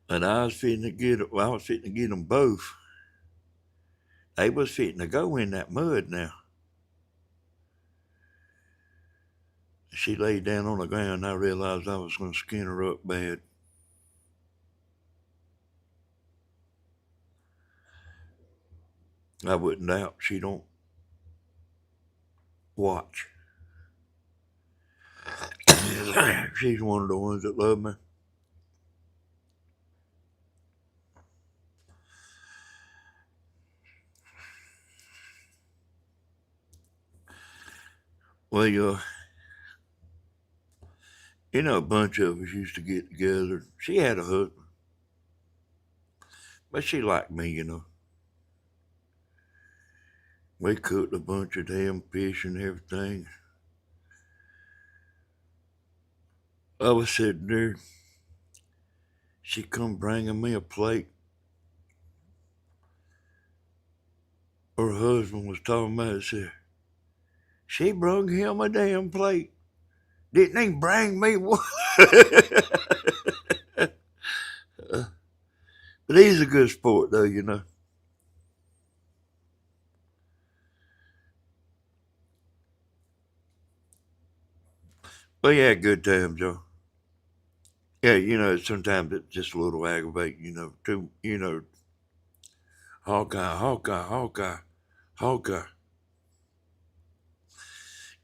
And I was fitting to get them both. They was fitting to go in that mud now. She laid down on the ground, and I realized I was going to skin her up bad. I wouldn't doubt she don't watch. She's one of the ones that love me. Well, a bunch of us used to get together. She had a husband, but she liked me. We cooked a bunch of damn fish and everything. I was sitting there. She come bringing me a plate. Her husband was talking about it. Said, she brung him a damn plate. Didn't he bring me one? But he's a good sport, though. But yeah, good times, y'all. Yeah, sometimes it's just a little aggravating, too, Hawkeye.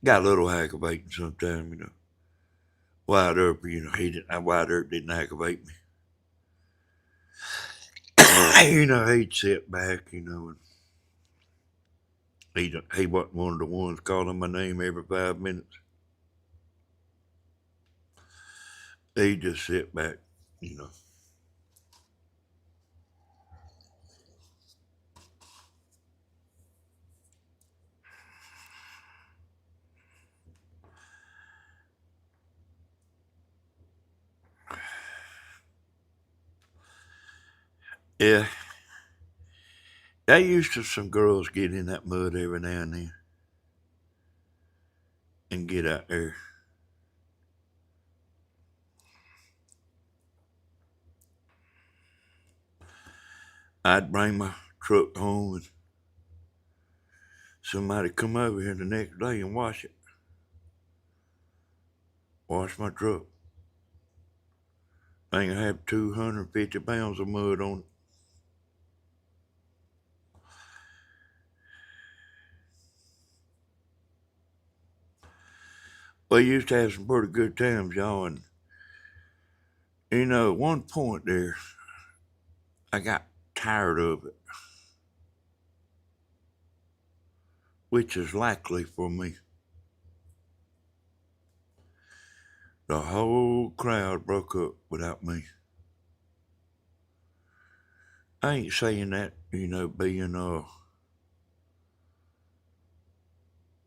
Got a little aggravating sometimes. Wyatt Earp, Wyatt Earp didn't aggravate me. He'd sit back, and he wasn't one of the ones calling my name every 5 minutes. He just sit back, you know. Yeah, they used to some girls get in that mud every now and then and get out there. I'd bring my truck home and somebody come over here the next day and wash it. Wash my truck. I think I have 250 pounds of mud on it. We used to have some pretty good times, y'all, and you know, at one point there, I got tired of it, which is likely for me. The whole crowd broke up without me. I ain't saying that, you know, being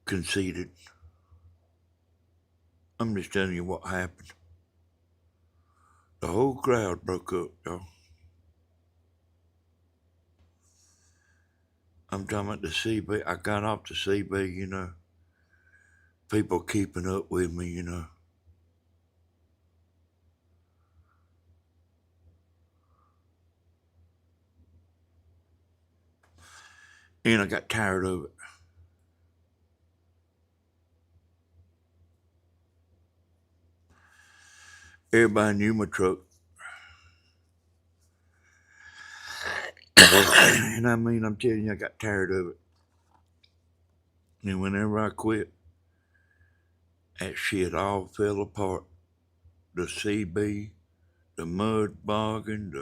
conceited. I'm just telling you what happened. The whole crowd broke up, y'all. I'm talking about the CB. I got off the CB, you know. People keeping up with me, you know. And I got tired of it. Everybody knew my truck. And I mean, I'm telling you, I got tired of it. And whenever I quit, that shit all fell apart. The CB, the mud bogging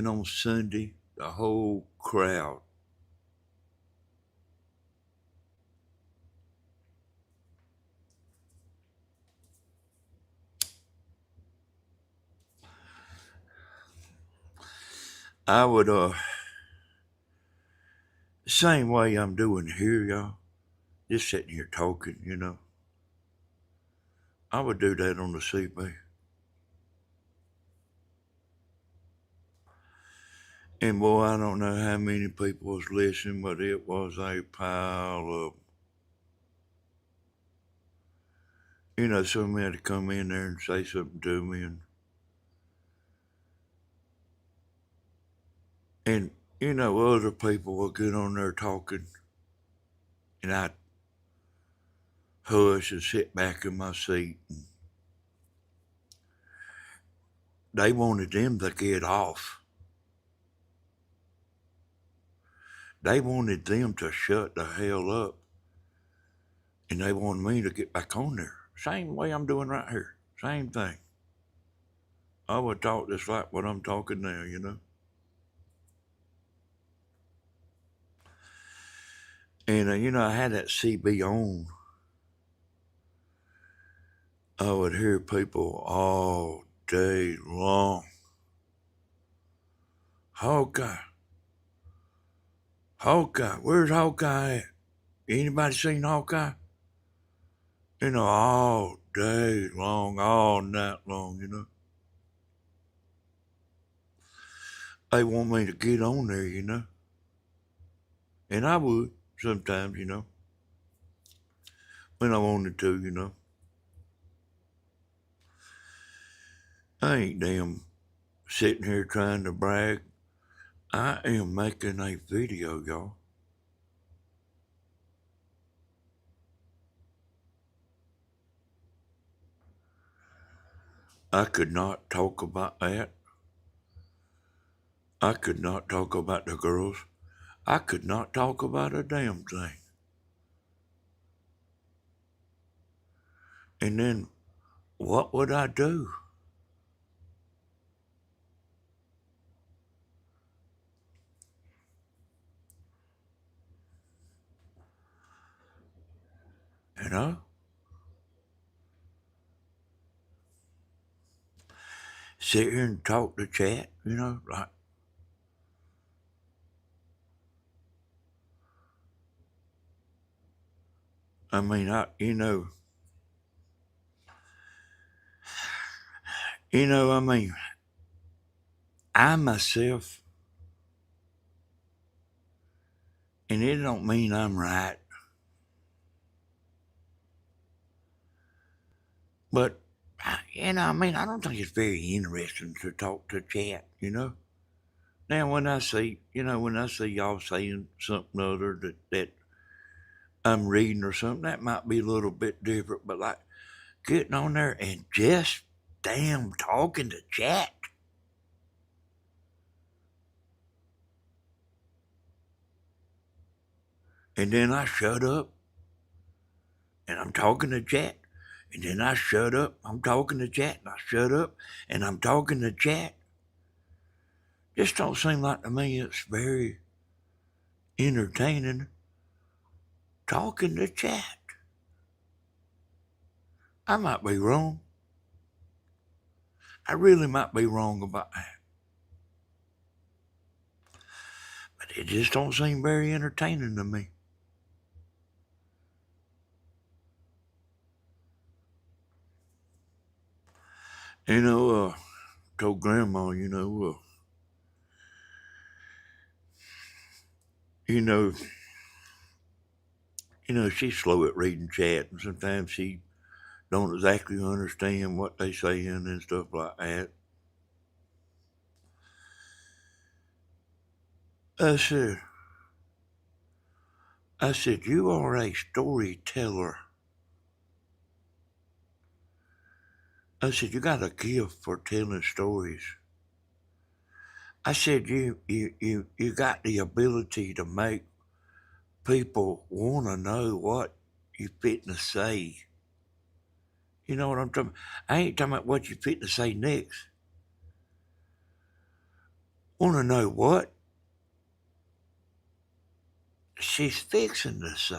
on Sunday, the whole crowd. I would, same way I'm doing here, y'all, just sitting here talking, you know. I would do that on the CB. And boy, I don't know how many people was listening, but it was a pile of, you know, somebody had to come in there and say something to me, and you know, other people would get on there talking, and I'd hush and sit back in my seat. And they wanted them to get off. They wanted them to shut the hell up, and they wanted me to get back on there. Same way I'm doing right here. Same thing. I would talk just like what I'm talking now, you know. And you know, I had that CB on. I would hear people all day long. Hawkeye, Hawkeye, where's Hawkeye at? Anybody seen Hawkeye? You know, all day long, all night long, you know. They want me to get on there, you know. And I would sometimes, you know, when I wanted to, you know. I ain't damn sitting here trying to brag. I am making a video, y'all. I could not talk about that. I could not talk about the girls. I could not talk about a damn thing. And then what would I do? You know? sit here and talk to chat, you know, like, I mean, I mean, I myself, and it don't mean I'm right, but, I mean, I don't think it's very interesting to talk to chat, you know. Now, when I see y'all saying something other that I'm reading or something, that might be a little bit different, but like getting on there and just damn talking to chat. And then I shut up and I'm talking to chat. And then I shut up, I'm talking to chat, and I shut up and I'm talking to chat. Just don't seem like to me it's very entertaining talking to chat. I might be wrong. I really might be wrong about that. But it just don't seem very entertaining to me. Told grandma, you know, she's slow at reading chat, and sometimes she don't exactly understand what they saying and stuff like that. I said, you are a storyteller. I said, you got a gift for telling stories. I said, you got the ability to make people want to know what you fitting to say. You know what I'm talking about? I ain't talking about what you fitting to say next. Want to know what she's fixing to say.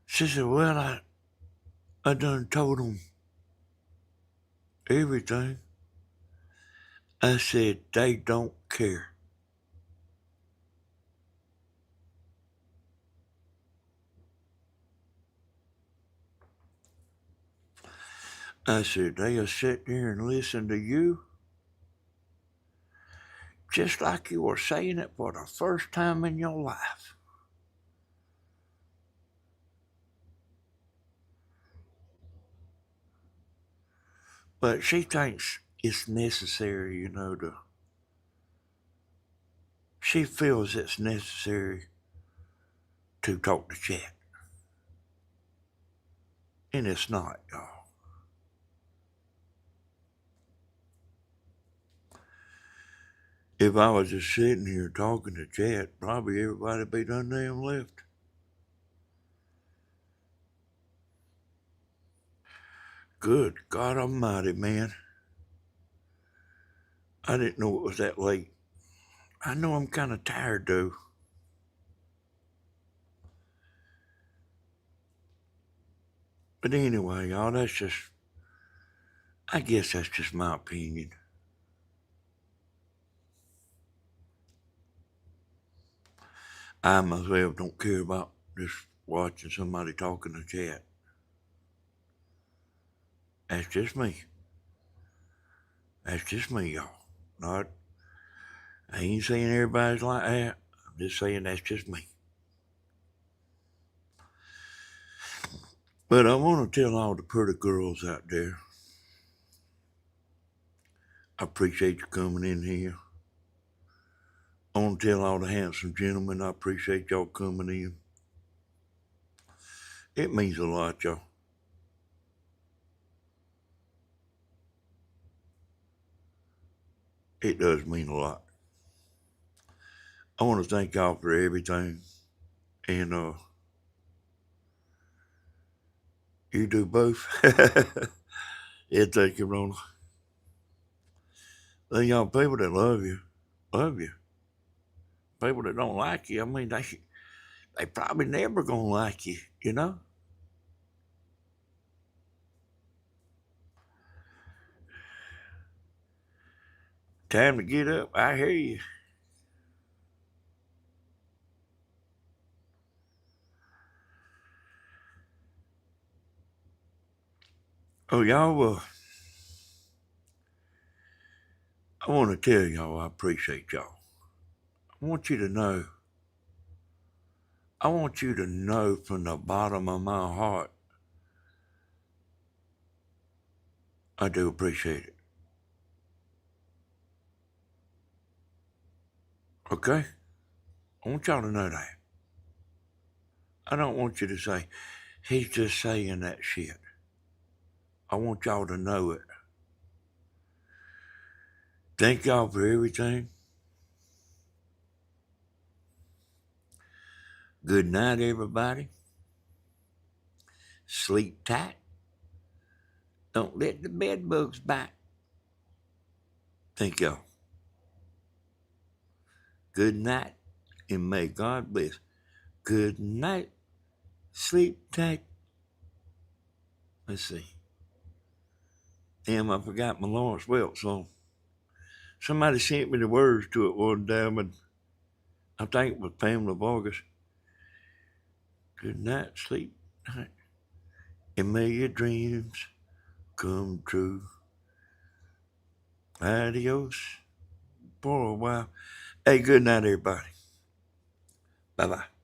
She said, well, I done told them everything. I said, they don't care. I said, they'll sit there and listen to you just like you were saying it for the first time in your life. But she thinks it's necessary, she feels it's necessary to talk to chat. And it's not, y'all. If I was just sitting here talking to chat, probably everybody'd be done damn left. Good God Almighty, man. I didn't know it was that late. I know I'm kind of tired, though. But anyway, y'all, I guess that's just my opinion. I myself don't care about just watching somebody talking to chat. That's just me. That's just me, y'all. Not, I ain't saying everybody's like that. I'm just saying that's just me. But I want to tell all the pretty girls out there, I appreciate you coming in here. I want to tell all the handsome gentlemen, I appreciate y'all coming in. It means a lot, y'all. It does mean a lot. I want to thank y'all for everything. And you do both. Yeah, thank you, Rona. Then y'all people that love you, love you. People that don't like you, I mean, they probably never gonna like you, time to get up. I hear you. Oh, y'all, I want to tell y'all I appreciate y'all. I want you to know from the bottom of my heart, I do appreciate it. Okay? I want y'all to know that. I don't want you to say, he's just saying that shit. I want y'all to know it. Thank y'all for everything. Good night, everybody. Sleep tight. Don't let the bed bugs bite. Thank y'all. Good night, and may God bless. Good night. Sleep tight. Let's see. Damn, I forgot my Lawrence Welk song. Somebody sent me the words to it one time, and I think it was Pamela Vargas. Good night, sleep tight, and may your dreams come true. Adios for a while. Hey, good night, everybody. Bye-bye.